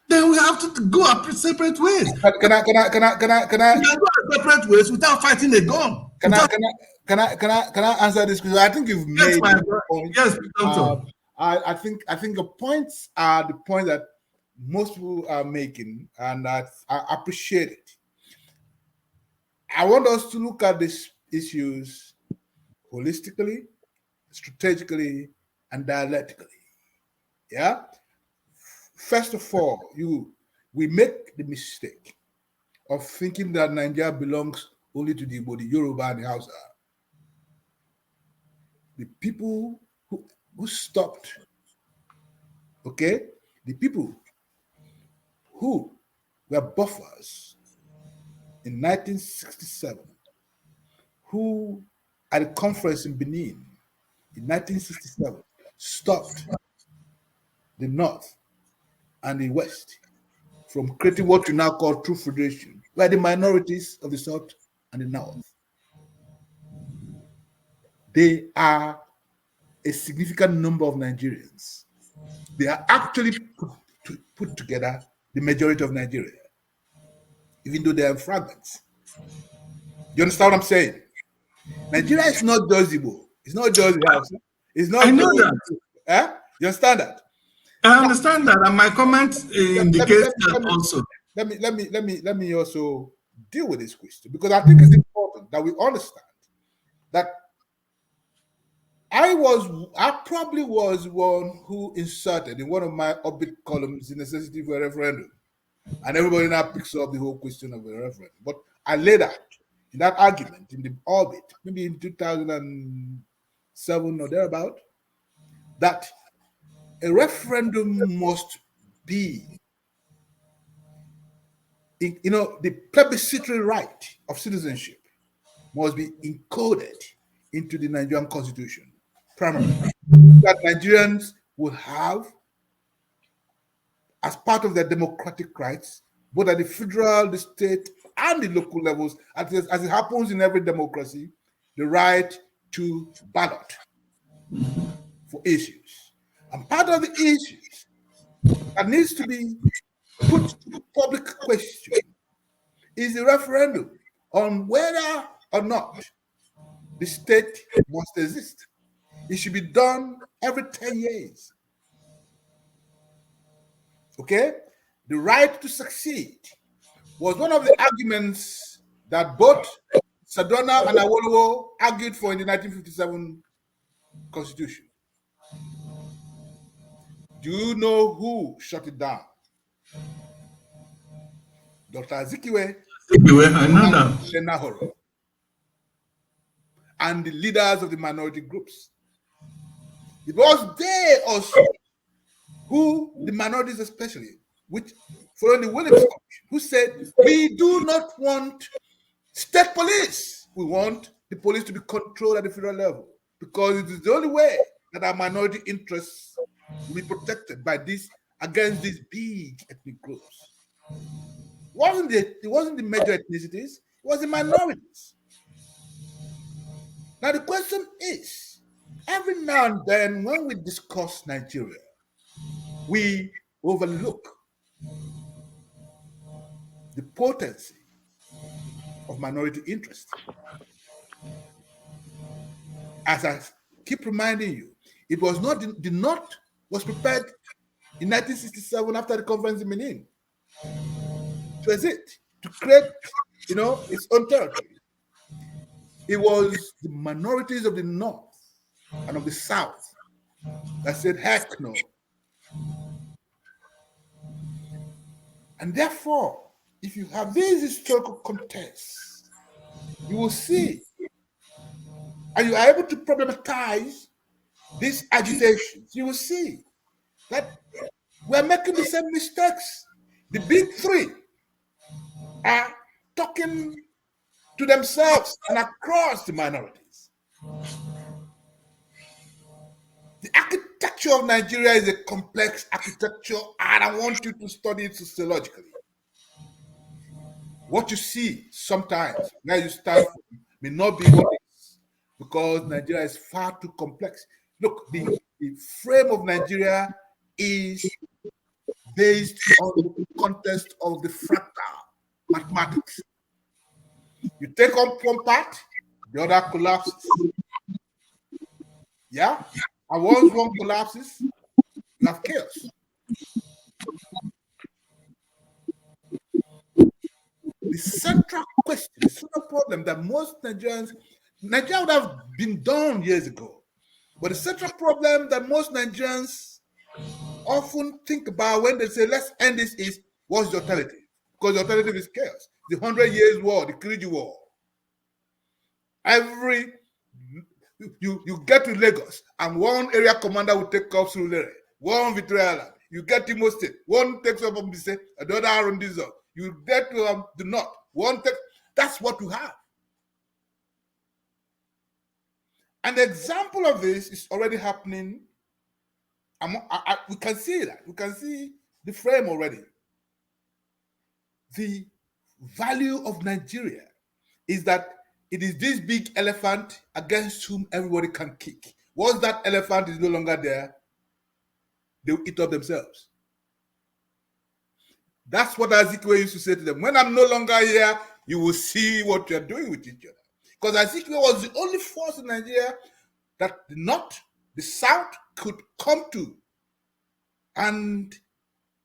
Then we have to go our separate ways. Can I? We can go our separate ways without fighting a gun. Can I answer this question? I think you've made a point. Yes, Doctor. I think the points are the point that most people are making, and I appreciate it. I want us to look at these issues holistically, strategically, and dialectically. Yeah. First of all, we make the mistake of thinking that Nigeria belongs only to the Igbo, the Yoruba, and the Hausa. The people who stopped, okay, the people who were buffers in 1967, who at a conference in Benin in 1967 stopped the North and the West from creating what we now call true federation, where the minorities of the South and the North. they are a significant number of Nigerians. They are actually put together the majority of Nigeria, even though they are fragments. You understand what I'm saying? Nigeria is not just Igbo. It's not just House. It's not. I know just, that. You understand that? I understand that, and my comment indicates that also. Let me also deal with this question, because I think it's important that we understand that I probably was one who inserted in one of my obit columns the necessity for a referendum, and everybody now picks up the whole question of a referendum. But I laid out in that argument in the orbit, maybe in 2007 or thereabout, that a referendum must be, the plebiscitary right of citizenship must be encoded into the Nigerian constitution, primarily, that Nigerians will have, as part of their democratic rights, both at the federal, the state, and the local levels, as it happens in every democracy, the right to ballot for issues. And part of the issues that needs to be put to public question is the referendum on whether or not the state must exist. It should be done every 10 years. Okay? The right to succeed was one of the arguments that both Sadona and Awolowo argued for in the 1957 Constitution. Do you know who shut it down? Dr. Azikiwe, I know that. Senahoro, and the leaders of the minority groups. It was they also who, the minorities especially, which following the Williams Commission, who said, we do not want state police. We want the police to be controlled at the federal level, because it is the only way that our minority interests will be protected by this, against these big ethnic groups. It wasn't the major ethnicities, it was the minorities. Now the question is, every now and then when we discuss Nigeria, we overlook the potency of minority interest. As I keep reminding you, it was not the North was prepared in 1967 after the conference in Benin to exist, to create, its own territory. It was the minorities of the North and of the South that said, heck no. And therefore, if you have these historical contests, you will see, and you are able to problematize these agitations, you will see that we're making the same mistakes. The big three are talking to themselves and across the minorities. The architecture of Nigeria is a complex architecture, and I want you to study it sociologically. What you see sometimes, where you start from, may not be what it is, because Nigeria is far too complex. Look, the frame of Nigeria is based on the context of the fractal mathematics. You take on one part, the other collapses. Yeah? And once one collapses, you have chaos. The central question, the central problem that most Nigeria would have been done years ago, but the central problem that most Nigerians often think about when they say, let's end this, is, what's the alternative? Because the alternative is chaos. The 100 Years' War, the Kiriji War. You get to Lagos, and one area commander will take up Surulere, one Victoria Island. You get to Imo State, one takes up Ombise, and the other around this zone. You get to the north, one takes. That's what you have. And the example of this is already happening. We can see that. We can see the frame already. The value of Nigeria is that it is this big elephant against whom everybody can kick. Once that elephant is no longer there, they will eat up themselves. That's what Ezekiel used to say to them. When I'm no longer here, you will see what you're doing with each other. Because Ezekiel was the only force in Nigeria that the North, the South could come to and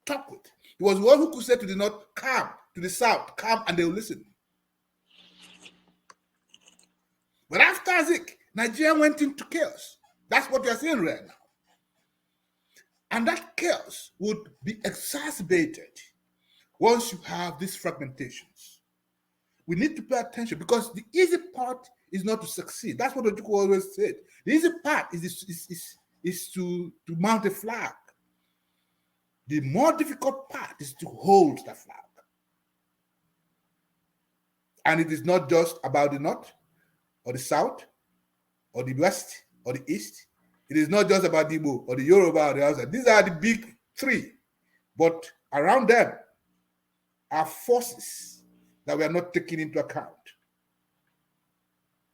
talk with. He was one who could say to the North, come, to the South, come, and they will listen. But after Ezekiel, Nigeria went into chaos. That's what you're seeing right now. And that chaos would be exacerbated once you have these fragmentations. We need to pay attention because the easy part is not to succeed. That's what Ojukwu always said. The easy part is to mount a flag. The more difficult part is to hold the flag. And it is not just about the North or the South or the West or the East. It is not just about the Igbo or the Yoruba or the Hausa. These are the big three. But around them are forces that we are not taking into account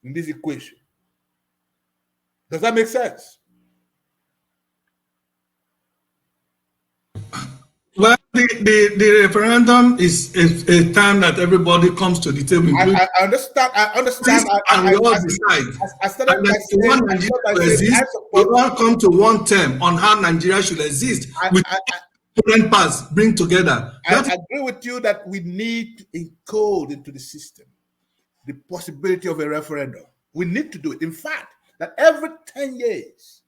in this equation. Does that make sense? Well, the referendum is a time that everybody comes to the table. I understand. And we all decide. I started by saying, one Nigeria should exist. We all come to one term on how Nigeria should exist. With different parts bring together. I agree with you that we need to encode into the system the possibility of a referendum. We need to do it. In fact, that every 10 years,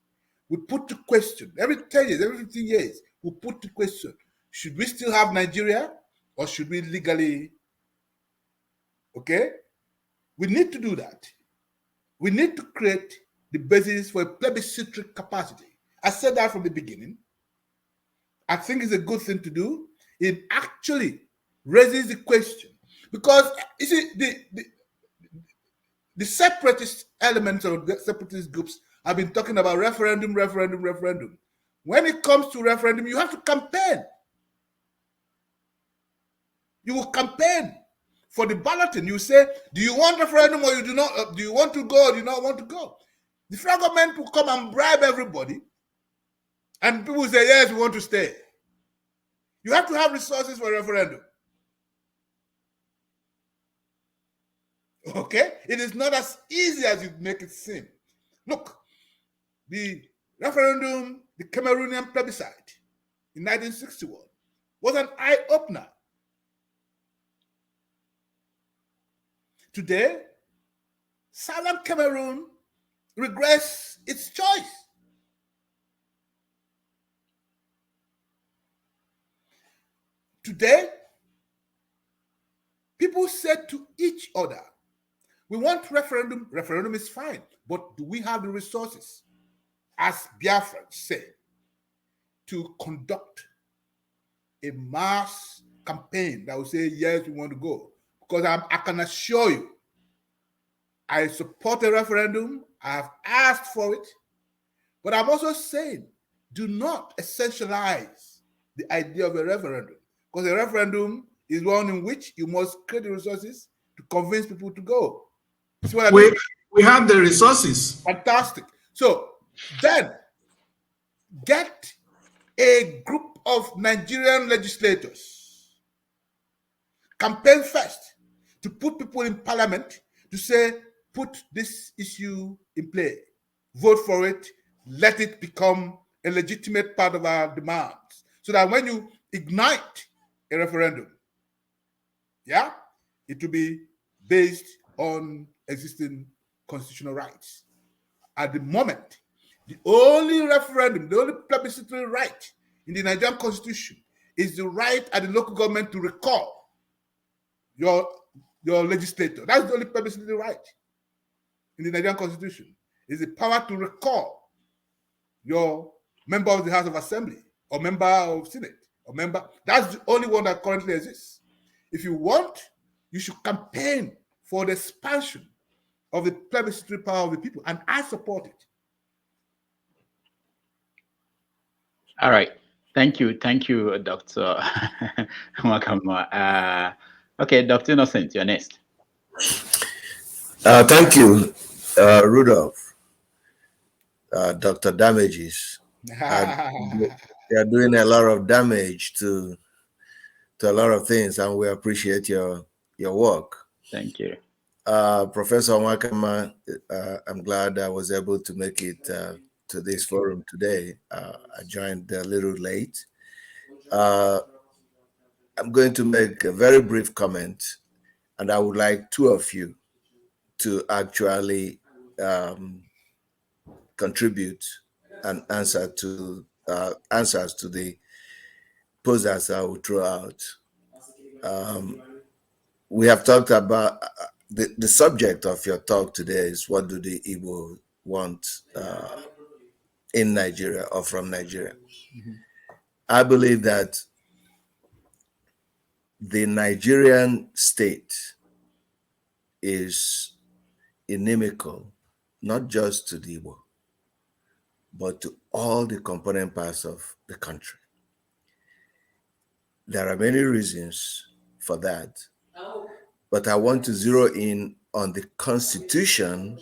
we put to question, every 10 years, every 15 years, we put to question, should we still have Nigeria or should we legally, okay? We need to do that. We need to create the basis for a plebiscitary capacity. I said that from the beginning. I think it's a good thing to do. It actually raises the question because you see the separatist elements of the separatist groups have been talking about referendum. When it comes to referendum, you have to campaign. You will campaign for the balloting. You say, do you want referendum or you do not? Do you want to go or do you not want to go? The federal government will come and bribe everybody, and people will say, yes, we want to stay. You have to have resources for referendum. Okay? It is not as easy as you make it seem. Look, the referendum, the Cameroonian plebiscite in 1961 was an eye-opener. Today, Southern Cameroon regrets its choice. Today, people said to each other, we want referendum. Referendum is fine, but do we have the resources, as Biafra said, to conduct a mass campaign that will say, yes, we want to go? Because I can assure you, I support a referendum. I have asked for it. But I'm also saying, do not essentialize the idea of a referendum. Because a referendum is one in which you must create the resources to convince people to go. See what I mean? We have the resources. Fantastic. So then get a group of Nigerian legislators, campaign first to put people in parliament to say, put this issue in play, vote for it, let it become a legitimate part of our demands. So that when you ignite a referendum, yeah, it will be based on existing constitutional rights. At the moment, the only referendum, the only plebiscitary right in the Nigerian constitution is the right at the local government to recall your legislator. That's the only plebiscitary right in the Nigerian constitution, is the power to recall your member of the House of Assembly or member of Senate or member. That's the only one that currently exists. If you want, you should campaign for the expansion of the plebiscitary power of the people, and I support it. All right. Thank you, Dr. Nwakanma. Okay, Dr. Innocent, you're next. Thank you, Rudolph. Dr. Damages. They are doing a lot of damage to a lot of things, and we appreciate your work. Thank you. Professor Nwakanma, I'm glad I was able to make it to this forum today. I joined a little late. I'm going to make a very brief comment, and I would like two of you to actually contribute and answers to the posers I will throw out. We have talked about the subject of your talk today is what do the Igbo want in Nigeria or from Nigeria. I believe that the Nigerian state is inimical, not just to the Igbo, but to all the component parts of the country. There are many reasons for that, but I want to zero in on the constitution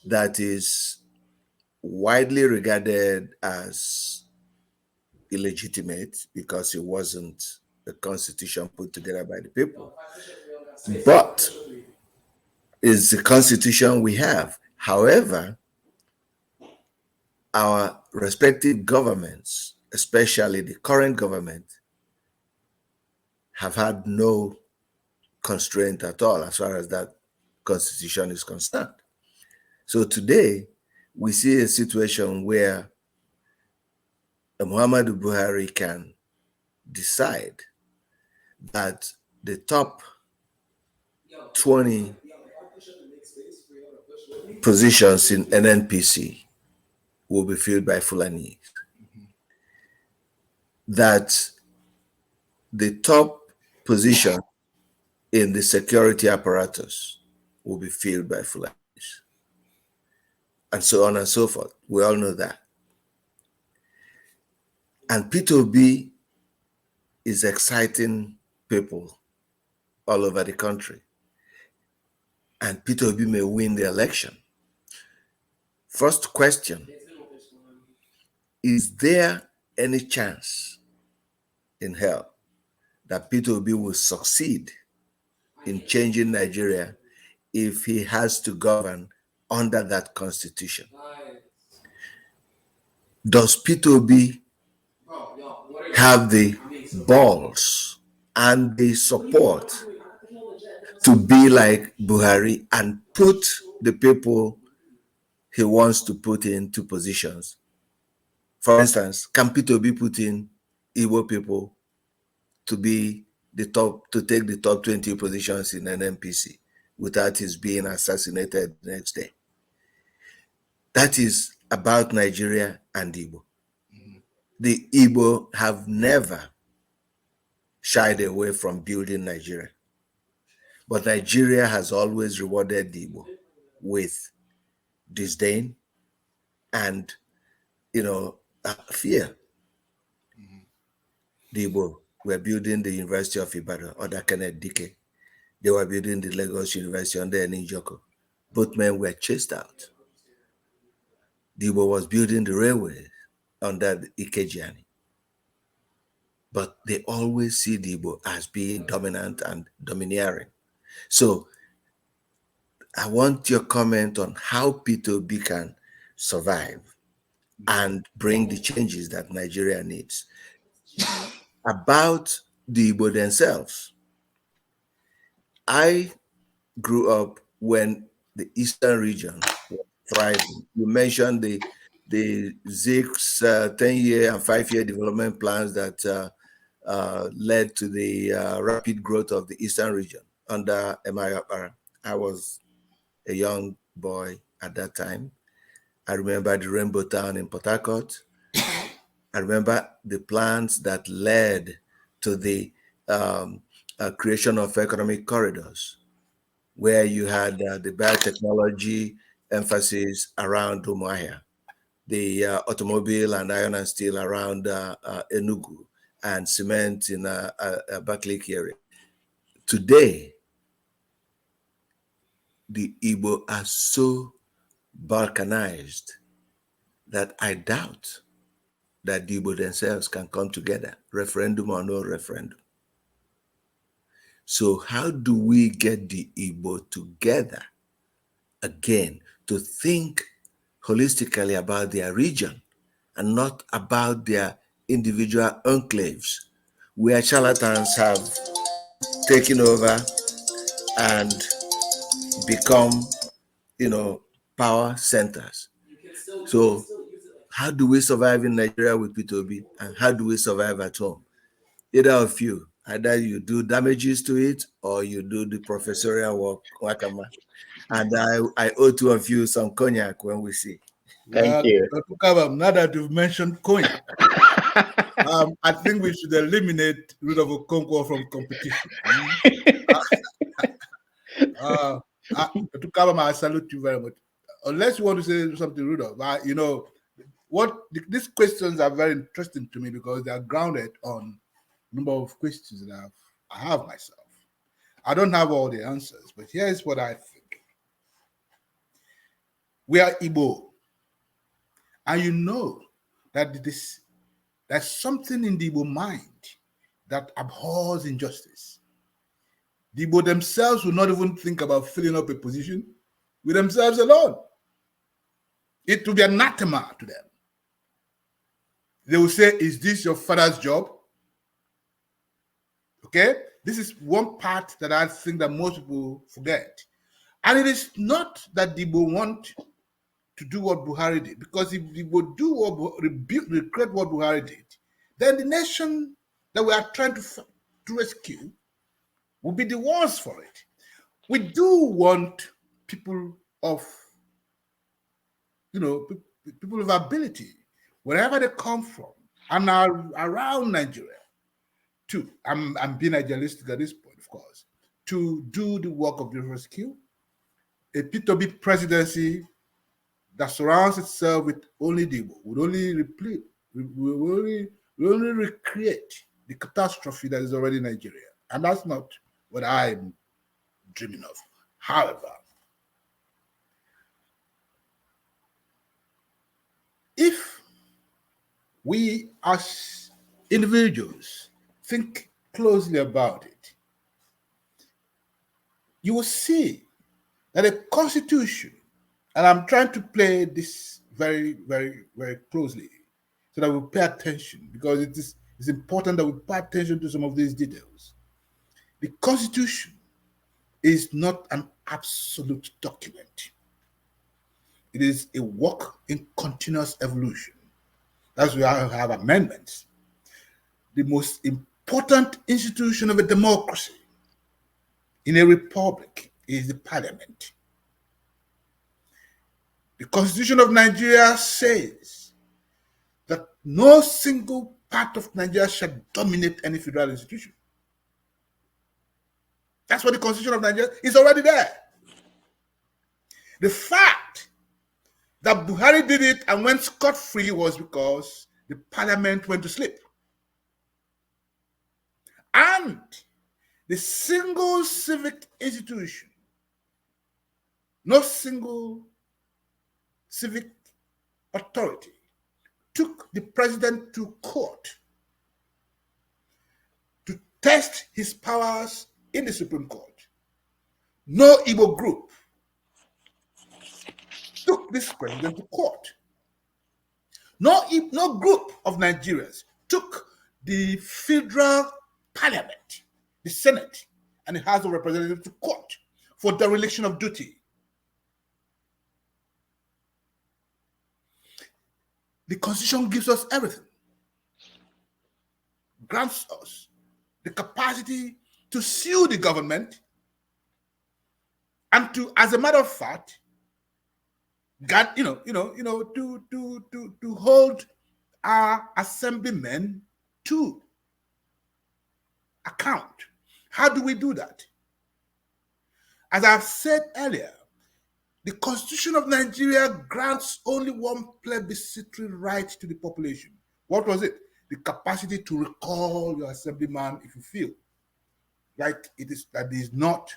that is widely regarded as illegitimate because it wasn't the constitution put together by the people, but is the constitution we have. However, our respective governments, especially the current government, have had no constraint at all as far as that constitution is concerned. So today, we see a situation where Muhammadu Buhari can decide that the top 20 positions in NNPC will be filled by Fulani. That the top position in the security apparatus will be filled by Fulani. And so on and so forth. We all know that. And P2B is exciting people all over the country. And P2B may win the election. First question, is there any chance in hell that P2B will succeed in changing Nigeria if he has to govern under that constitution? Does P2B have the balls and the support to be like Buhari and put the people he wants to put into positions? For instance, can P2B put in Igbo people to be the top, to take the top 20 positions in an NPC without his being assassinated the next day? That is about Nigeria and Igbo. The Igbo have never shied away from building Nigeria. But Nigeria has always rewarded the Igbo with disdain and, fear. The Igbo were building the University of Ibadan under Kenneth Dike. They were building the Lagos University under Njoko. Both men were chased out. The Igbo was building the railway under the Ikejiani. But they always see the Igbo as being dominant and domineering. So I want your comment on how P2B can survive and bring the changes that Nigeria needs. About the Igbo themselves, I grew up when the Eastern region was thriving. You mentioned the ZIC's 10-year and 5-year development plans that led to the rapid growth of the Eastern region under Okigbo. I was a young boy at that time. I remember the Rainbow Town in Port Harcourt. I remember the plans that led to the creation of economic corridors, where you had the biotechnology emphasis around Umuahia, the automobile and iron and steel around Enugu, and cement in Abakaliki area. Today, the Igbo are so balkanized that I doubt that the Igbo themselves can come together, referendum or no referendum. So how do we get the Igbo together again to think holistically about their region and not about their individual enclaves where charlatans have taken over and become, power centers? So how do we survive in Nigeria with P2B, and how do we survive at home? Either of you, either you do damages to it or you do the professorial work, Wakama. And I owe two of you some cognac when we see. Thank you. Now that you've mentioned cognac, I think we should eliminate Rudolph Okonkwo from competition. I salute you very much. Unless you want to say something, Rudolph, these questions are very interesting to me because they are grounded on a number of questions that I have myself. I don't have all the answers, but here's what I think. We are Igbo, and you know that there's something in the Igbo mind that abhors injustice. The Igbo themselves will not even think about filling up a position with themselves alone. It will be anathema to them. They will say, is this your father's job? Okay? This is one part that I think that most people forget. And it is not that the Igbo want to do what Buhari did, because if we would do what regret what Buhari did, then the nation that we are trying to rescue will be the worse for it. We do want people of, people of ability, wherever they come from, and are around Nigeria, I'm being idealistic at this point, of course, to do the work of the rescue. A P2B presidency that surrounds itself with only the Igbo would only recreate the catastrophe that is already Nigeria. And that's not what I'm dreaming of. However, if we as individuals think closely about it, you will see that a constitution, and I'm trying to play this very, very, very closely so that we pay attention, because it's important that we pay attention to some of these details. The constitution is not an absolute document. It is a work in continuous evolution. That's why I have amendments. The most important institution of a democracy in a republic is the parliament. The Constitution of Nigeria says that no single part of Nigeria shall dominate any federal institution. That's what the Constitution of Nigeria is already there. The fact that Buhari did it and went scot-free was because the parliament went to sleep. And the single civic institution, no single civic authority, took the president to court to test his powers in the Supreme Court. No Igbo group took this president to court. No group of Nigerians took the federal parliament, the Senate, and the House of Representatives to court for dereliction of duty. The Constitution gives us everything, grants us the capacity to sue the government and to, as a matter of fact, to hold our assemblymen to account. How do we do that? As I've said earlier, the Constitution of Nigeria grants only one plebiscitary right to the population. What was it? The capacity to recall your assemblyman if you feel like it is not,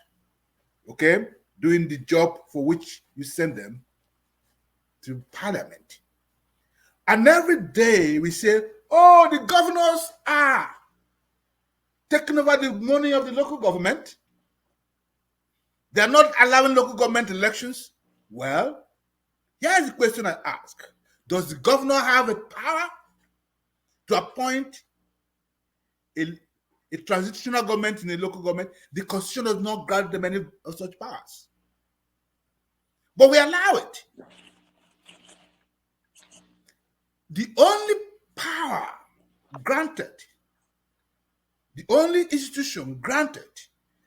okay, doing the job for which you send them to parliament. And every day we say, oh, the governors are taking over the money of the local government. They're not allowing local government elections. Well, here's the question I ask. Does the governor have a power to appoint a transitional government in a local government? The constitution does not grant them any of such powers. But we allow it. The only power granted, the only institution granted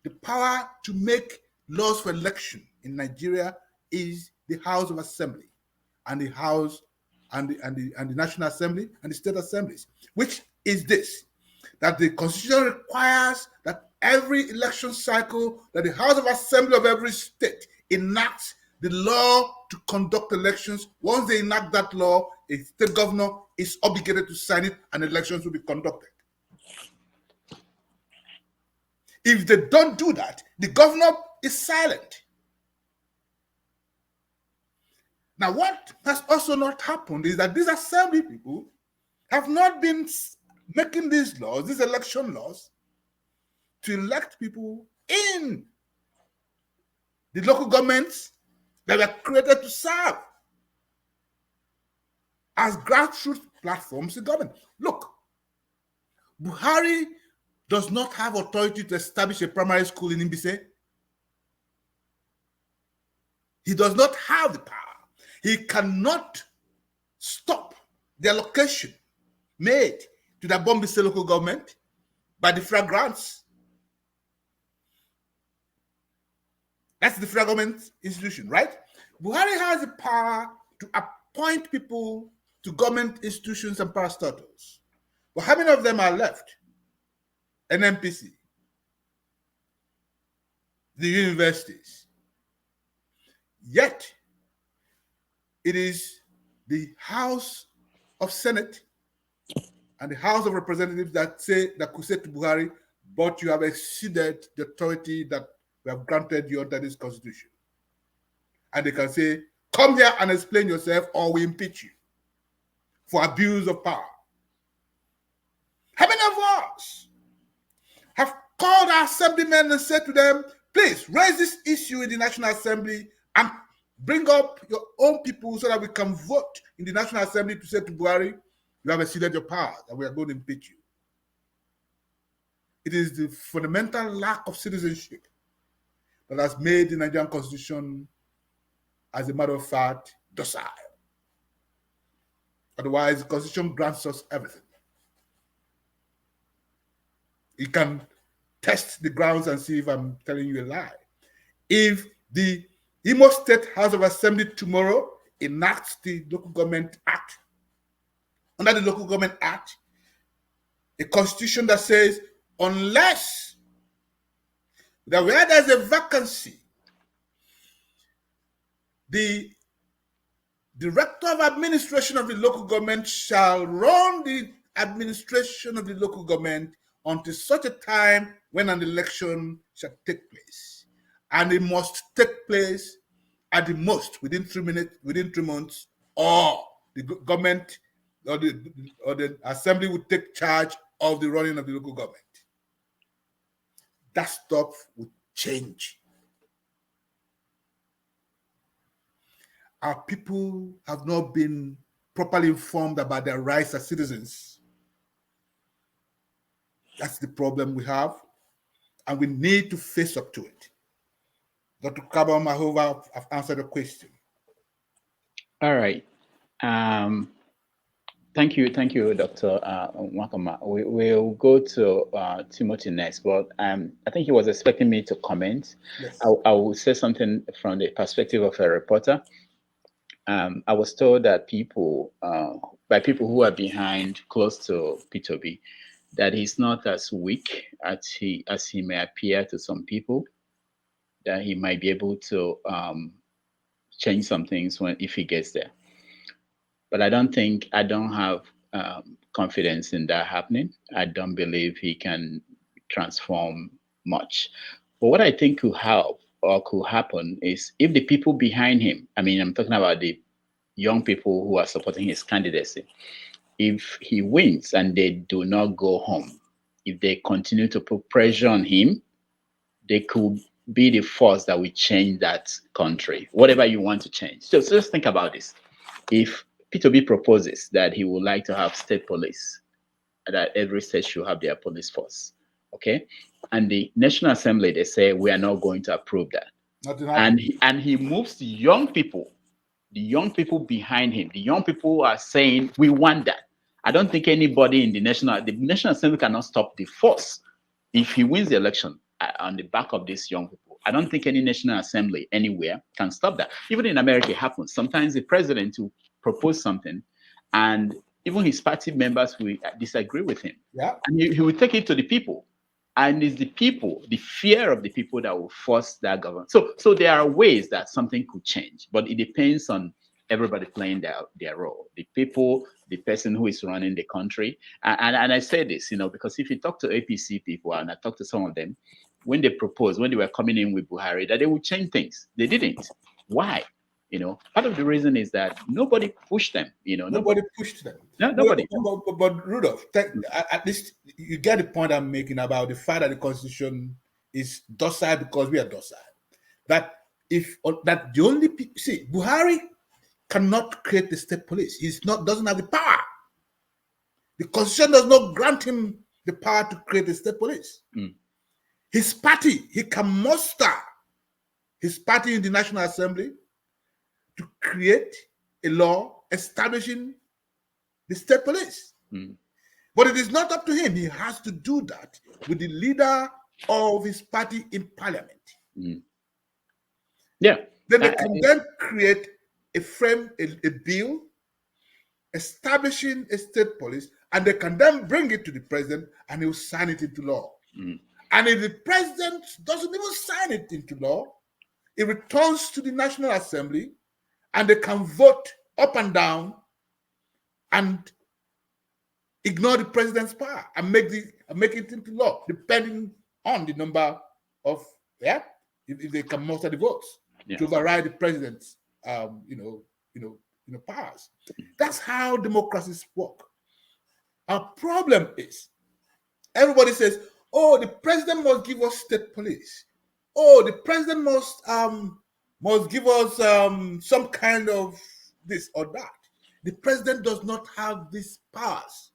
the power to make laws for election in Nigeria is the House of Assembly and the House and the National Assembly and the state assemblies, which is this, that the Constitution requires that every election cycle that the House of Assembly of every state enacts the law to conduct elections. Once they enact that law, a state governor is obligated to sign it and elections will be conducted. If they don't do that, the governor is silent. Now, what has also not happened is that these assembly people have not been making these laws, these election laws, to elect people in the local governments that were created to serve as grassroots platforms to govern. Look, Buhari does not have authority to establish a primary school in Imbise. He does not have the power. He cannot stop the allocation made to the Bombise local government by the federal grants. That's the federal government institution, right? Buhari has the power to appoint people to government institutions and parastatals. But how many of them are left? NMPC, the universities. Yet, it is the House of Senate and the House of Representatives that could say to Buhari, but you have exceeded the authority that we have granted you under this constitution. And they can say, come here and explain yourself or we impeach you for abuse of power. How many of us have called our assemblymen and said to them, please raise this issue in the National Assembly and bring up your own people so that we can vote in the National Assembly to say to Buhari, you have exceeded your power and we are going to impeach you. It is the fundamental lack of citizenship that has made the Nigerian Constitution, as a matter of fact, docile. Otherwise, the Constitution grants us everything. You can test the grounds and see if I'm telling you a lie. If the Imo State House of Assembly tomorrow enacts the Local Government Act, under the Local Government Act, a constitution that says, unless that where there's a vacancy, the director of administration of the local government shall run the administration of the local government until such a time when an election shall take place. And it must take place at the most within 3 months, or the government or the assembly would take charge of the running of the local government. That stuff would change. Our people have not been properly informed about their rights as citizens. That's the problem we have, and we need to face up to it. Dr. Kabam, I hope I've answered the question. All right. Thank you, Dr. Nwakanma. We'll go to Timothy next, but I think he was expecting me to comment. Yes. I will say something from the perspective of a reporter. I was told that by people who are behind, close to P2B, that he's not as weak as he may appear to some people, that he might be able to change some things if he gets there. But I don't have confidence in that happening. I don't believe he can transform much. But what I think will help or could happen is if the people behind him, I mean, I'm talking about the young people who are supporting his candidacy, if he wins and they do not go home, if they continue to put pressure on him, they could be the force that will change that country, whatever you want to change. So just think about this. If P2B proposes that he would like to have state police, that every state should have their police force, okay? And the National Assembly, they say, we are not going to approve that. And he moves the young people behind him. The young people are saying, we want that. I don't think anybody in the National Assembly cannot stop the force. If he wins the election on the back of these young people, I don't think any National Assembly anywhere can stop that. Even in America, it happens. Sometimes the president will propose something and even his party members will disagree with him. Yeah. And he will take it to the people. And it's the people, the fear of the people that will force that government. So there are ways that something could change, but it depends on everybody playing their role. The people, the person who is running the country. And I say this, because if you talk to APC people, and I talk to some of them, when they proposed, when they were coming in with Buhari, that they would change things. They didn't. Why? Part of the reason is that nobody pushed them. Nobody pushed them. No, nobody. But Rudolph, at least you get the point I'm making about the fact that the Constitution is docile because we are docile. That the only people see Buhari cannot create the state police. Doesn't have the power. The Constitution does not grant him the power to create the state police. His party, he can muster his party in the National Assembly to create a law establishing the state police. But it is not up to him. He has to do that with the leader of his party in parliament. Yeah. Then they can then create a bill establishing a state police, and they can then bring it to the president and he will sign it into law. And if the president doesn't even sign it into law, it returns to the National Assembly and they can vote up and down and ignore the president's power and make it into law, depending on the number of if they can muster the votes to override the president's powers. That's how democracies work. Our problem is everybody says, "Oh, the president must give us state police. Oh, the president must give us some kind of this or that." The president does not have these powers.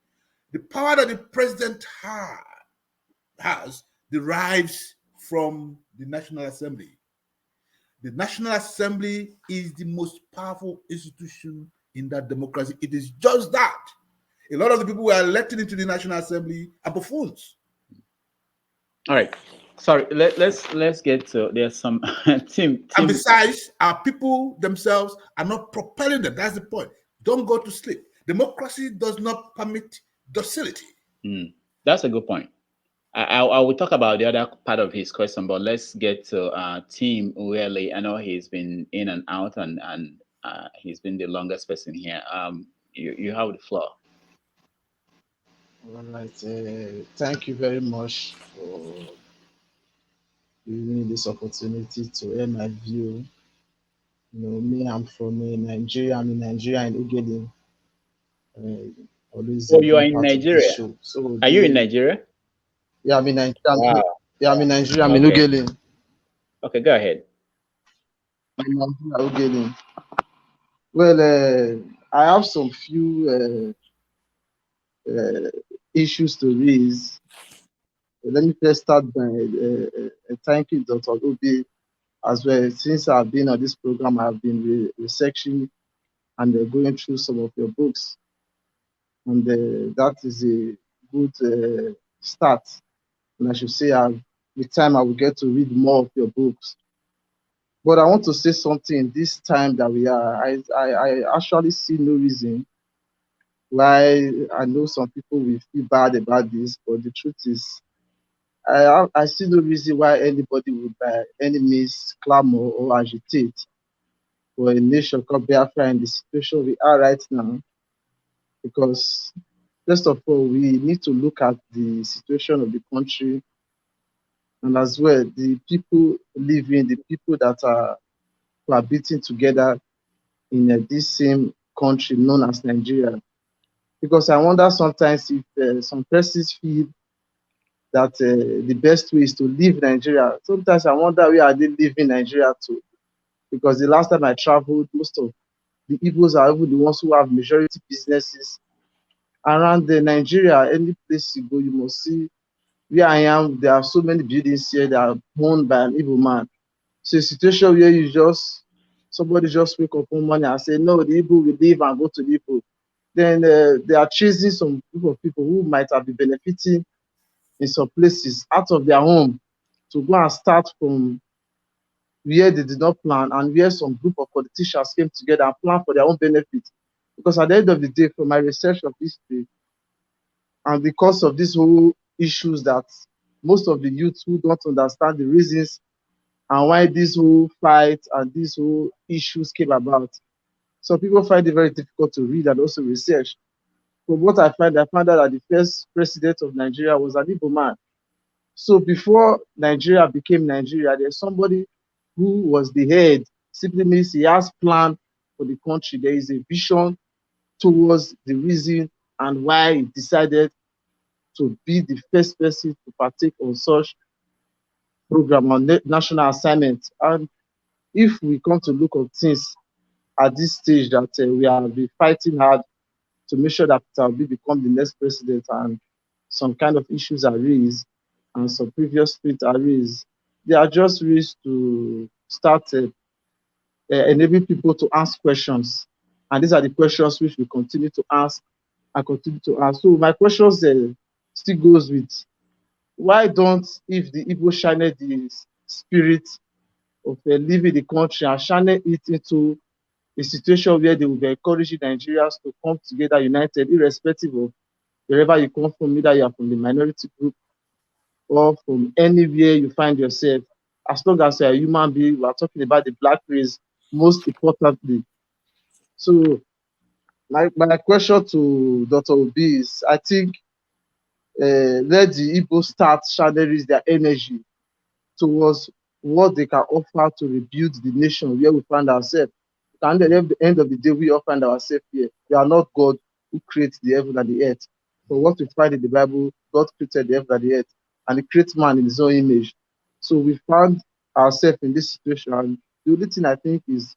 The power that the president has derives from the National Assembly. The National Assembly is the most powerful institution in that democracy. It is just that. A lot of the people who are elected into the National Assembly are buffoons. All right. Sorry, let's get to, there's some team. And besides, our people themselves are not propelling them. That's the point. Don't go to sleep. Democracy does not permit docility. That's a good point. I will talk about the other part of his question, but let's get to Tim Ueli. I know he's been in and out, and he's been the longest person here. You have the floor. All right. Thank you very much for giving me this opportunity to air my view. Me, I'm from Nigeria. I'm in Nigeria, in Ughelin. You are in Nigeria? So are you in Nigeria? Yeah, I'm in Nigeria. Wow. I'm in Nigeria. I'm in Ughelin. Okay, go ahead. I'm in Nigeria, Ughelin. Well, I have some few issues to raise. Let me first start by thanking Dr. Obi as well. Since I've been on this program, I've been researching and going through some of your books. And that is a good start. And I should say, with time, I will get to read more of your books. But I want to say something this time that we are. I actually see no reason why. I know some people will feel bad about this, but the truth is, I see no reason why anybody would by any means clamor or agitate for a nation called Biafra in the situation we are right now. Because first of all, we need to look at the situation of the country and as well the people living, the people that are cohabiting together in this same country known as Nigeria. Because I wonder sometimes if some persons feel that the best way is to leave Nigeria. Sometimes I wonder where are they leaving Nigeria to? Because the last time I traveled, most of the Igbos are even the ones who have majority businesses around Nigeria. Any place you go, you must see where I am. There are so many buildings here that are owned by an Igbo man. So a situation where somebody just wake up one morning and say, no, the Igbo will leave and go to the Igbo. Then they are chasing some group of people who might have been benefiting in some places out of their home to go and start from where they did not plan and where some group of politicians came together and planned for their own benefit. Because at the end of the day, from my research of history, and because of these whole issues that most of the youth who don't understand the reasons and why this whole fight and these whole issues came about, some people find it very difficult to read and also research. From what I found out that the first president of Nigeria was an Igbo man. So before Nigeria became Nigeria, there's somebody who was the head. Simply means he has plan for the country. There is a vision towards the reason and why he decided to be the first person to partake on such program on national assignment. And if we come to look at things at this stage that we are be fighting hard to make sure that Peter Obi become the next president, and some kind of issues are raised and some previous threats are raised, they are just raised to start enabling people to ask questions. And these are the questions which we continue to ask and continue to ask. So my questions still goes with, why don't, if the Igbo channel the spirit of leaving the country and channel it into a situation where they will be encouraging Nigerians to come together united, irrespective of wherever you come from, either you are from the minority group or from anywhere you find yourself. As long as you're a human being, we are talking about the black race most importantly. So my question to Dr. Obi is, I think let the Igbo start channeling their energy towards what they can offer to rebuild the nation where we find ourselves. And at the end of the day, we all find ourselves here. We are not God who creates the heaven and the earth. But what we find in the Bible, God created the heaven and the earth, and He creates man in His own image. So we found ourselves in this situation. And the only thing I think is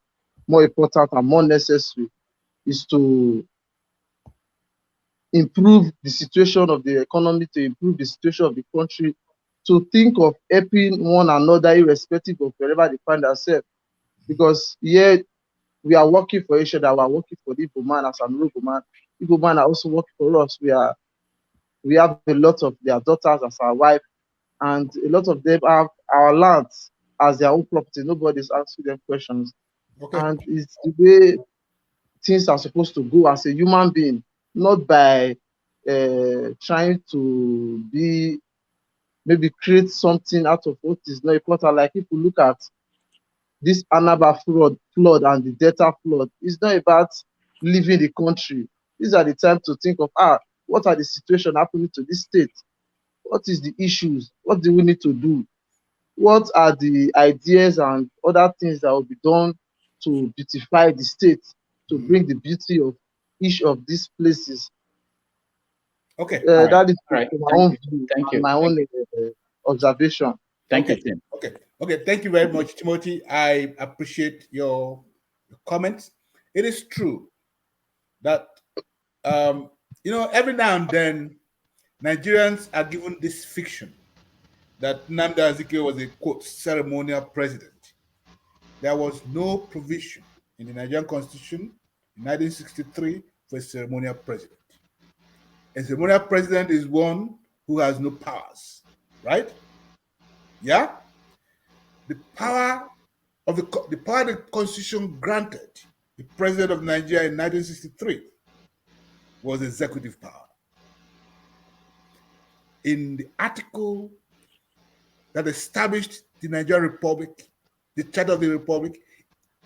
more important and more necessary is to improve the situation of the economy, to improve the situation of the country, to think of helping one another irrespective of wherever they find ourselves. Because here we are working for each other, we are working for the Igbo man as an Igbo man. Igbo man are also working for us. We have a lot of their daughters as our wife, and a lot of them have our land as their own property. Nobody's asking them questions. Okay. And it's the way things are supposed to go as a human being, not by trying to be, maybe create something out of what is not important. Like if you look at this Anaba flood and the Delta flood, it's not about leaving the country. These are the time to think of, what are the situations happening to this state? What is the issues? What do we need to do? What are the ideas and other things that will be done to beautify the state, to bring the beauty of each of these places? Okay. All right. That is All right. my own view Thank and you. my own observation. Thank Okay. you, Tim. Okay. Thank you very much, Timothy. I appreciate your comments. It is true that every now and then Nigerians are given this fiction that Nnamdi Kanu was a quote ceremonial president. There was no provision in the Nigerian Constitution in 1963 for a ceremonial president. A ceremonial president is one who has no powers, right? Yeah. The power the Constitution granted the president of Nigeria in 1963 was executive power. In the article that established the Nigerian Republic, the Charter of the Republic,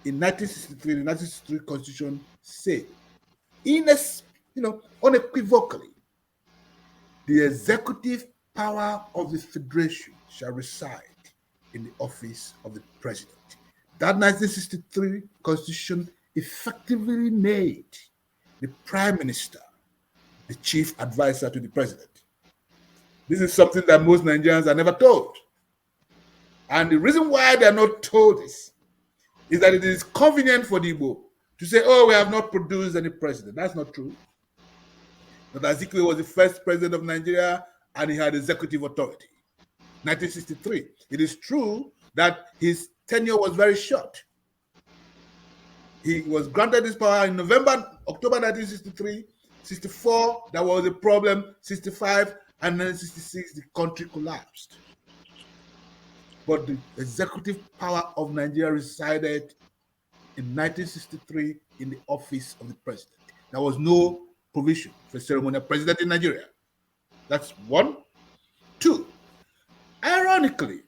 in 1963, the 1963 Constitution said, unequivocally, the executive power of the federation shall reside in the office of the president. That 1963 constitution effectively made the prime minister the chief advisor to the president. This is something that most Nigerians are never told. And the reason why they are not told this is that it is convenient for the Igbo to say, oh, we have not produced any president. That's not true. But Azikiwe was the first president of Nigeria and he had executive authority. 1963. It is true that his tenure was very short. He was granted this power in October 1963. 64, there was a problem. 65, and then 66, the country collapsed. But the executive power of Nigeria resided in 1963 in the office of the president. There was no provision for ceremonial president in Nigeria. That's one. Two, ironically,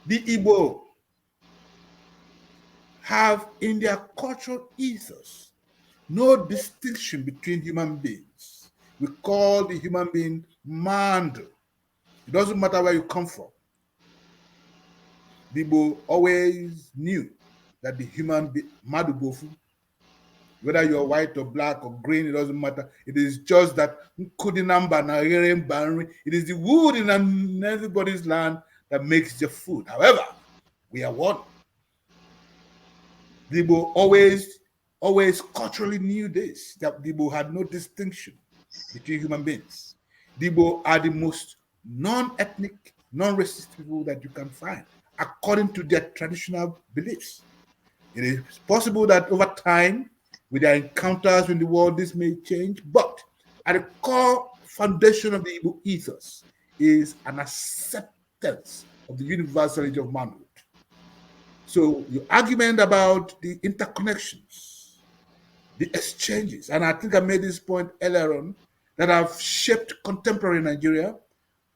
the Igbo have in their cultural ethos no distinction between human beings. We call the human being Mandu. It doesn't matter where you come from. The Igbo always knew that the human being, Madu Bofu, whether you're white or black or green, it doesn't matter. It is just that it is the wood in everybody's land that makes the food. However, we are one. The Igbo always culturally knew this, that the Igbo had no distinction between human beings. The Igbo are the most non-ethnic, non-racist people that you can find, according to their traditional beliefs. It is possible that over time, with their encounters in the world, this may change, but at the core foundation of the Igbo ethos is an acceptance of the universality of manhood. So your argument about the interconnections, the exchanges, and I think I made this point earlier on, that have shaped contemporary Nigeria,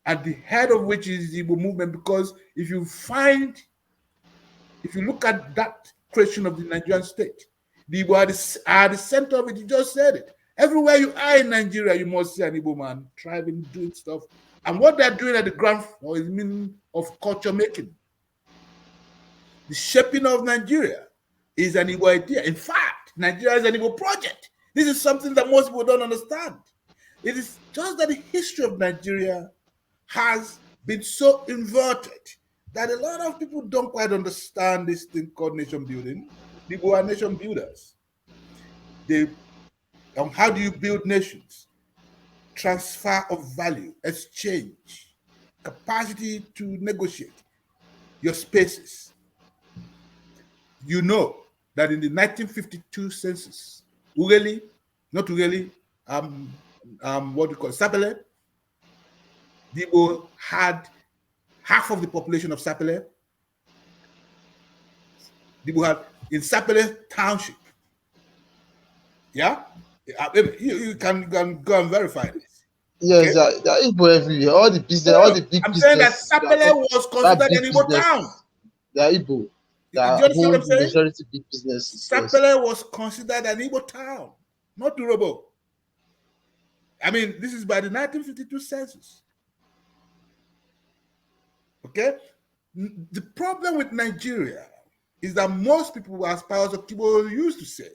at the head of which is the Igbo movement, because if you look at that creation of the Nigerian state, the Igbo are the center of it. You just said it. Everywhere you are in Nigeria, you must see an Igbo man thriving, doing stuff. And what they're doing at the ground floor is meaning of culture making. The shaping of Nigeria is an Igbo idea. In fact, Nigeria is an Igbo project. This is something that most people don't understand. It is just that the history of Nigeria has been so inverted that a lot of people don't quite understand this thing called nation building. The Igbo are nation builders. How do you build nations? Transfer of value, exchange, capacity to negotiate your spaces. You know that in the 1952 census, what we call Sapele, the Igbo had half of the population of Sapele. The Igbo had in Sapele Township. Yeah? You can go and verify this. Yes, okay? There are Igbo everywhere. All the business, all the big business. I'm saying that Sapele was considered an Igbo town. They are Igbo. Do you understand what I'm saying? Majority big businesses. Sapele was considered an Igbo town, not Urobo. I mean, this is by the 1952 census. Okay? The problem with Nigeria is that most people, as Pius Okigbo used to say,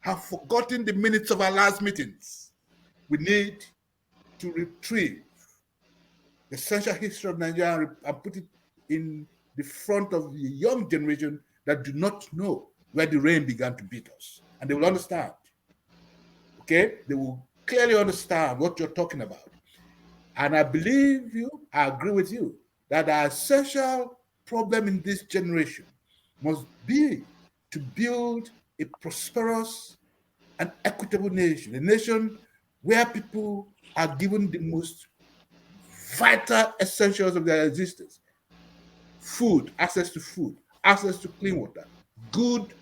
have forgotten the minutes of our last meetings. We need to retrieve the essential history of Nigeria and put it in the front of the young generation that do not know where the rain began to beat us. And they will understand. Okay? They will clearly understand what you're talking about. And I believe you, I agree with you, that our essential problem in this generation must be to build a prosperous and equitable nation, a nation where people are given the most vital essentials of their existence. Food, access to clean water, good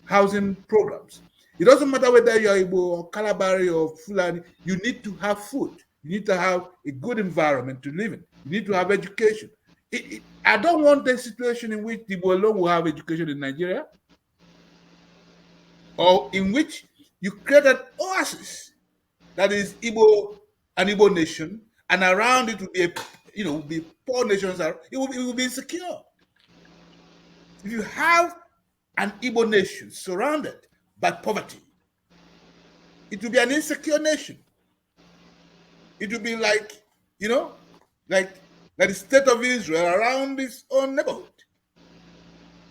housing programs. It doesn't matter whether you're Igbo or Kalabari or Fulani, you need to have food. You need to have a good environment to live in. You need to have education. I don't want a situation in which the Igbo alone will have education in Nigeria, or in which you create an oasis that is Igbo, an Igbo nation, and around it will be the poor nations it will be insecure. If you have an Igbo nation surrounded by poverty, it will be an insecure nation. It will be like, like the state of Israel around its own neighborhood.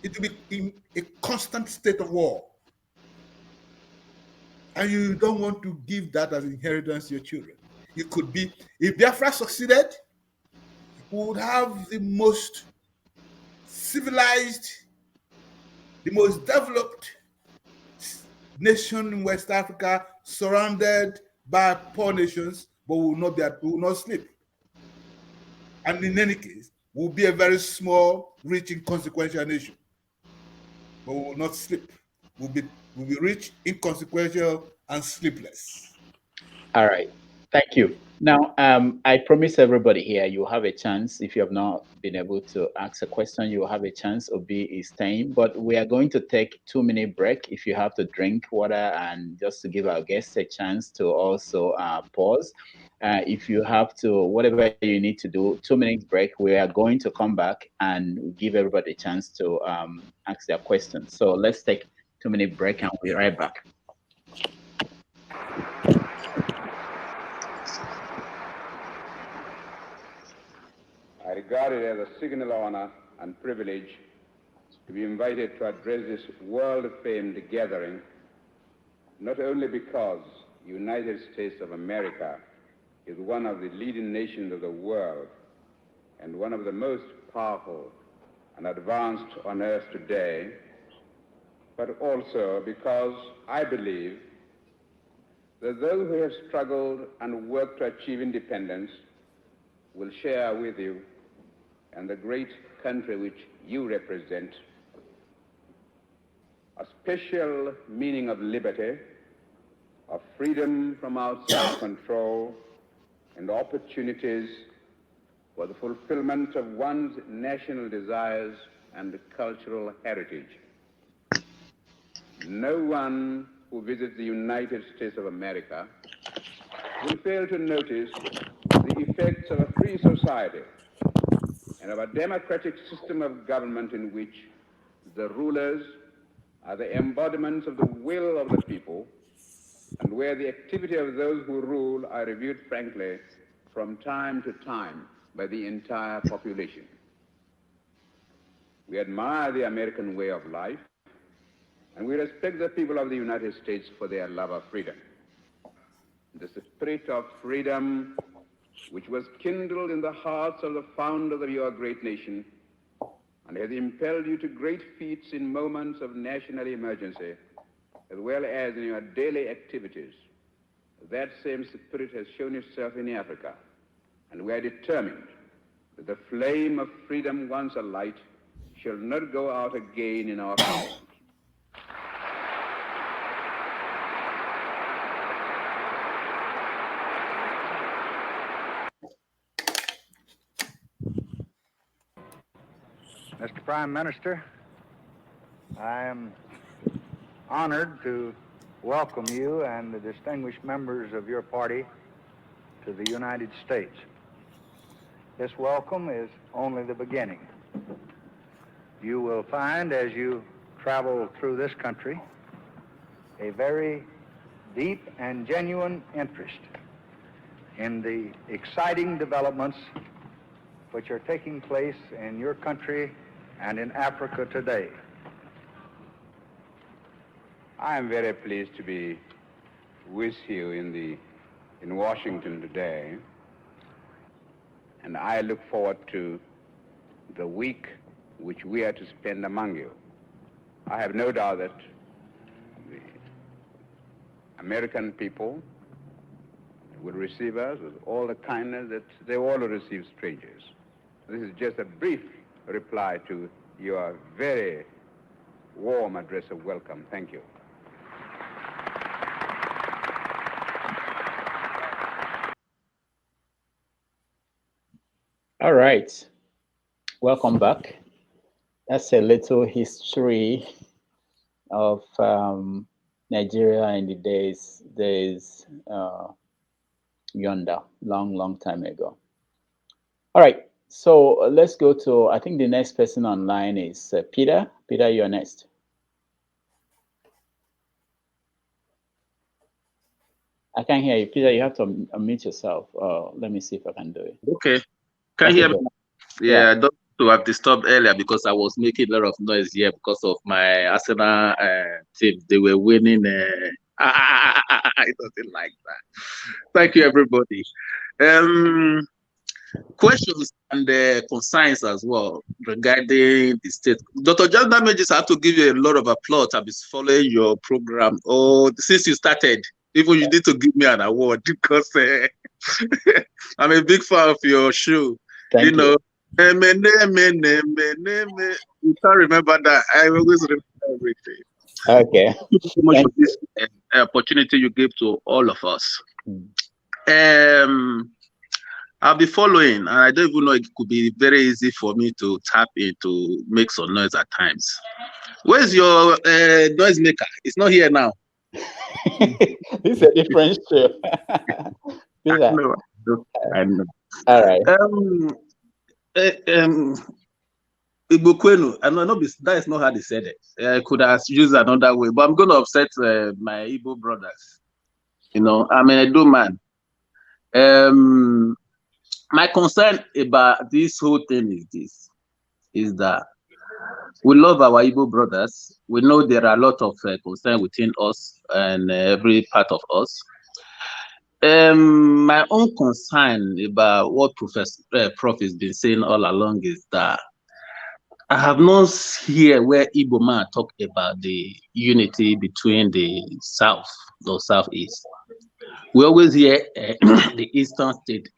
It will be in a constant state of war. And you don't want to give that as inheritance to your children. It could be, if Biafra succeeded, we would have the most civilized, the most developed nation in West Africa, surrounded by poor nations, but we will not sleep. And in any case, we'll be a very small, rich, inconsequential nation, but we will not sleep. We'll be rich, inconsequential, and sleepless. All right. Thank you. Now, I promise everybody here, you have a chance. If you have not been able to ask a question, you will have a chance. Obi is staying, but we are going to take 2-minute break. If you have to drink water, and just to give our guests a chance to also pause. If you have to, whatever you need to do, 2 minutes break. We are going to come back and give everybody a chance to ask their questions. So let's take 2-minute break, and we'll be right back. I regard it as a signal honor and privilege to be invited to address this world-famed gathering, not only because the United States of America is one of the leading nations of the world and one of the most powerful and advanced on earth today, but also because I believe that those who have struggled and worked to achieve independence will share with you and the great country which you represent a special meaning of liberty, of freedom from outside control, and opportunities for the fulfillment of one's national desires and cultural heritage. No one who visits the United States of America will fail to notice the effects of a free society and of a democratic system of government in which the rulers are the embodiments of the will of the people, and where the activity of those who rule are reviewed frankly from time to time by the entire population. We admire the American way of life, and we respect the people of the United States for their love of freedom. The spirit of freedom which was kindled in the hearts of the founders of your great nation and has impelled you to great feats in moments of national emergency, as well as in your daily activities. That same spirit has shown itself in Africa, and we are determined that the flame of freedom, once alight, shall not go out again in our continent. Mr. Prime Minister, I am honored to welcome you and the distinguished members of your party to the United States. This welcome is only the beginning. You will find, as you travel through this country, a very deep and genuine interest in the exciting developments which are taking place in your country and in Africa today. I am very pleased to be with you in Washington today, and I look forward to the week which we are to spend among you. I have no doubt that the American people will receive us with all the kindness that they all receive strangers. This is just a brief reply to your very warm address of welcome. Thank you. All right. Welcome back. That's a little history of Nigeria in the days yonder, long time ago. All right. So let's go to, I think the next person online is Peter. Peter, you're next. I can't hear you. Peter, you have to unmute yourself. Let me see if I can do it. Okay. Can you hear me? Yeah, I don't want to have disturbed earlier because I was making a lot of noise here because of my Arsenal team. They were winning. It doesn't like that. Thank you, everybody. Questions and concerns as well regarding the state. Dr. John Damages, I have to give you a lot of applause. I've been following your program. Oh, since you started, even you need to give me an award because I'm a big fan of your show. Thank you. You can't remember that. I always remember everything. Okay. Thank you so much for this opportunity you gave to all of us. I'll be following, and I don't even know, it could be very easy for me to tap into, make some noise at times. Where's your noise maker? It's not here now. This is a different show. I know. All right. Igbo Kwenu, I know that is not how they said it. I could have used another way, but I'm going to upset my Igbo brothers. You know, I'm an Edo man. My concern about this whole thing is that we love our Igbo brothers. We know there are a lot of concern within us and every part of us. My own concern about what Prof has been saying all along is that I have not heard where Igbo man talk about the unity between the South or Southeast. We always hear the Eastern state.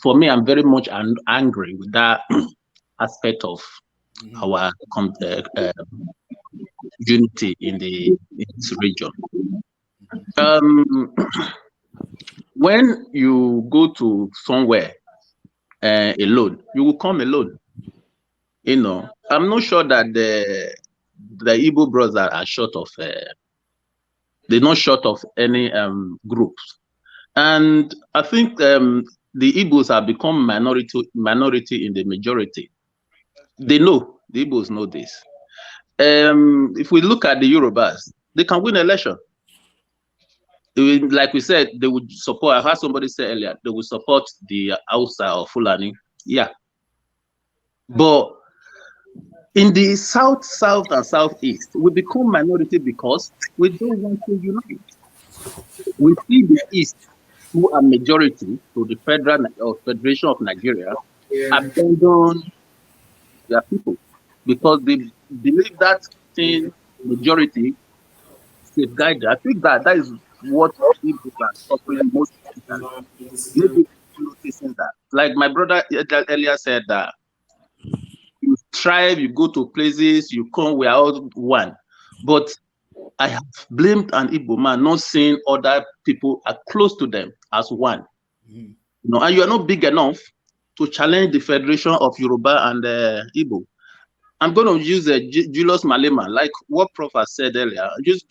For me, I'm very much angry with that aspect of our unity in this region. When you go to somewhere alone, you will come alone. You know, I'm not sure that the Igbo brothers are short of. They're not short of any groups, and I think the Igbos have become minority in the majority. They know, the Igbos know this. If we look at the Yorubas, they can win election. Like we said, they would support. I heard somebody say earlier, they would support the Hausa or Fulani. Yeah, but in the South, and Southeast, we become minority because we don't want to unite. We see the East, who are majority to the Federation of Nigeria, abandon their people because they believe that thing majority safeguard. I think that is what people are suffering most of the time. Maybe noticing that. Like my brother earlier said that you strive, you go to places, you come, we are all one. But I have blamed an Igbo man not seeing other people are close to them as one. You know, and you are not big enough to challenge the Federation of Yoruba and Igbo. I'm going to use Julius Malema, like what Prof has said earlier. Just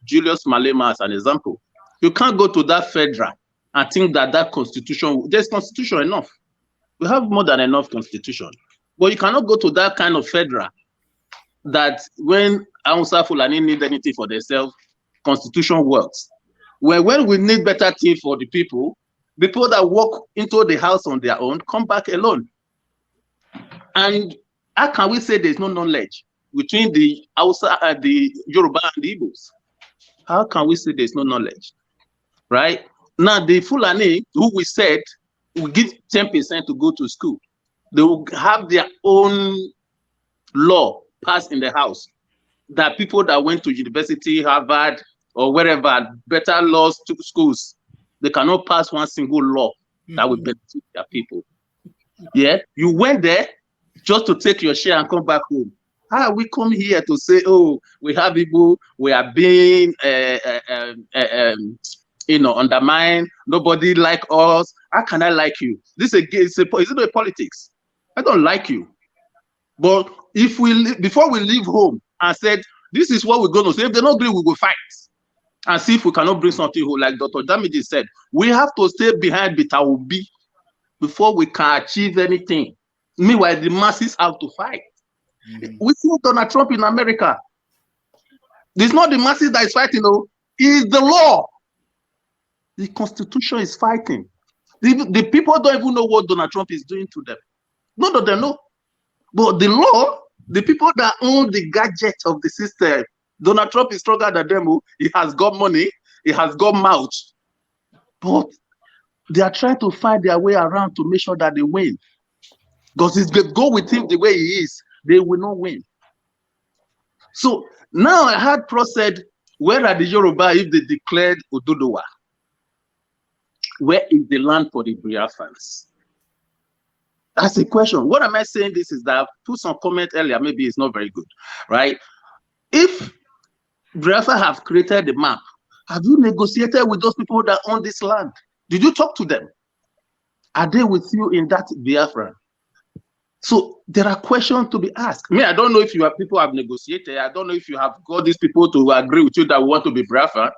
Julius Malema as an example. You can't go to that federal and think that constitution, there's constitution enough. We have more than enough constitution. But you cannot go to that kind of federal that when Hausa Fulani need anything for themselves, constitution works. When we need better thing for the people that walk into the house on their own come back alone. And how can we say there's no knowledge between the Hausa and the Yoruba and the Igbos? How can we say there's no knowledge? Right? Now the Fulani, who we said will give 10% to go to school, they will have their own law passed in the house that people that went to university, Harvard, or wherever, better laws to schools, they cannot pass one single law that will benefit their people. Yeah, you went there just to take your share and come back home. How we come here to say, oh, we have Igbo, we are being undermined, nobody like us. How can I like you? Is it a politics? I don't like you. But if before we leave home and said, this is what we're going to say, if they don't agree, we will fight and see if we cannot bring something home. Like Dr. Damiji said, we have to stay behind Bitaobi before we can achieve anything. Meanwhile, the masses have to fight. We see Donald Trump in America. It's not the masses that is fighting, though. It's the law. The Constitution is fighting. The people don't even know what Donald Trump is doing to them. None of them know. But the law, the people that own the gadget of the system, Donald Trump is stronger than them. He has got money. He has got mouth. But they are trying to find their way around to make sure that they win. Because if they go with him the way he is, they will not win. So now I heard Prof said, where are the Yoruba if they declared Oduduwa? Where is the land for the Biafrans? That's the question. What am I saying this is that I put some comment earlier, maybe it's not very good, right? If Biafra have created the map, have you negotiated with those people that own this land? Did you talk to them? Are they with you in that Biafra? So there are questions to be asked. Me, I don't know if you have people have negotiated. I don't know if you have got these people to agree with you that we want to be Biafra,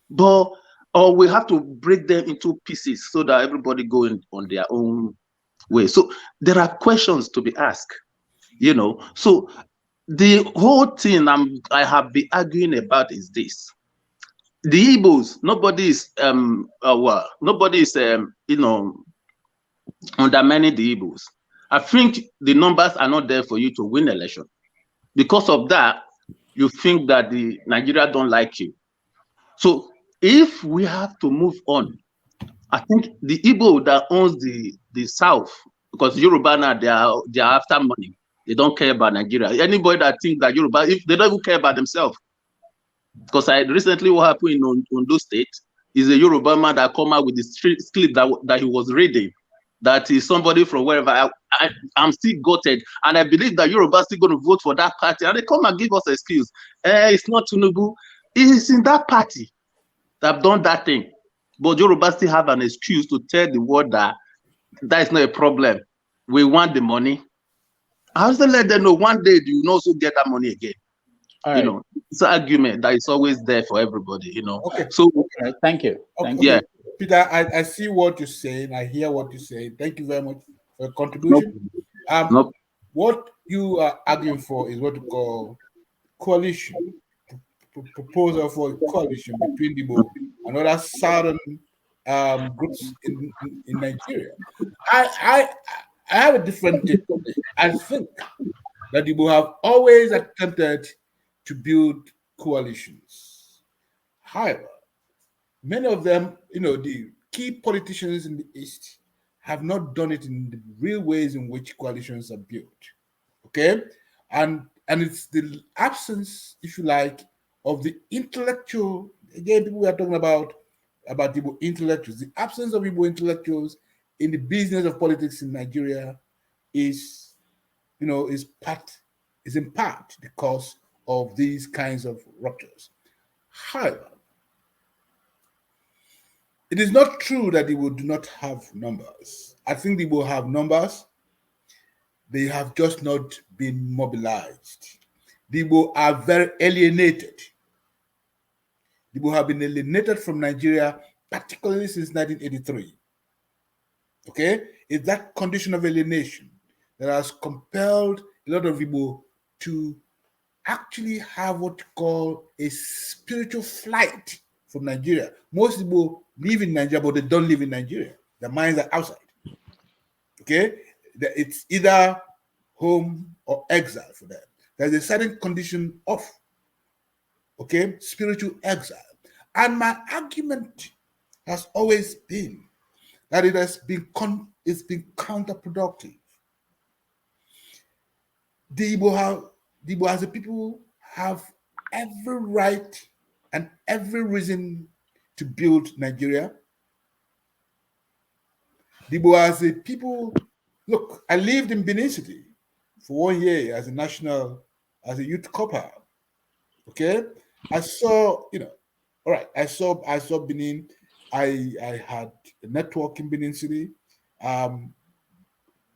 but or we have to break them into pieces so that everybody go on their own way. So there are questions to be asked, you know. So the whole thing I have been arguing about is this: the Igbos, nobody is you know, undermining the Igbos. I think the numbers are not there for you to win election. Because of that, you think that the Nigeria don't like you. So if we have to move on, I think the Igbo that owns the South, because Yoruba now they are after money. They don't care about Nigeria. Anybody that thinks that Yoruba, if they don't even care about themselves. Because I recently what happened in Ondo State is a Yoruba man that come out with the clip that he was reading. That is somebody from wherever. I'm still gutted, and I believe that Yoruba is still going to vote for that party. And they come and give us excuse. It's not Tinubu. It's in that party that have done that thing. But Yoruba still have an excuse to tell the world that is not a problem. We want the money. I also let them know one day you will also get that money again. You know, it's an argument that is always there for everybody, you know. Okay. So thank you. Okay. Yeah. Peter, I see what you're saying. I hear what you're saying. Thank you very much for your contribution. What you are arguing for is what you call coalition, proposal for coalition between Igbo and other southern groups in Nigeria. I have a different take on it. I think that Igbo have always attempted to build coalitions. However, many of them, you know, the key politicians in the East have not done it in the real ways in which coalitions are built. Okay? And it's the absence, if you like, of the intellectual, again, people we are talking about Igbo intellectuals. The absence of Igbo intellectuals in the business of politics in Nigeria is, you know, is in part because of these kinds of ruptures. However, it is not true that they will do not have numbers. I think they will have numbers. They have just not been mobilized. The Igbo are very alienated. The Igbo have been alienated from Nigeria, particularly since 1983. Okay? It's that condition of alienation that has compelled a lot of Igbo to actually have what you call a spiritual flight from Nigeria. Most Igbo live in Nigeria, but they don't live in Nigeria. Their minds are outside. Okay? It's either home or exile for them. There's a certain condition of, okay, spiritual exile. And my argument has always been that it has been counterproductive. The Igbo as a people have every right and every reason to build Nigeria. The Igbo as a people, look, I lived in Benin City for 1 year as a youth corper. Okay, I saw, you know, all right. I saw Benin. I had a network in Benin City. That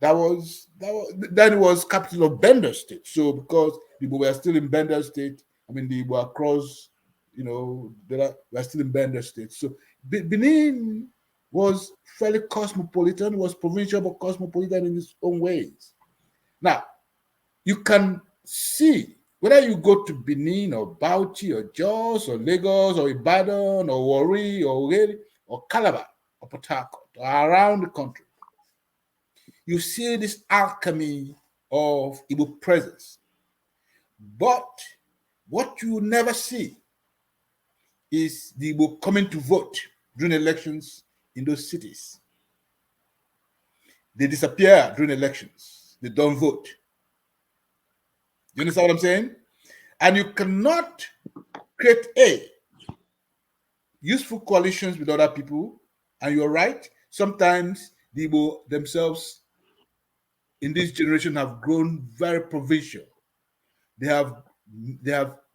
was capital of Bender State. So because people were still in Bender State, I mean they were across, you know, they were still in Bender State. So Benin was fairly cosmopolitan, was provincial but cosmopolitan in its own ways. Now, you can see whether you go to Benin or Bauchi or Jos or Lagos or Ibadan or Warri or Owerri or Calabar or Port Harcourt or around the country, you see this alchemy of Igbo presence. But what you never see is the Igbo coming to vote during elections in those cities. They disappear during elections. They don't vote. You understand what I'm saying? And you cannot create useful coalitions with other people. And you're right, sometimes the Igbo themselves in this generation have grown very provincial. They have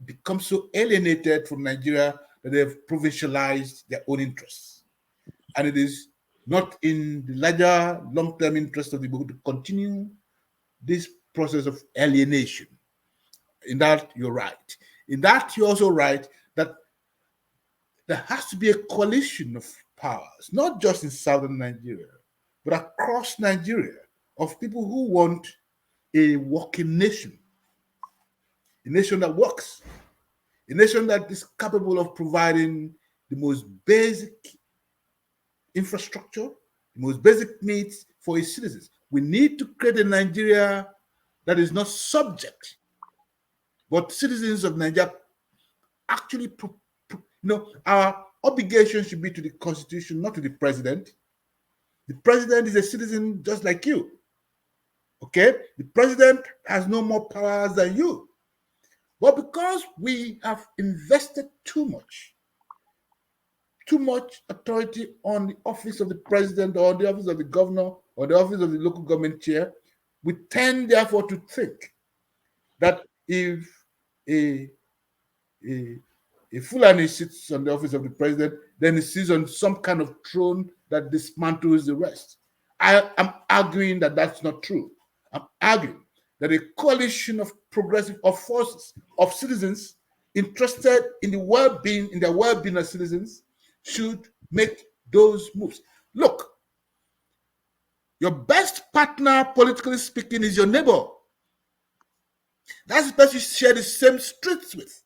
become so alienated from Nigeria that they have provincialized their own interests. And it is not in the larger long-term interest of the Igbo to continue this process of alienation. In that, you're right. In that, you're also right that there has to be a coalition of powers, not just in southern Nigeria, but across Nigeria, of people who want a working nation, a nation that works, a nation that is capable of providing the most basic infrastructure, the most basic needs for its citizens. We need to create a Nigeria that is not subject, but citizens of Nigeria actually, our obligation should be to the Constitution, not to the president. The president is a citizen just like you. Okay? The president has no more powers than you. But because we have invested too much authority on the office of the president or the office of the governor or the office of the local government chair, we tend therefore to think that if a Fulani sits on the office of the president, then he sits on some kind of throne that dismantles the rest. I am arguing that that's not true. I'm arguing that a coalition of progressive forces of citizens interested in the well-being, in their well-being as citizens, should make those moves. Look, your best partner, politically speaking, is your neighbor. That's the person you share the same streets with.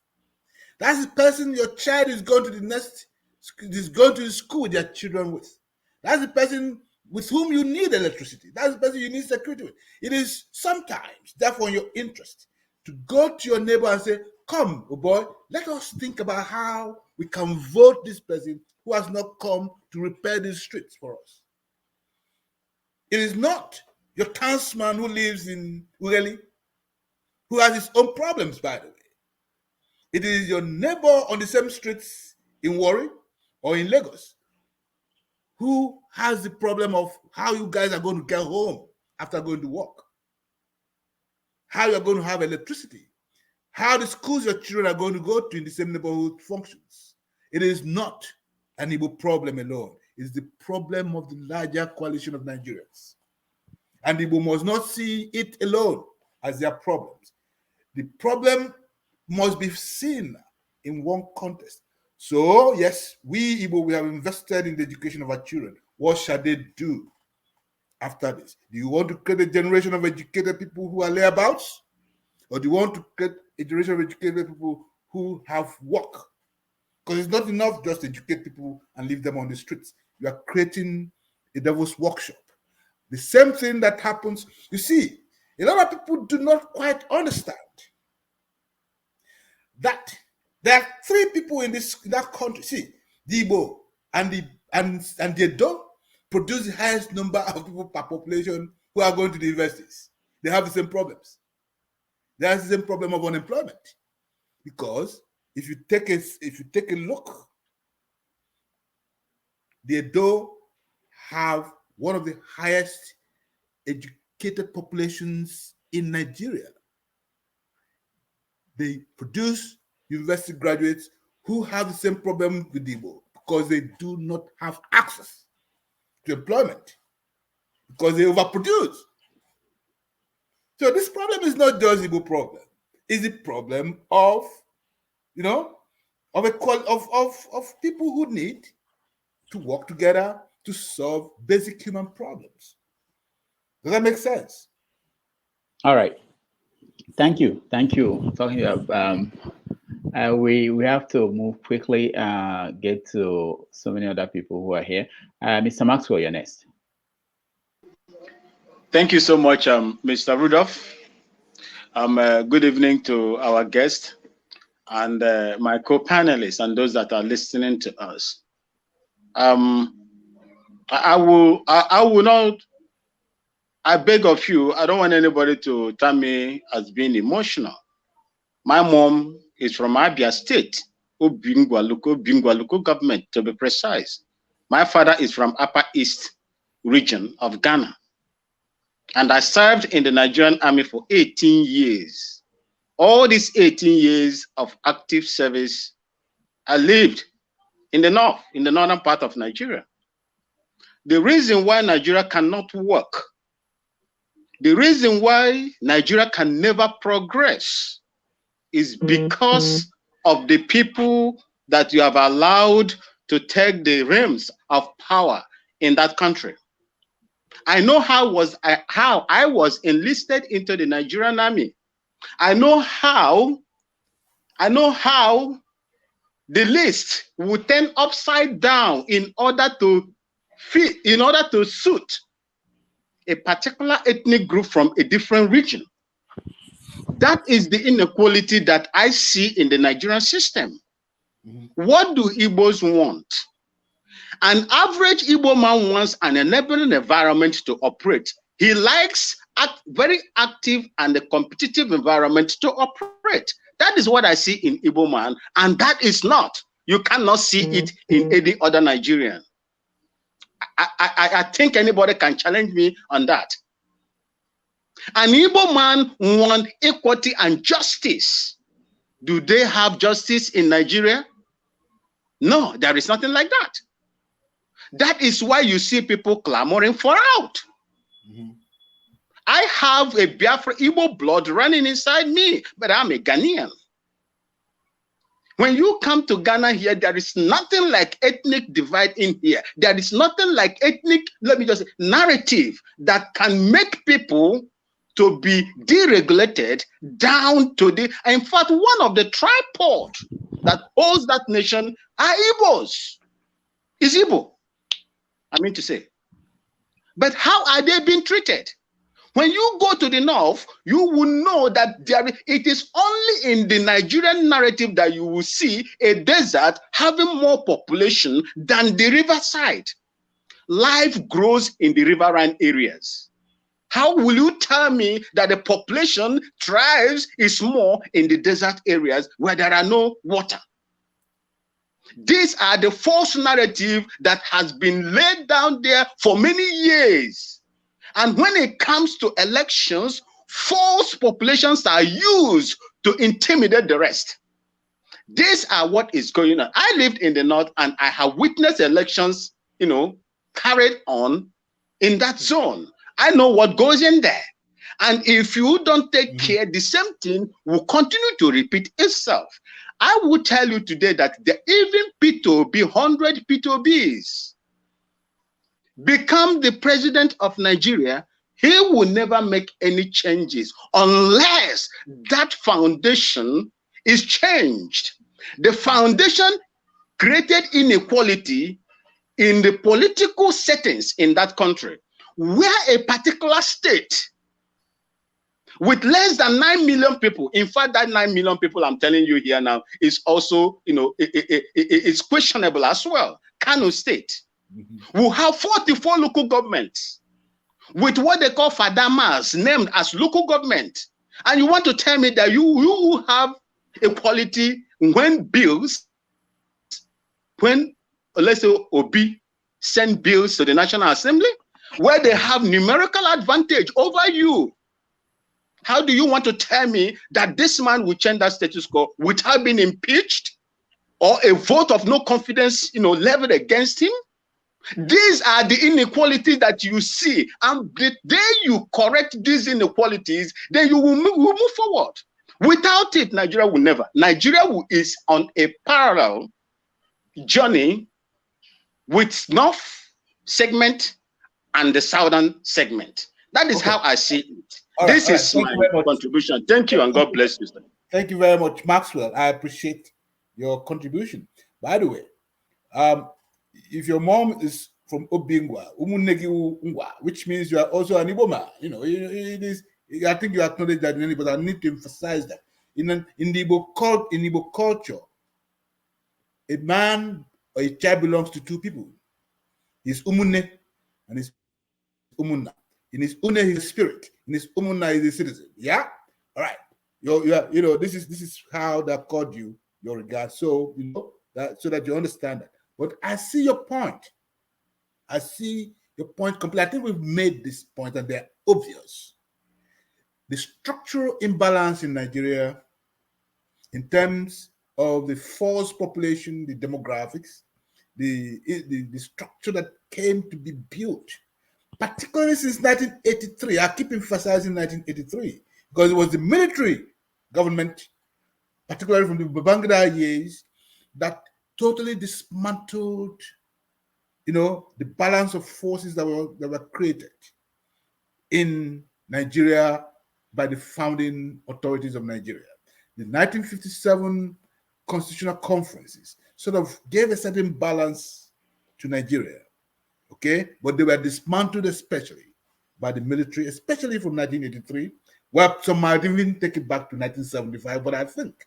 That's the person your child is going to the school with their children with. That's the person with whom you need electricity. That's the person you need security with. It is sometimes, therefore, in your interest to go to your neighbor and say, come, oh boy, let us think about how we can vote this person who has not come to repair these streets for us. It is not your townsman who lives in Ureli, who has his own problems, by the way. It is your neighbor on the same streets in Warri or in Lagos who has the problem of how you guys are going to get home after going to work, how you're going to have electricity, how the schools your children are going to go to in the same neighborhood functions. It is not an Igbo problem alone. It's the problem of the larger coalition of Nigerians. And Igbo must not see it alone as their problems. The problem must be seen in one context. So, yes, we Igbo, we have invested in the education of our children. What shall they do after this? Do you want to create a generation of educated people who are layabouts? Or do you want to create a generation of educated people who have work? Because it's not enough just to educate people and leave them on the streets. You are creating a devil's workshop. The same thing that happens, you see, a lot of people do not quite understand that there are three people in that country. See, the Igbo and the Edo produce the highest number of people per population who are going to the universities. They have the same problems. They have the same problem of unemployment. Because if you take a look, the Edo have one of the highest educated populations in Nigeria. They produce university graduates who have the same problem with Igbo because they do not have access to employment because they overproduce. So this problem is not just Igbo problem; it's the problem of, of people who need to work together to solve basic human problems. Does that make sense? All right. Thank you. Thank you. Talking about, we have to move quickly, get to so many other people who are here. Mr. Maxwell, you're next. Thank you so much, Mr. Rudolph. Good evening to our guest and my co-panelists and those that are listening to us. I will not, I beg of you, I don't want anybody to tell me as being emotional. My mom is from Abia State, Obingwaluko government, to be precise. My father is from Upper East region of Ghana. And I served in the Nigerian army for 18 years. All these 18 years of active service, I lived in the north, in the northern part of Nigeria. The reason why Nigeria cannot work, the reason why Nigeria can never progress is because of the people that you have allowed to take the reins of power in that country. I know how I was enlisted into the Nigerian army. I know how the list would turn upside down in order to suit a particular ethnic group from a different region. That is the inequality that I see in the Nigerian system. What do Igbos want? An average Igbo man wants an enabling environment to operate. He likes a very active and a competitive environment to operate. That is what I see in Igbo man, and that is not. You cannot see it in any other Nigerian. I think anybody can challenge me on that. An Igbo man wants equity and justice. Do they have justice in Nigeria? No, there is nothing like that. That is why you see people clamoring for out. I have a Biafra Igbo blood running inside me, but I'm a Ghanaian. When you come to Ghana here, there is nothing like ethnic divide in here. There is nothing like ethnic, let me just say, narrative that can make people to be deregulated down to the, in fact, one of the tripod that holds that nation are Igbos. Is Igbo, I mean to say. But how are they being treated? When you go to the north, you will know that it is only in the Nigerian narrative that you will see a desert having more population than the riverside. Life grows in the riverine areas. How will you tell me that the population thrives is more in the desert areas where there are no water? These are the false narrative that has been laid down there for many years. And when it comes to elections, false populations are used to intimidate the rest. These are what is going on. I lived in the north and I have witnessed elections, carried on in that zone. I know what goes in there. And if you don't take care, the same thing will continue to repeat itself. I will tell you today that even P2B, 100 P2Bs, become the president of Nigeria, he will never make any changes unless that foundation is changed. The foundation created inequality in the political settings in that country, where a particular state with less than 9 million people, in fact, that 9 million people I'm telling you here now is also, it's questionable as well. Kano State will have 44 local governments with what they call fadamas named as local government. And you want to tell me that you have equality when let's say Obi send bills to the National Assembly, where they have numerical advantage over you. How do you want to tell me that this man will change that status quo without being impeached or a vote of no confidence, leveled against him? These are the inequalities that you see, and the day you correct these inequalities, then you will move forward. Without it, Nigeria will never. Nigeria is on a parallel journey with North, segment and the southern segment. That is how I see it. This is my contribution. Thank you, and God bless you, sir. Thank you very much, Maxwell. I appreciate your contribution. By the way, if your mom is from Obingwa, which means you are also an Igbo man, it is. I think you acknowledge that, but I need to emphasize that in the Igbo culture, a man or a child belongs to two people. His umune and his umunna. In his une, he's a spirit. In his umunna, he's a citizen. Yeah, all right. This is how they called you your regard. So that so that you understand that. But I see your point. I see your point completely. I think we've made this point, and they're obvious. The structural imbalance in Nigeria, in terms of the forced population, the demographics, the structure that came to be built, particularly since 1983. I keep emphasizing 1983 because it was the military government, particularly from the Babangida years, that totally dismantled, the balance of forces that were created in Nigeria by the founding authorities of Nigeria. The 1957 constitutional conferences sort of gave a certain balance to Nigeria, okay? But they were dismantled especially by the military, especially from 1983. Well, some might even take it back to 1975, but I think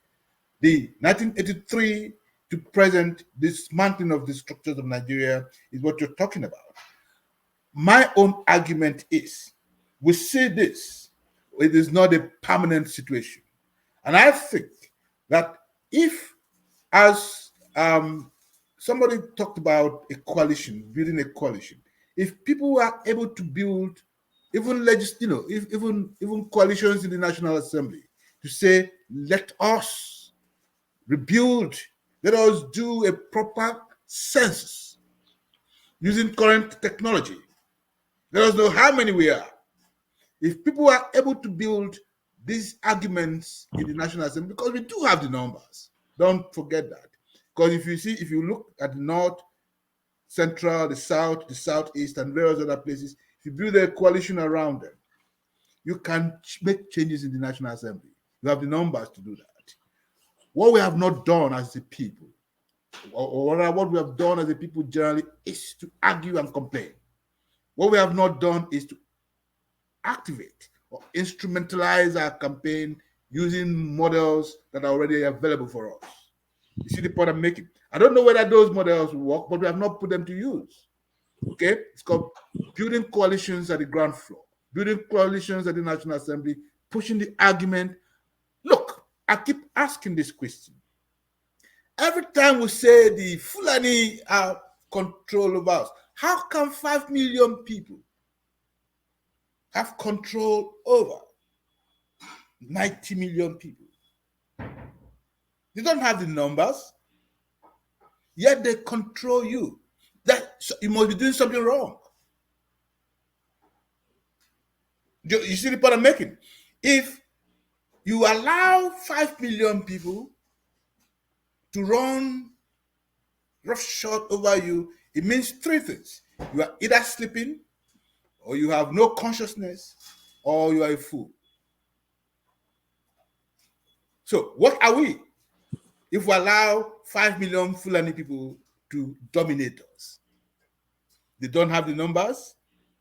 the 1983 to present dismantling of the structures of Nigeria is what you're talking about. My own argument is, we see this, it is not a permanent situation. And I think that if, as somebody talked about a coalition, building a coalition, if people were able to build even even coalitions in the National Assembly to say, let us rebuild, let us do a proper census using current technology. Let us know how many we are. If people are able to build these arguments in the National Assembly, because we do have the numbers, don't forget that. Because if you look at the North, Central, the South, the Southeast, and various other places, if you build a coalition around them, you can make changes in the National Assembly. You have the numbers to do that. What we have not done as a people, or what we have done as a people generally, is to argue and complain. What we have not done is to activate or instrumentalize our campaign using models that are already available for us. You see the point I'm making? I don't know whether those models will work, but we have not put them to use. Okay? It's called building coalitions at the ground floor, building coalitions at the National Assembly, pushing the argument. Look, I keep asking this question. Every time we say the Fulani have control over us, how come 5 million people have control over 90 million people? They don't have the numbers, yet they control you. So you must be doing something wrong. You see the point I'm making? If you allow 5 million people to run roughshod over you, it means three things. You are either sleeping, or you have no consciousness, or you are a fool. So what are we if we allow 5 million Fulani people to dominate us? They don't have the numbers,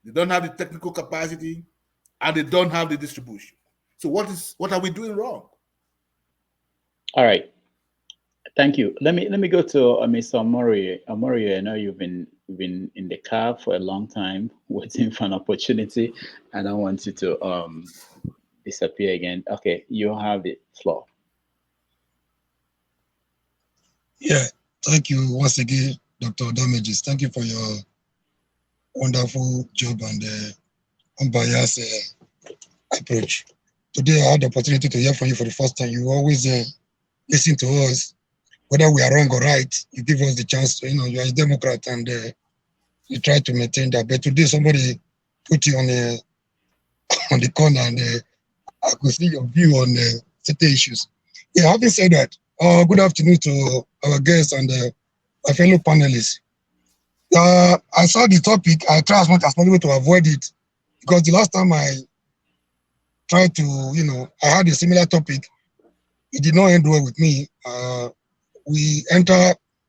they don't have the technical capacity, and they don't have the distribution. So what are we doing wrong? All right. Thank you. Let me go to Mr. Omori. Omori, I know you've been in the car for a long time, waiting for an opportunity. I don't want you to disappear again. Okay, you have the floor. Yeah, thank you once again, Dr. Damages. Thank you for your wonderful job and unbiased approach. Today, I had the opportunity to hear from you for the first time. You always listen to us, whether we are wrong or right. You give us the chance to, you are a Democrat and you try to maintain that. But today, somebody put you on the corner and I could see your view on certain issues. Yeah, having said that, good afternoon to our guests and my fellow panelists. I I saw the topic. I try as much as possible to avoid it because the last time I tried to, I had a similar topic. It did not end well with me.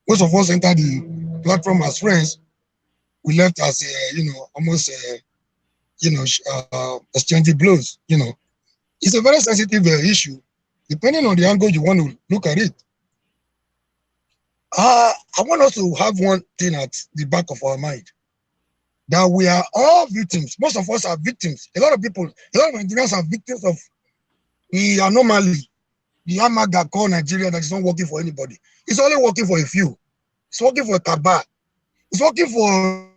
Most of us entered the platform as friends. We left as, almost, exchanging blows. It's a very sensitive issue, depending on the angle you want to look at it. I want us to have one thing at the back of our mind, that we are all victims. Most of us are victims. A lot of Nigerians are victims of the anomaly, the amaga called Nigeria that is not working for anybody. It's only working for a few. It's working for a cabal. It's working for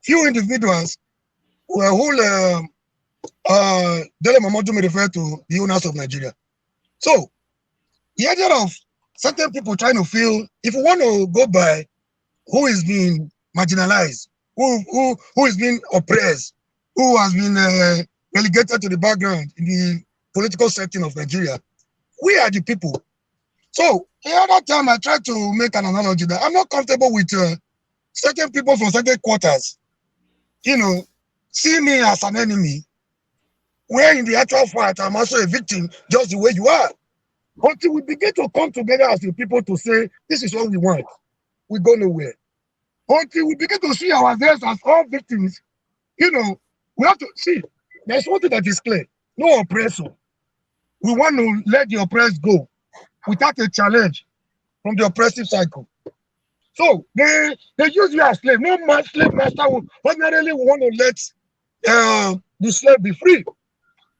few individuals who Dele Momodu may refer to the owners of Nigeria. So, the idea of certain people trying to feel, if you want to go by who is being marginalized, who is being oppressed, who has been relegated to the background in the political setting of Nigeria, we are the people. So, the other time I tried to make an analogy that I'm not comfortable with certain people from certain quarters, see me as an enemy, where in the actual fight, I'm also a victim, just the way you are. Until we begin to come together as a people to say, this is what we want, we go nowhere. Until we begin to see ourselves as all victims, we have to see, there's something that is clear, no oppressor. We want to let the oppressed go without a challenge from the oppressive cycle. So they use you as slave. No slave master will ordinarily want to let the slave be free.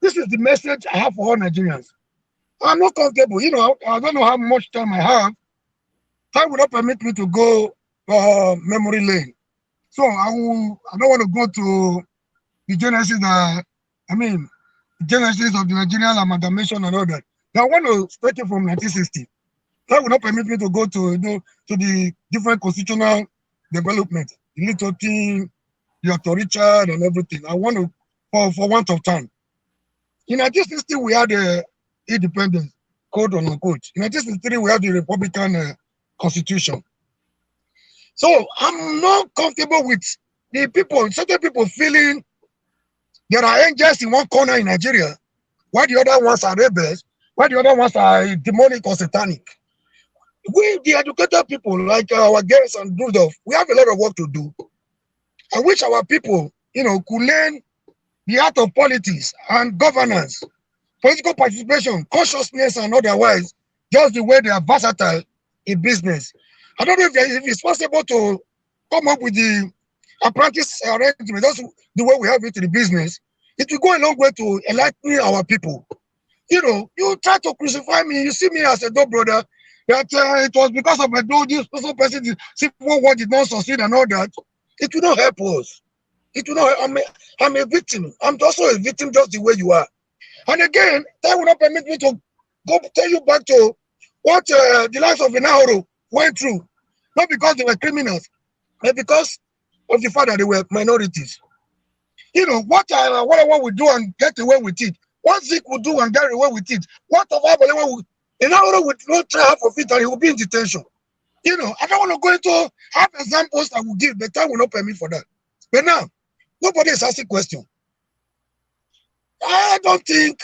This is the message I have for all Nigerians. I'm not comfortable. I don't know how much time I have. Time will not permit me to go memory lane. So I don't want to go to the genesis, genesis of the Nigerian amalgamation and all that. Now I want to start it from 1960. That will not permit me to go to the different constitutional development, the little thing, the authoritarian and everything. I want to, for want of time. In 1960, we had the independence, quote unquote. In 1963, we had the Republican Constitution. So I'm not comfortable with the people, certain people feeling there are angels in one corner in Nigeria, while the other ones are rebels, while the other ones are demonic or satanic. We, the educated people, like our guests and Rudolph, we have a lot of work to do. I wish our people, could learn the art of politics and governance, political participation, consciousness, and otherwise, just the way they are versatile in business. I don't know if it's possible to come up with the apprentice arrangement, that's the way we have it in the business. It will go a long way to enlightening our people. You try to crucify me, you see me as a dope brother, that it was because of this person, civil war did not succeed and all that. It will not help us. It will not. I'm a victim. I'm also a victim just the way you are. And again, that will not permit me to go tell you back to what the lives of Inahoro went through. Not because they were criminals, but because of the fact that they were minorities. Whatever we do and get away with it, what Zik will do and get away with it, whatever Inahoro would not try half of it and he will be in detention. I don't want to go into half examples I will give, but time will not permit for that. But now, nobody is asking questions. I don't think,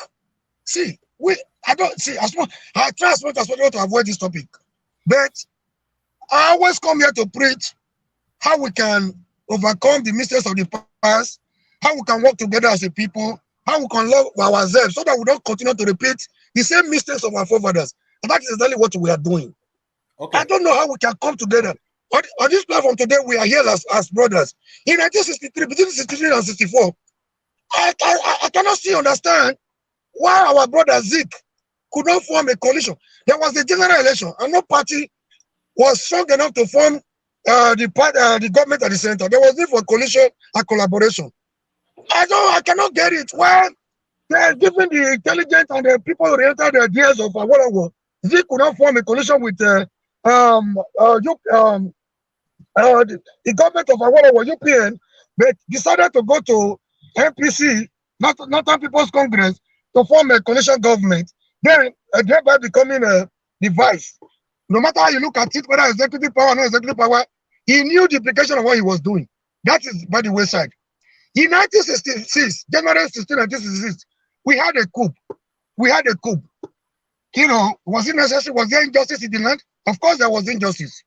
I try as much as possible to avoid this topic. But I always come here to preach how we can overcome the mistakes of the past, how we can work together as a people, how we can love ourselves so that we don't continue to repeat the same mistakes of our forefathers. And that is exactly what we are doing. Okay. I don't know how we can come together. On this platform today, we are here as brothers. In 1963, between 63 and 64, I cannot understand why our brother Zik could not form a coalition. There was a general election, and no party was strong enough to form the government at the center. There was need for coalition and collaboration. I cannot get it. Why they are giving the intelligent and the people-oriented ideas of Awolowo, Zik could not form a coalition with the government of Awolowo, UPN, but decided to go to NPC, Northern People's Congress, to form a coalition government, then thereby becoming a device. No matter how you look at it, whether executive power or no executive power, he knew the implication of what he was doing. That is by the wayside. In 1966, January 16, 1966, we had a coup. We had a coup. You know, was it necessary? Was there injustice in the land? Of course, there was injustice.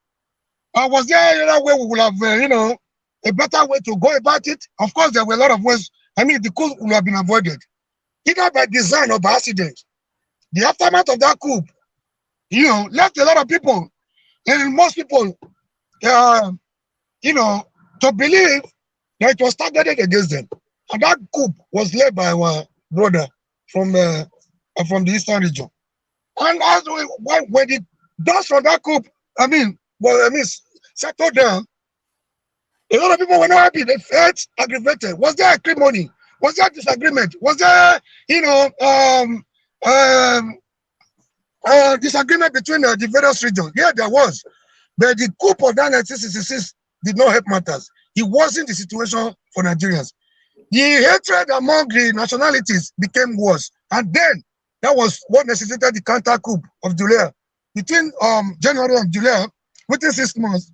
Was there another way we would have, you know, a better way to go about it? Of course, there were a lot of ways. I mean, the coup would have been avoided, either by design or by accident. The aftermath of that coup, you know, left a lot of people, and most people, you know, to believe that it was targeted against them. And that coup was led by our brother from the Eastern region. And as when the dust from that coup, settled down, a lot of people were not happy. They felt aggravated. Was there acrimony? Was there disagreement? Was there, you know, disagreement between the various regions? Yeah, there was. But the coup of that 1966 did not help matters. It wasn't the situation for Nigerians. The hatred among the nationalities became worse. And then that was what necessitated the counter coup of July. Between January and July, within 6 months,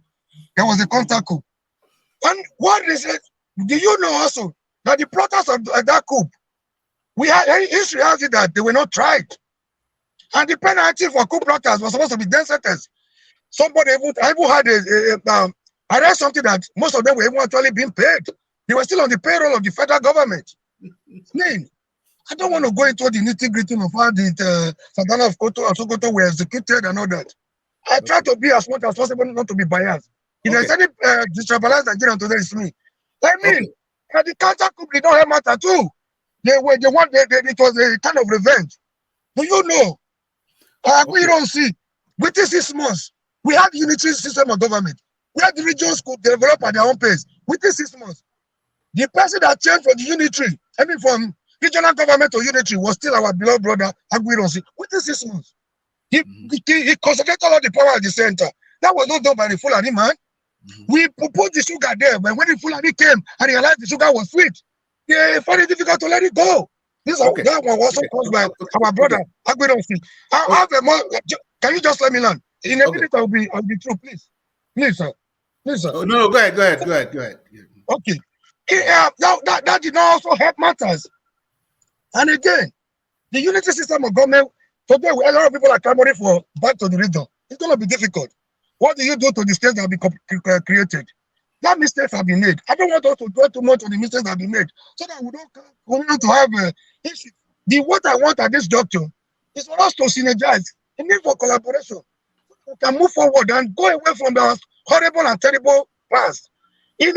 there was a counter coup. And what is it? Do you know also that the plotters of that coup, we had history has it that they were not tried. And the penalty for coup plotters was supposed to be death sentence. Somebody even had I read something that most of them were even actually being paid. They were still on the payroll of the federal government. I don't want to go into the nitty-gritty of how the Santana of Sokoto were executed and all that. I try to be as much as possible not to be biased. If there's any destabilized Nigerian today, it's me. I mean, the counter coup did not have matter too. It was a kind of revenge. Do you know? We don't see. Within 6 months, we had unitary system of government. We had the regions could develop at their own pace. Within 6 months, the person that changed from the unitary, from regional government to unitary, was still our beloved brother, Agwironsi. Within 6 months, he concentrated all the power at the center. That was not done by the Fulani man. We put the sugar there, but when the Fulani came and realized the sugar was sweet, they found it difficult to let it go. That one was also caused by our brother, Agwironsi. Can you just let me learn? In a minute, I'll be through, please. Please, sir. Please, sir. Oh, no, go ahead. Okay. That did not also help matters. And again, the unity system of government, today a lot of people are clamoring for back to the region. It's going to be difficult. What do you do to the states that have been created? That mistakes have been made. I don't want us to dwell too much on the mistakes that have been made, so that we don't continue to have issues. What I want at this juncture is for us to synergize, a need for collaboration. We can move forward and go away from the horrible and terrible past. In even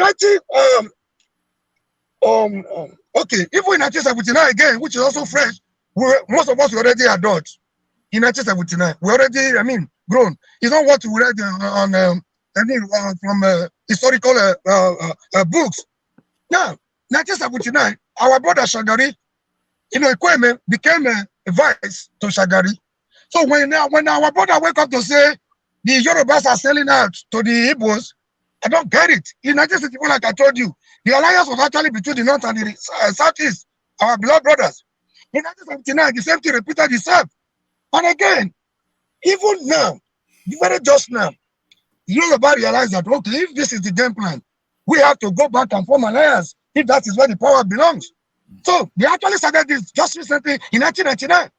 in 1979 again, which is also fresh, most of us were already adults. In 1979, we already, grown. It's not what we read on from historical books. Now, 1979, our brother Shagari, Kweme became a vice to Shagari. So when our brother wake up to say the Yorubas are selling out to the Igbos, I don't get it. In 1964, like I told you, the alliance was actually between the North and the Southeast, our beloved brothers. In 1979, the same thing repeated itself. And again, even now, very just now, Yoruba realize that, okay, if this is the game plan, we have to go back and form alliance if that is where the power belongs. So they actually started this just recently in 1999.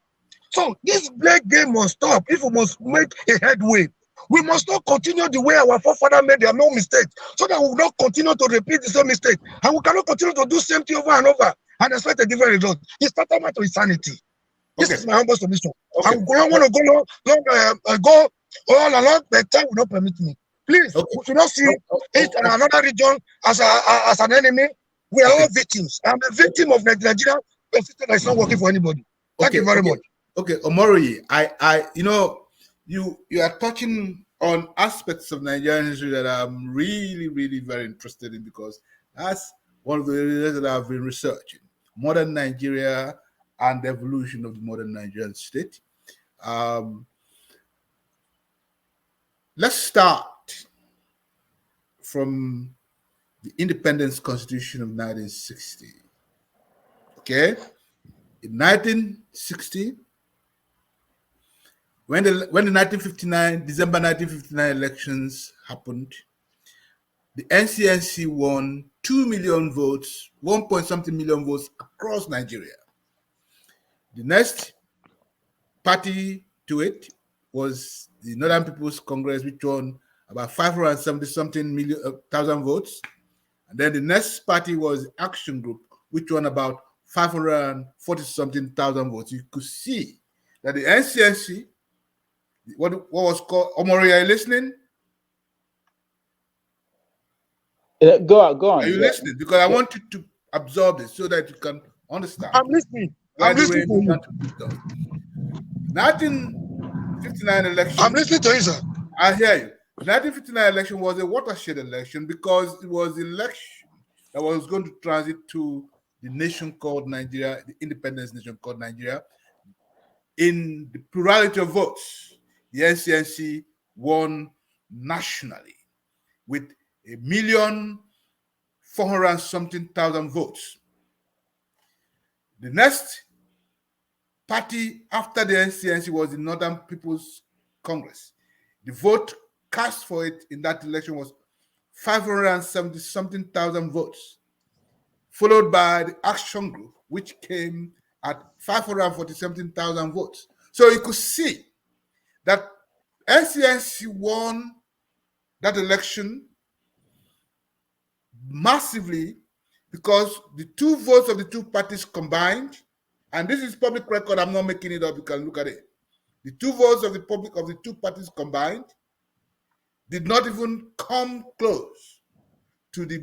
So this black game must stop if we must make a headway. We must not continue the way our forefathers made their no mistakes, so that we will not continue to repeat the same mistake. And we cannot continue to do the same thing over and over and expect a different result. It's tantamount to insanity. This is my humble submission. I don't want to go all along, but time will not permit me. Please, we should not see another region as an enemy. We are all victims. I'm a victim of Nigeria, a system that is not working for anybody. Thank you very much. Okay, Omori, you are touching on aspects of Nigerian history that I'm really, really very interested in, because that's one of the areas that I've been researching. Modern Nigeria and the evolution of the modern Nigerian state. Let's start from the Independence Constitution of 1960. Okay? In 1960, when the December 1959 elections happened, the NCNC won 2 million votes, 1 point something million votes across Nigeria. The next party to it was the Northern People's Congress, which won about 570 something thousand votes. And then the next party was Action Group, which won about 540 something thousand votes. You could see that the NCNC, what was called, Omori, are you listening? Go on. Are you listening? Because I want you to absorb this so that you can understand. I'm listening. I'm listening to you. 1959 election. I'm listening to you, sir. I hear you. The 1959 election was a watershed election because it was the election that was going to transit to the nation called Nigeria, the independence nation called Nigeria. In the plurality of votes, the NCNC won nationally with 1,400,000 something votes. The next party after the NCNC was the Northern People's Congress. The vote cast for it in that election was 570 something thousand votes, followed by the Action Group, which came at 540 something thousand votes. So you could see that NCNC won that election massively because the two votes of the two parties combined, and this is public record, I'm not making it up, you can look at it. The two votes of the two parties combined did not even come close to the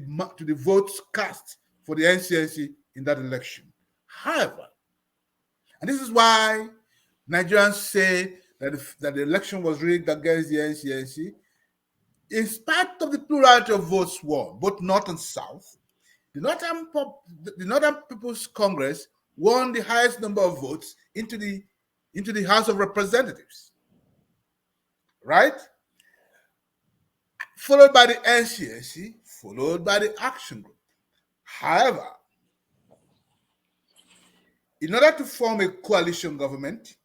votes cast for the NCNC in that election. However, and this is why Nigerians say that the election was rigged against the NCNC, in spite of the plurality of votes won, both North and South, the Northern People's Congress won the highest number of votes into the House of Representatives, right? Followed by the NCNC, followed by the Action Group. However, in order to form a coalition government,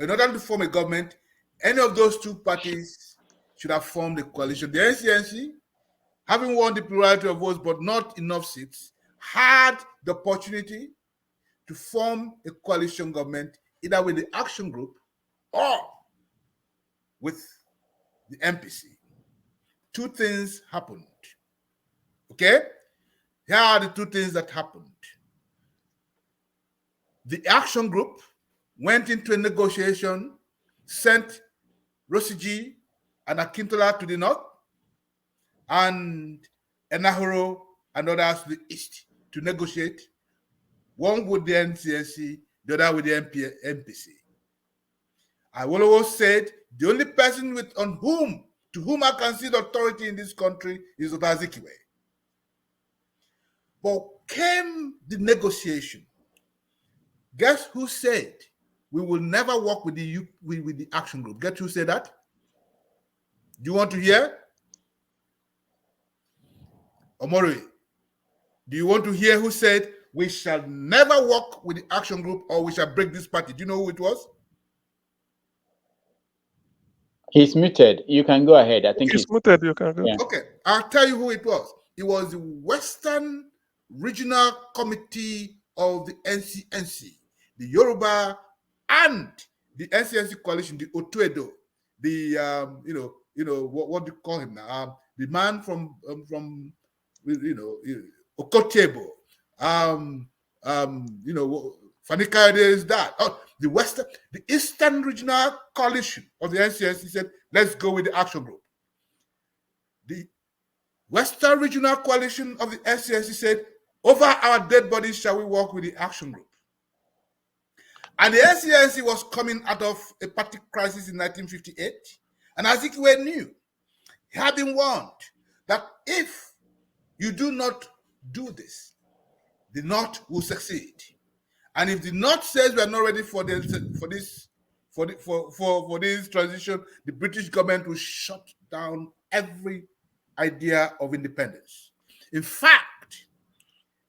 in order to form a government, any of those two parties should have formed a coalition. The NCNC, having won the plurality of votes but not enough seats, had the opportunity to form a coalition government either with the Action Group or with the MPC. Two things happened. Okay? Here are the two things that happened. The Action Group went into a negotiation, sent Rosiji and Akintola to the north, and Enahoro and others to the east to negotiate, one with the NCNC, the other with the MPC. Awolowo said, the only person to whom I can see the authority in this country is Otazikiwe. But came the negotiation. Guess who said we will never work with the Action Group? Guess who said that? Do you want to hear? Omori, do you want to hear who said we shall never work with the Action Group or we shall break this party? Do you know who it was? He's muted. You can go ahead. I think he's muted. You can go. Yeah. Okay, I'll tell you who it was. It was the Western Regional Committee of the NCNC, the Yoruba and the NCNC coalition, the Otuedo, the what do you call him now? The man from Okigbo, Fanikade is that. Oh, the Eastern Regional Coalition of the NCNC said, let's go with the Action Group. The Western Regional Coalition of the NCNC said, over our dead bodies shall we work with the Action Group. And the NCNC was coming out of a party crisis in 1958, and Azikiwe knew, he had been warned that if you do not do this, the North will succeed. And if the North says we are not ready for this transition, the British government will shut down every idea of independence. In fact,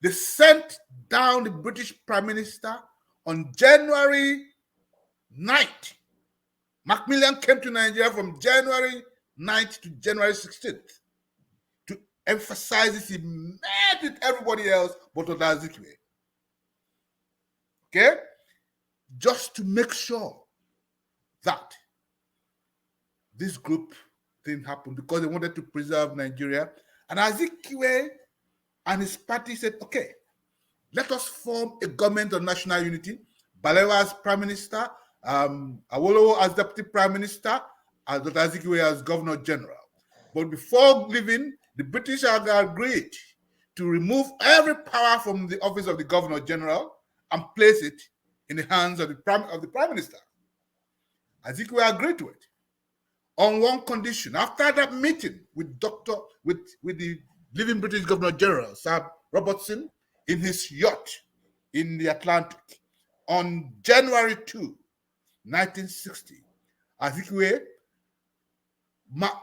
they sent down the British Prime Minister on January 9th. Macmillan came to Nigeria from January 9th to January 16th to emphasizes he met with everybody else but with Azikiwe. Okay? Just to make sure that this group thing happened because they wanted to preserve Nigeria. And Azikiwe and his party said, okay, let us form a government of national unity. Balewa as prime minister, Awolowo as deputy prime minister, and Dr. Azikiwe as governor general. But before leaving, the British had agreed to remove every power from the office of the governor general and place it in the hands of the prime minister. Azikiwe agreed to it on one condition. After that meeting with the living British Governor General, Sir Robertson, in his yacht in the Atlantic on January 2, 1960, Azikiwe,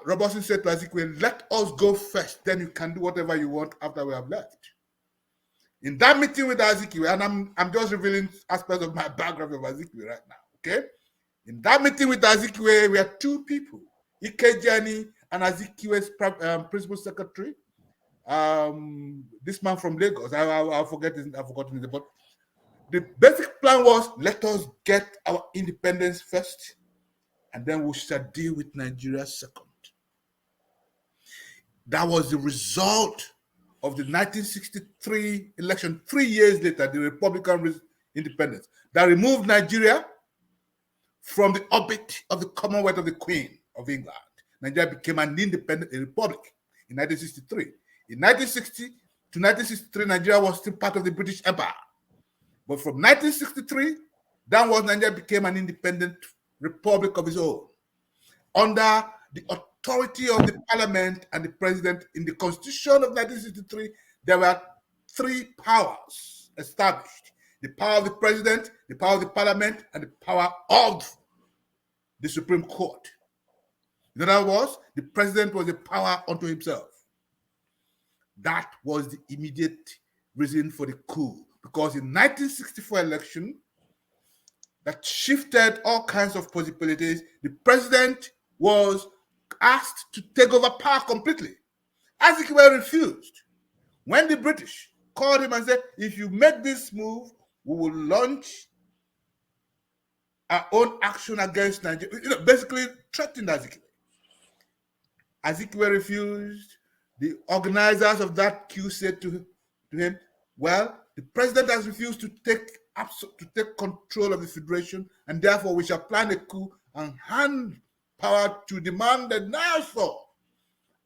Robertson said to Azikiwe, let us go first, then you can do whatever you want after we have left. In that meeting with Azikiwe, and I'm just revealing aspects of my biography of Azikiwe right now, okay? In that meeting with Azikiwe, we had two people, Ikejani and Azikiwe's principal secretary, this man from Lagos. I've forgotten his name, but the basic plan was, let us get our independence first, and then we shall deal with Nigeria second. That was the result of the 1963 election, 3 years later, the Republican independence, that removed Nigeria from the orbit of the Commonwealth of the Queen of England. Nigeria became an independent republic in 1963. In 1960 to 1963, Nigeria was still part of the British Empire. But from 1963 downwards, Nigeria became an independent republic of its own, under the authority of the parliament and the president. In the Constitution of 1963, there were three powers established: the power of the president, the power of the parliament, and the power of the Supreme Court. In other words, the president was a power unto himself. That was the immediate reason for the coup, because in 1964 election, that shifted all kinds of possibilities. The president was asked to take over power completely. Azikiwe refused. When the British called him and said, if you make this move, we will launch our own action against Nigeria, basically threatened Azikiwe. Azikiwe refused. The organizers of that coup said to him, well, the president has refused to take control of the federation, and therefore we shall plan a coup and hand power to the man that now saw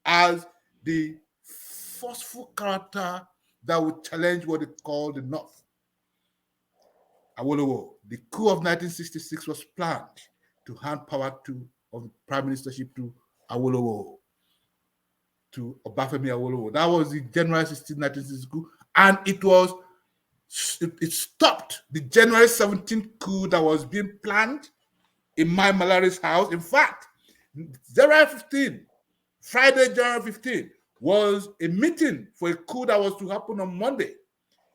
as the forceful character that would challenge what they call the North. Awolowo. The coup of 1966 was planned to hand power of the prime ministership to Awolowo, to Obafemi Awolowo. That was the January 16, 1960 coup, and it stopped the January 17th coup that was being planned in my Malari's house. In fact, January 15, Friday, January 15, was a meeting for a coup that was to happen on Monday.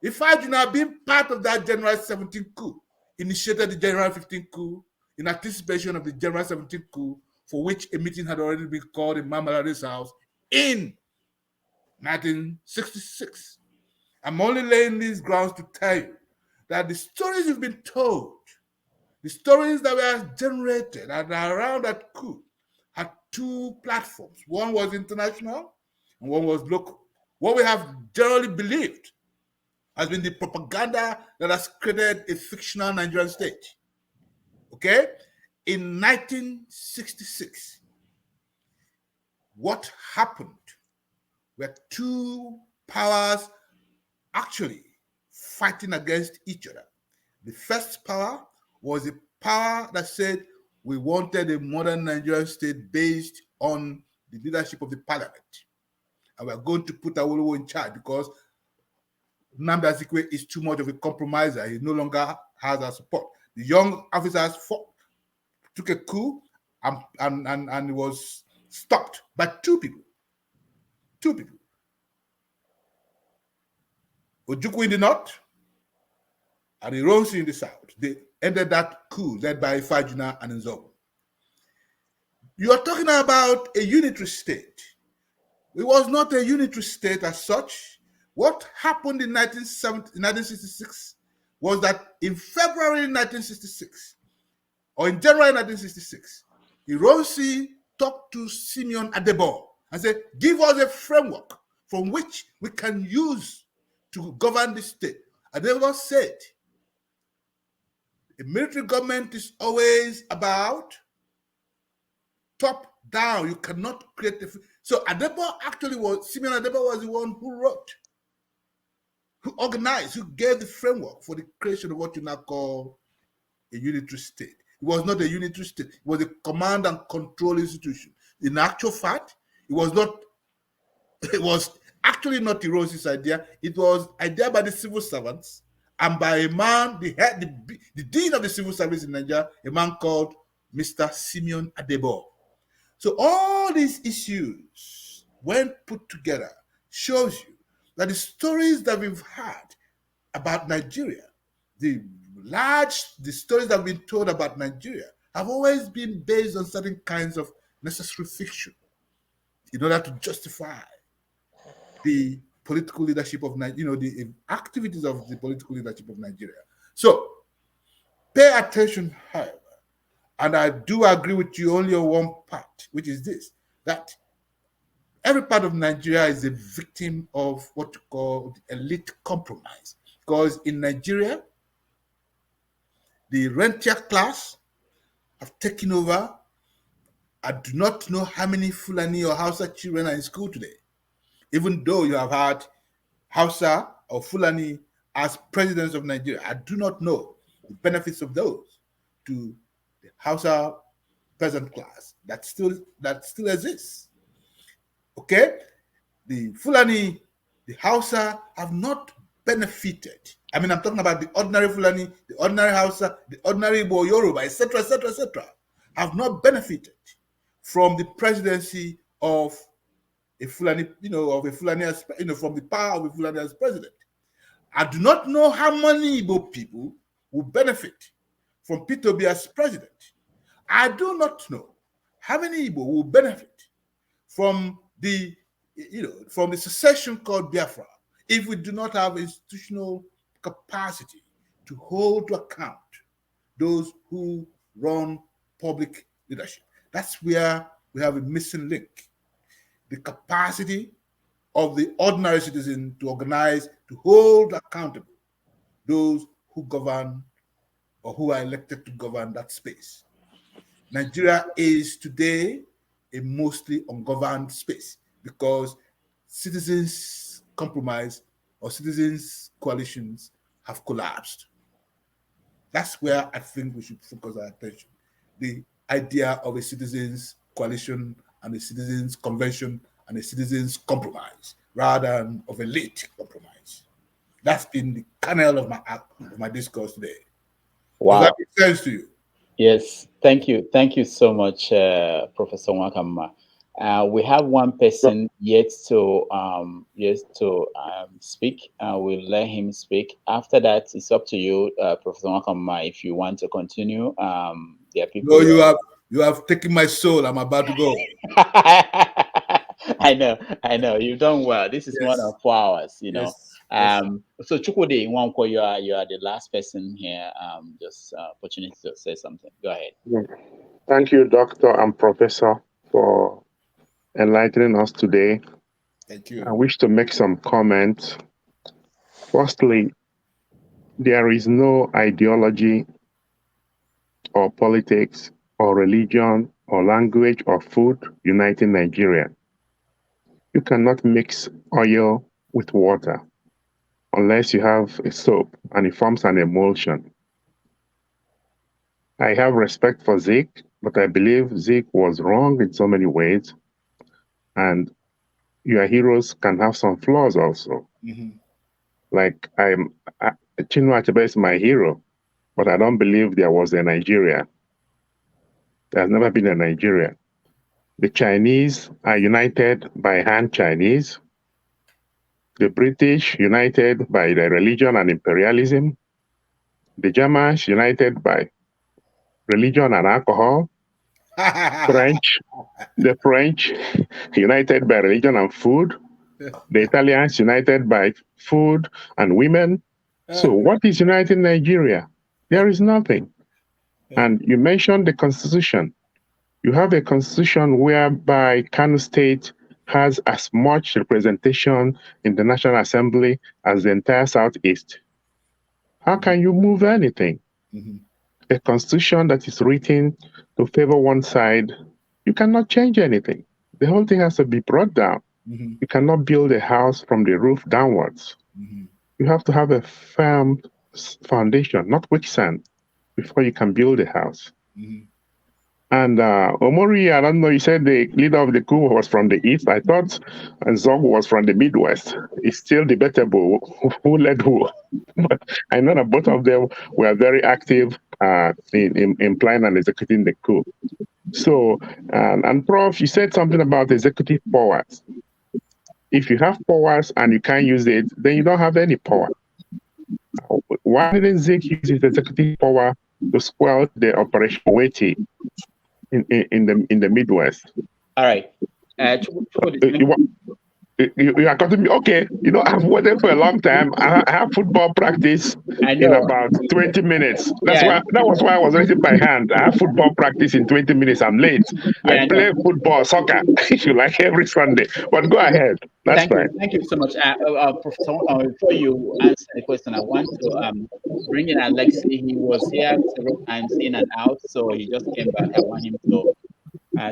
If I do not be part of that January 17th coup, initiated the January 15th coup in anticipation of the January 17th coup, for which a meeting had already been called in my Malari's house in 1966. I'm only laying these grounds to tell you that the stories you've been told, the stories that were generated and around that coup, had two platforms. One was international and one was local. What we have generally believed has been the propaganda that has created a fictional Nigerian state. Okay? In 1966, what happened were two powers actually fighting against each other. The first power was a power that said we wanted a modern Nigerian state based on the leadership of the parliament. And we're going to put Awolowo in charge because Nnamdi Azikiwe is too much of a compromiser. He no longer has our support. The young officers took a coup and it was stopped by two people. Two people. Ojukwu in the north and Ironsi in the south. They ended that coup led by Ifajuna and Nzobo. You are talking about a unitary state It was not a unitary state as such. What happened in 1966 was that in February 1966, or in January 1966, Ironsi talked to Simeon Adebo and said, give us a framework from which we can use to govern the state. Adebo said, a military government is always about top down. You cannot create so Adebo actually was, Simeon Adebo was the one who wrote, who organized, who gave the framework for the creation of what you now call a unitary state. It was not a unitary state. It was a command and control institution. In actual fact, it was actually not Ironsi's idea. It was idea by the civil servants and by a man, the dean of the civil service in Nigeria, a man called Mr. Simeon Adebo. So all these issues, when put together, shows you that the stories that we've had about Nigeria, the stories that have been told about Nigeria have always been based on certain kinds of necessary fiction in order to justify the political leadership of Nigeria, the activities of the political leadership of Nigeria. So pay attention, however, and I do agree with you only on one part, which is this, that every part of Nigeria is a victim of what you call the elite compromise. Because in Nigeria, the rentier class have taken over. I do not know how many Fulani or Hausa children are in school today, even though you have had Hausa or Fulani as presidents of Nigeria. I do not know the benefits of those to the Hausa peasant class that still exists. Okay? The Fulani, the Hausa have not benefited. I mean, I'm talking about the ordinary Fulani, the ordinary Hausa, the ordinary Igbo, Yoruba, etc., etc., etc., have not benefited from the presidency of a Fulani, of a Fulani, from the power of a Fulani as president. I do not know how many Igbo people will benefit from Peter Obi as president. I do not know how many Igbo will benefit from the secession called Biafra if we do not have institutional capacity to hold to account those who run public leadership. That's where we have a missing link. The capacity of the ordinary citizen to organize, to hold accountable those who govern or who are elected to govern that space. Nigeria is today a mostly ungoverned space because citizens' compromise or citizens' coalitions have collapsed. That's where I think we should focus our attention. The idea of a citizens' coalition and a citizens' convention and a citizens' compromise rather than of a late compromise. That's been the kernel of my discourse today. Wow. Does that make sense to you? Yes, thank you. Thank you so much, Professor Nwakanma. We have one person yet to speak. We'll let him speak. After that, it's up to you, Professor Nwakanma, if you want to continue. There are people. No, you have taken my soul. I'm about to go. I know. You've done well. This is more than 4 hours, Yes. So Chukwudi Nwankwo, you are the last person here. Just opportunity to say something. Go ahead. Thank you, Doctor and Professor, for enlightening us today. Thank you. I wish to make some comments. Firstly, there is no ideology or politics or religion or language or food uniting Nigeria. You cannot mix oil with water unless you have a soap and it forms an emulsion. I have respect for Zeke, but I believe Zeke was wrong in so many ways. And your heroes can have some flaws also. Mm-hmm. Like Chinua Achebe is my hero, but I don't believe there was a Nigeria. There's never been a Nigeria. The Chinese are united by Han Chinese. The British united by their religion and imperialism. The Germans united by religion and alcohol. the French united by religion and food, the Italians united by food and women. So what is uniting Nigeria? There is nothing. And you mentioned the constitution. You have a constitution whereby Kano State has as much representation in the National Assembly as the entire Southeast. How can you move anything? A constitution that is written to favor one side, you cannot change anything. The whole thing has to be brought down. You cannot build a house from the roof downwards. You have to have a firm foundation, not quicksand, before you can build a house. And Omori, I don't know, you said the leader of the coup was from the east. I thought Zog was from the Midwest. It's still debatable who led who. But I know that both of them were very active in planning and executing the coup. So, and Prof, you said something about executive powers. If you have powers and you can't use it, then you don't have any power. Why didn't Zeke use his executive power to squelch the Operation Weighty in the Midwest? All right. You are cutting me. Okay, I've waited for a long time. I have football practice in about 20 minutes. That was why I was raising my hand. I have football practice in 20 minutes. I'm late. I play football, soccer, if you like, every Sunday. But go ahead. That's fine. Thank you so much. Before you answer the question, I want to bring in Alexi. He was here several times in and out, so he just came back. I want him to.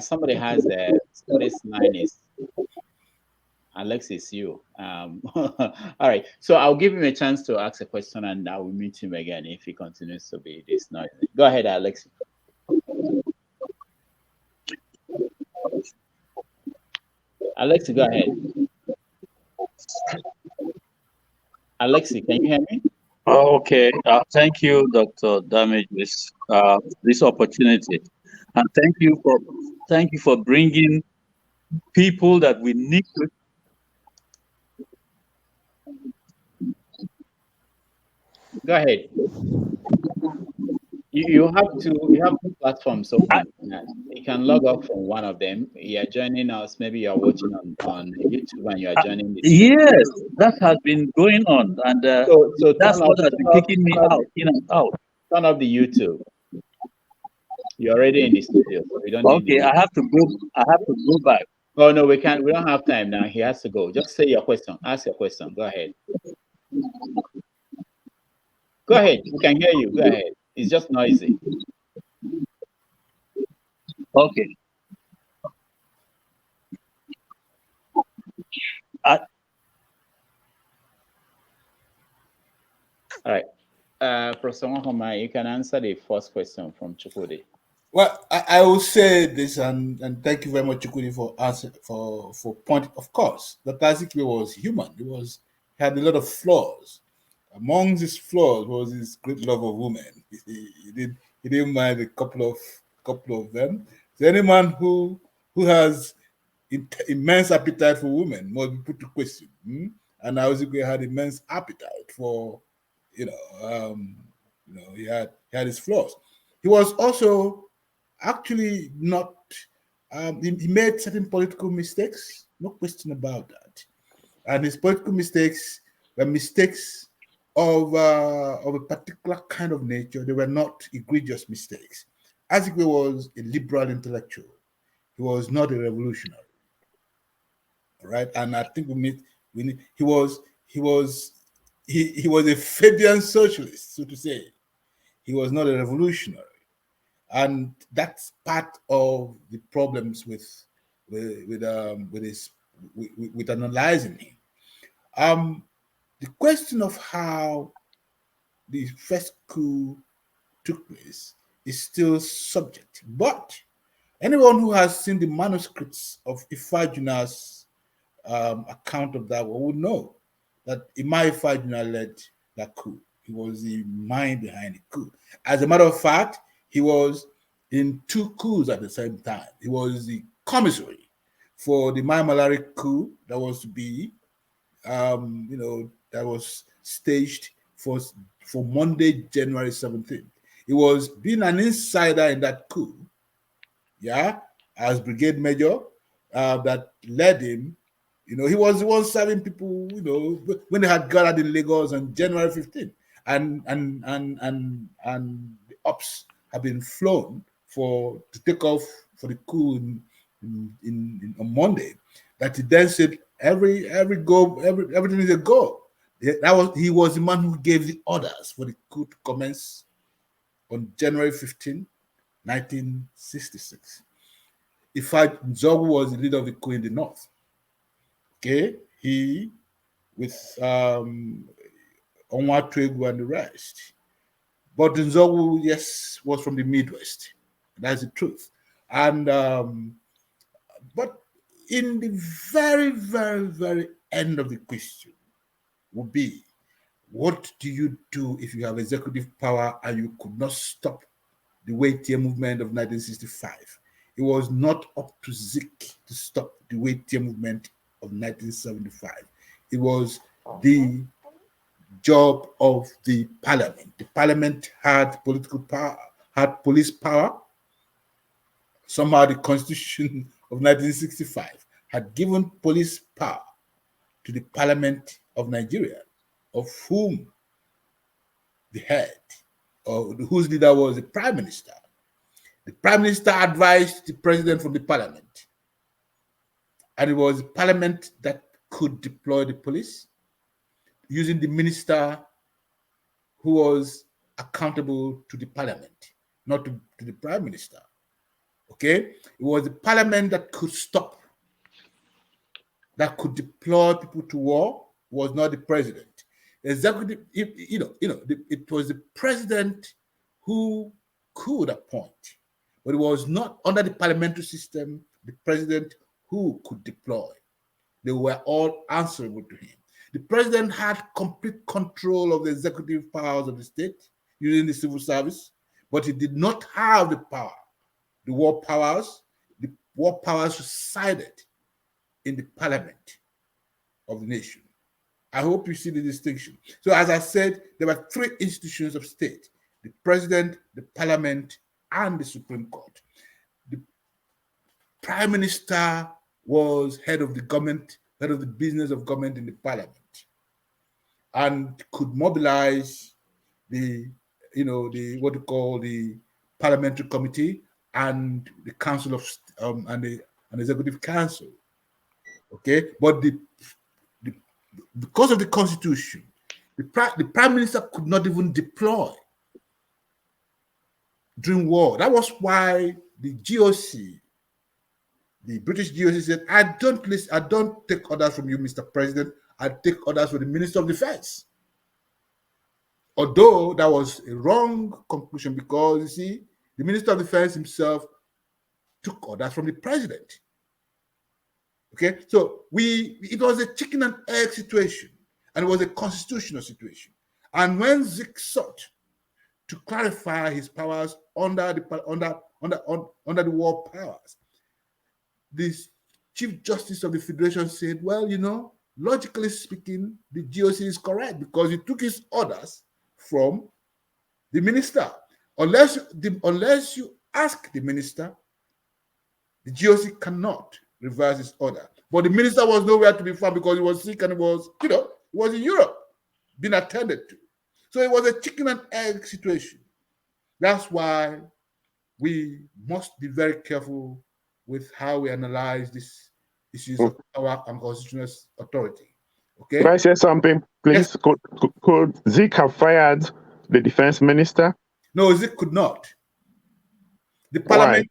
Somebody has somebody's line is. Alexis, you. All right. So I'll give him a chance to ask a question, and I will meet him again if he continues to be this noisy. Go ahead, Alexis. Alexi, go ahead. Alexi, can you hear me? Okay. Thank you, Dr. Damages, this opportunity, and thank you for bringing people that we need to. Go ahead. You have two platforms open. You can log off from one of them. You are joining us. Maybe you are watching on YouTube and you are joining this. Yes, that has been going on, and so that's what has been kicking me out, in and out. Turn off the YouTube. You're already in the studio, so we don't need. Okay, I have to go back. Oh no, we can't. We don't have time now. He has to go. Just say your question. Ask your question. Go ahead. Go ahead. We can hear you. Go ahead. It's just noisy. Okay. All right. Professor Nwakanma, you can answer the first question from Chukwudi. Well, I will say this, and thank you very much, Chukwudi, for answer for point. Of course, the Igbo was human. He had a lot of flaws. Among his flaws was his great love of women. He didn't mind a couple of them. So any man who has immense appetite for women must be put to question. And Igbo had immense appetite for, he had his flaws. He was also actually not. He made certain political mistakes, no question about that. And his political mistakes were mistakes of a particular kind of nature. They were not egregious mistakes. Igbo was a liberal intellectual. He was not a revolutionary. All right, and I think he was a Fabian socialist, so to say. He was not a revolutionary, and that's part of the problems with analyzing him. The question of how the first coup took place is still subject, but anyone who has seen the manuscripts of Ifeanyi's account of that would know that Ifeanyi led that coup. He was the mind behind the coup. As a matter of fact, he was in two coups at the same time. He was the commissary for the Malari coup that was to be, that was staged for Monday, January 17th. He was being an insider in that coup. yeah, as brigade major, that led him. You know, he was the one serving people, you know, when they had gathered in Lagos on January 15th. And the ops have been flown to take off for the coup on Monday. That he then said everything is a go. He was the man who gave the orders for the coup to commence on January 15, 1966. In fact, Nzogu was the leader of the coup in the north. Okay, he with Onwatuegu and the rest. But Nzogu, yes, was from the Midwest. That's the truth. And but in the very, very, very end of the question would be, what do you do if you have executive power and you could not stop the Waitier movement of 1965? It was not up to Zik to stop the Waitier movement of 1975. It was the job of the parliament. The parliament had political power, had police power. Somehow the Constitution of 1965 had given police power to the Parliament of Nigeria, of whom the head, or whose leader was the Prime Minister. The Prime Minister advised the President from the Parliament. And it was the Parliament that could deploy the police using the minister who was accountable to the Parliament, not to the Prime Minister. Okay? It was the Parliament that could stop, that could deploy people to war, was not the President. The executive, it was the President who could appoint, but it was not under the parliamentary system, the President who could deploy. They were all answerable to him. The President had complete control of the executive powers of the state using the civil service, but he did not have the power. The war powers resided in the Parliament of the nation. I hope you see the distinction. So as I said, there were three institutions of state: the President, the Parliament, and the Supreme Court. The Prime Minister was head of the government, head of the business of government in the Parliament, and could mobilize the Parliamentary Committee and the Council of and the Executive Council. Okay, but because of the Constitution, the Prime Minister could not even deploy during war. That was why the GOC, the British GOC, said, I don't take orders from you, Mr. President. I take orders from the Minister of Defense. Although that was a wrong conclusion, because you see, the Minister of Defense himself took orders from the President. Okay, so it was a chicken and egg situation, and it was a constitutional situation. And when Zik sought to clarify his powers under the war powers, the Chief Justice of the Federation said, well, logically speaking, the GOC is correct because he took his orders from the minister. Unless you ask the minister, the GOC cannot reverse his order. But the minister was nowhere to be found because he was sick and he was in Europe being attended to. So it was a chicken and egg situation. That's why we must be very careful with how we analyze these issues of power and constitutional authority. Okay. Can I say something, please? Yes. Could Zik have fired the defense minister? No, Zik could not. The parliament.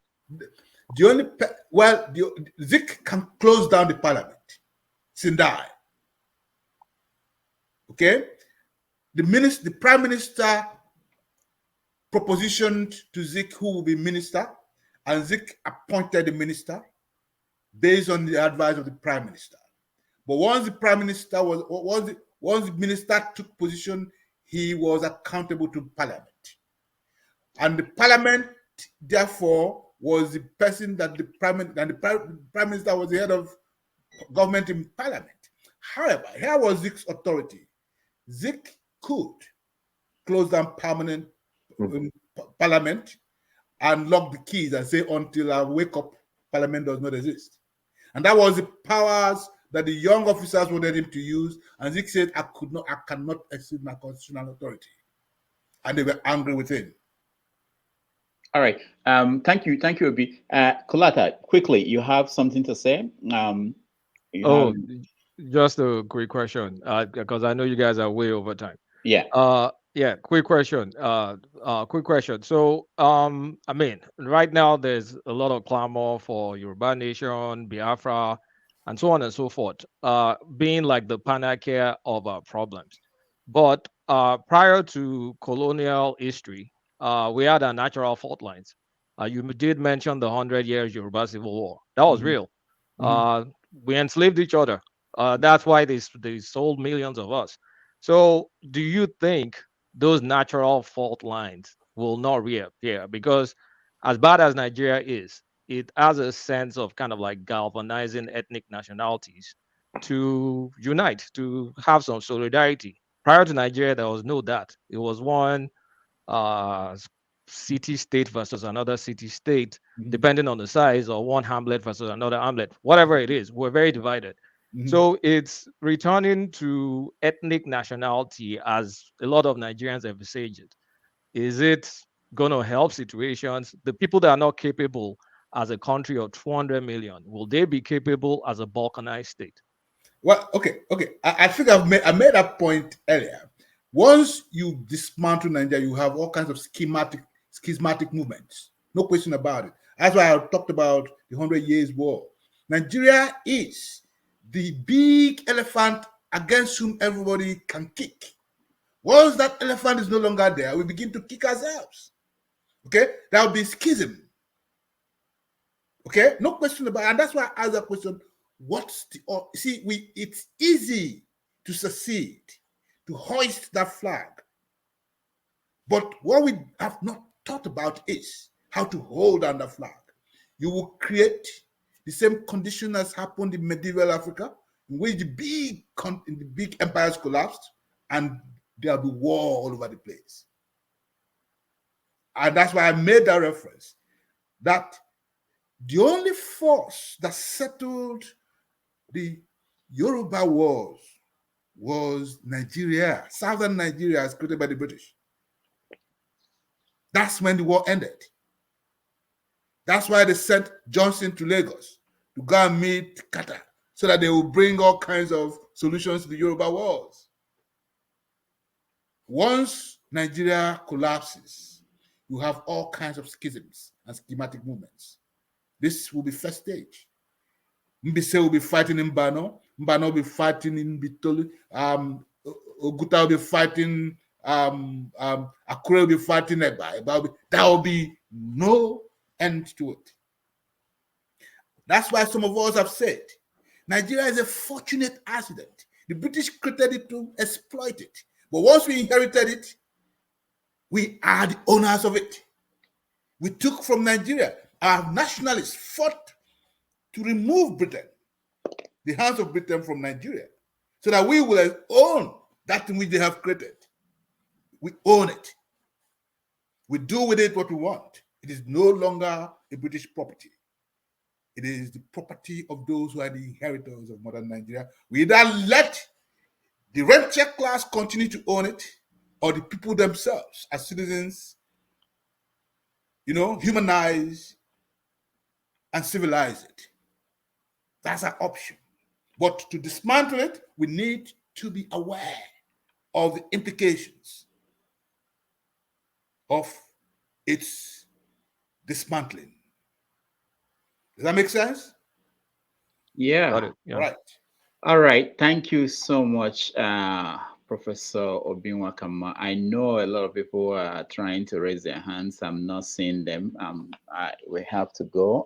Why? Zik can close down the parliament. Sindai. Okay. The prime minister propositioned to Zik who will be minister, and Zik appointed the minister based on the advice of the prime minister. But once the minister took position, he was accountable to parliament. And the parliament, therefore, was the person that the prime minister was the head of government in parliament. However, here was Zik's authority. Zik could close down parliament, and lock the keys and say, until I wake up, Parliament does not exist. And that was the powers that the young officers wanted him to use. And he said, I cannot exceed my constitutional authority. And they were angry with him. All right. Thank you, Obi. Kulata, quickly, you have something to say? Just a quick question, because I know you guys are way over time. Yeah. Yeah. Quick question. Quick question. So, I mean, right now there's a lot of clamor for Yoruba Nation, Biafra, and so on and so forth, being like the panacea of our problems. But prior to colonial history, we had our natural fault lines. You did mention the 100 years Yoruba Civil War. That was real. We enslaved each other. That's why they sold millions of us. So do you think those natural fault lines will not reappear? Because as bad as Nigeria is, it has a sense of kind of like galvanizing ethnic nationalities to unite, to have some solidarity. Prior to Nigeria, there was no that. It was one city state versus another city state, depending on the size, or one hamlet versus another hamlet, whatever it is. We're very divided. So it's returning to ethnic nationality as a lot of Nigerians have envisaged it. Is it going to help situations? The people that are not capable as a country of 200 million, will they be capable as a balkanized state? Well, okay. I think I made that point earlier. Once you dismantle Nigeria, you have all kinds of schismatic movements. No question about it. That's why I talked about the 100 Years' War. Nigeria is the big elephant against whom everybody can kick. Once that elephant is no longer there, we begin to kick ourselves. Okay? That will be schism. Okay? No question about it. And that's why I asked that question. It's easy to succeed, to hoist that flag. But what we have not thought about is how to hold on the flag. You will create the same condition as happened in medieval Africa, in which the big empires collapsed, and there'll be war all over the place. And that's why I made that reference, that the only force that settled the Yoruba wars was Nigeria, southern Nigeria, as created by the British. That's when the war ended. That's why they sent Johnson to Lagos to go and meet Carter, so that they will bring all kinds of solutions to the Yoruba wars. Once Nigeria collapses, you have all kinds of schisms and schematic movements. This will be first stage. Mbise will be fighting in Mbano. Mbano will be fighting in Bitoli. Oguta will be fighting. Akure will be fighting Egba. There will be no end to it. That's why some of us have said Nigeria is a fortunate accident. The British created it to exploit it. But once we inherited it, we are the owners of it. We took from Nigeria. Our nationalists fought to remove Britain, the hands of Britain from Nigeria, so that we will own that thing which they have created. We own it. We do with it what we want. It is no longer a British property. It is the property of those who are the inheritors of modern Nigeria. We either let the rentier class continue to own it, or the people themselves as citizens, humanize and civilize it. That's our option. But to dismantle it, we need to be aware of the implications of its dismantling. Does that make sense? Yeah. Got it. Yeah. Right. All right. Thank you so much, Professor Obi Nwakanma. I know a lot of people are trying to raise their hands. I'm not seeing them. We have to go.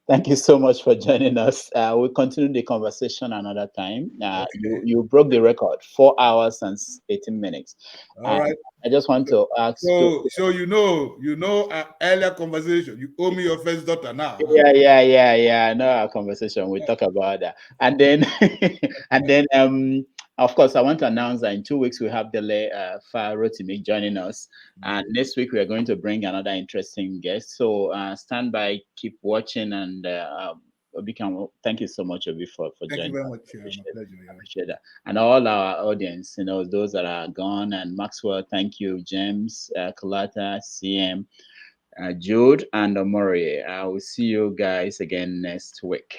Thank you so much for joining us. We'll continue the conversation another time. Okay. You broke the record, 4 hours and 18 minutes. All right. I just want to ask. So our earlier conversation. You owe me your first daughter now. Yeah. I know our conversation. We'll talk about that. And then Of course, I want to announce that in 2 weeks we have Dele Rotimi joining us, and next week we are going to bring another interesting guest. So stand by, keep watching, and Obi, thank you so much, Obi, for joining. Thank you very much. My pleasure. I appreciate that, and all our audience, those that are gone, and Maxwell, thank you, James, Kalata, CM, Jude, and Omori. I will see you guys again next week.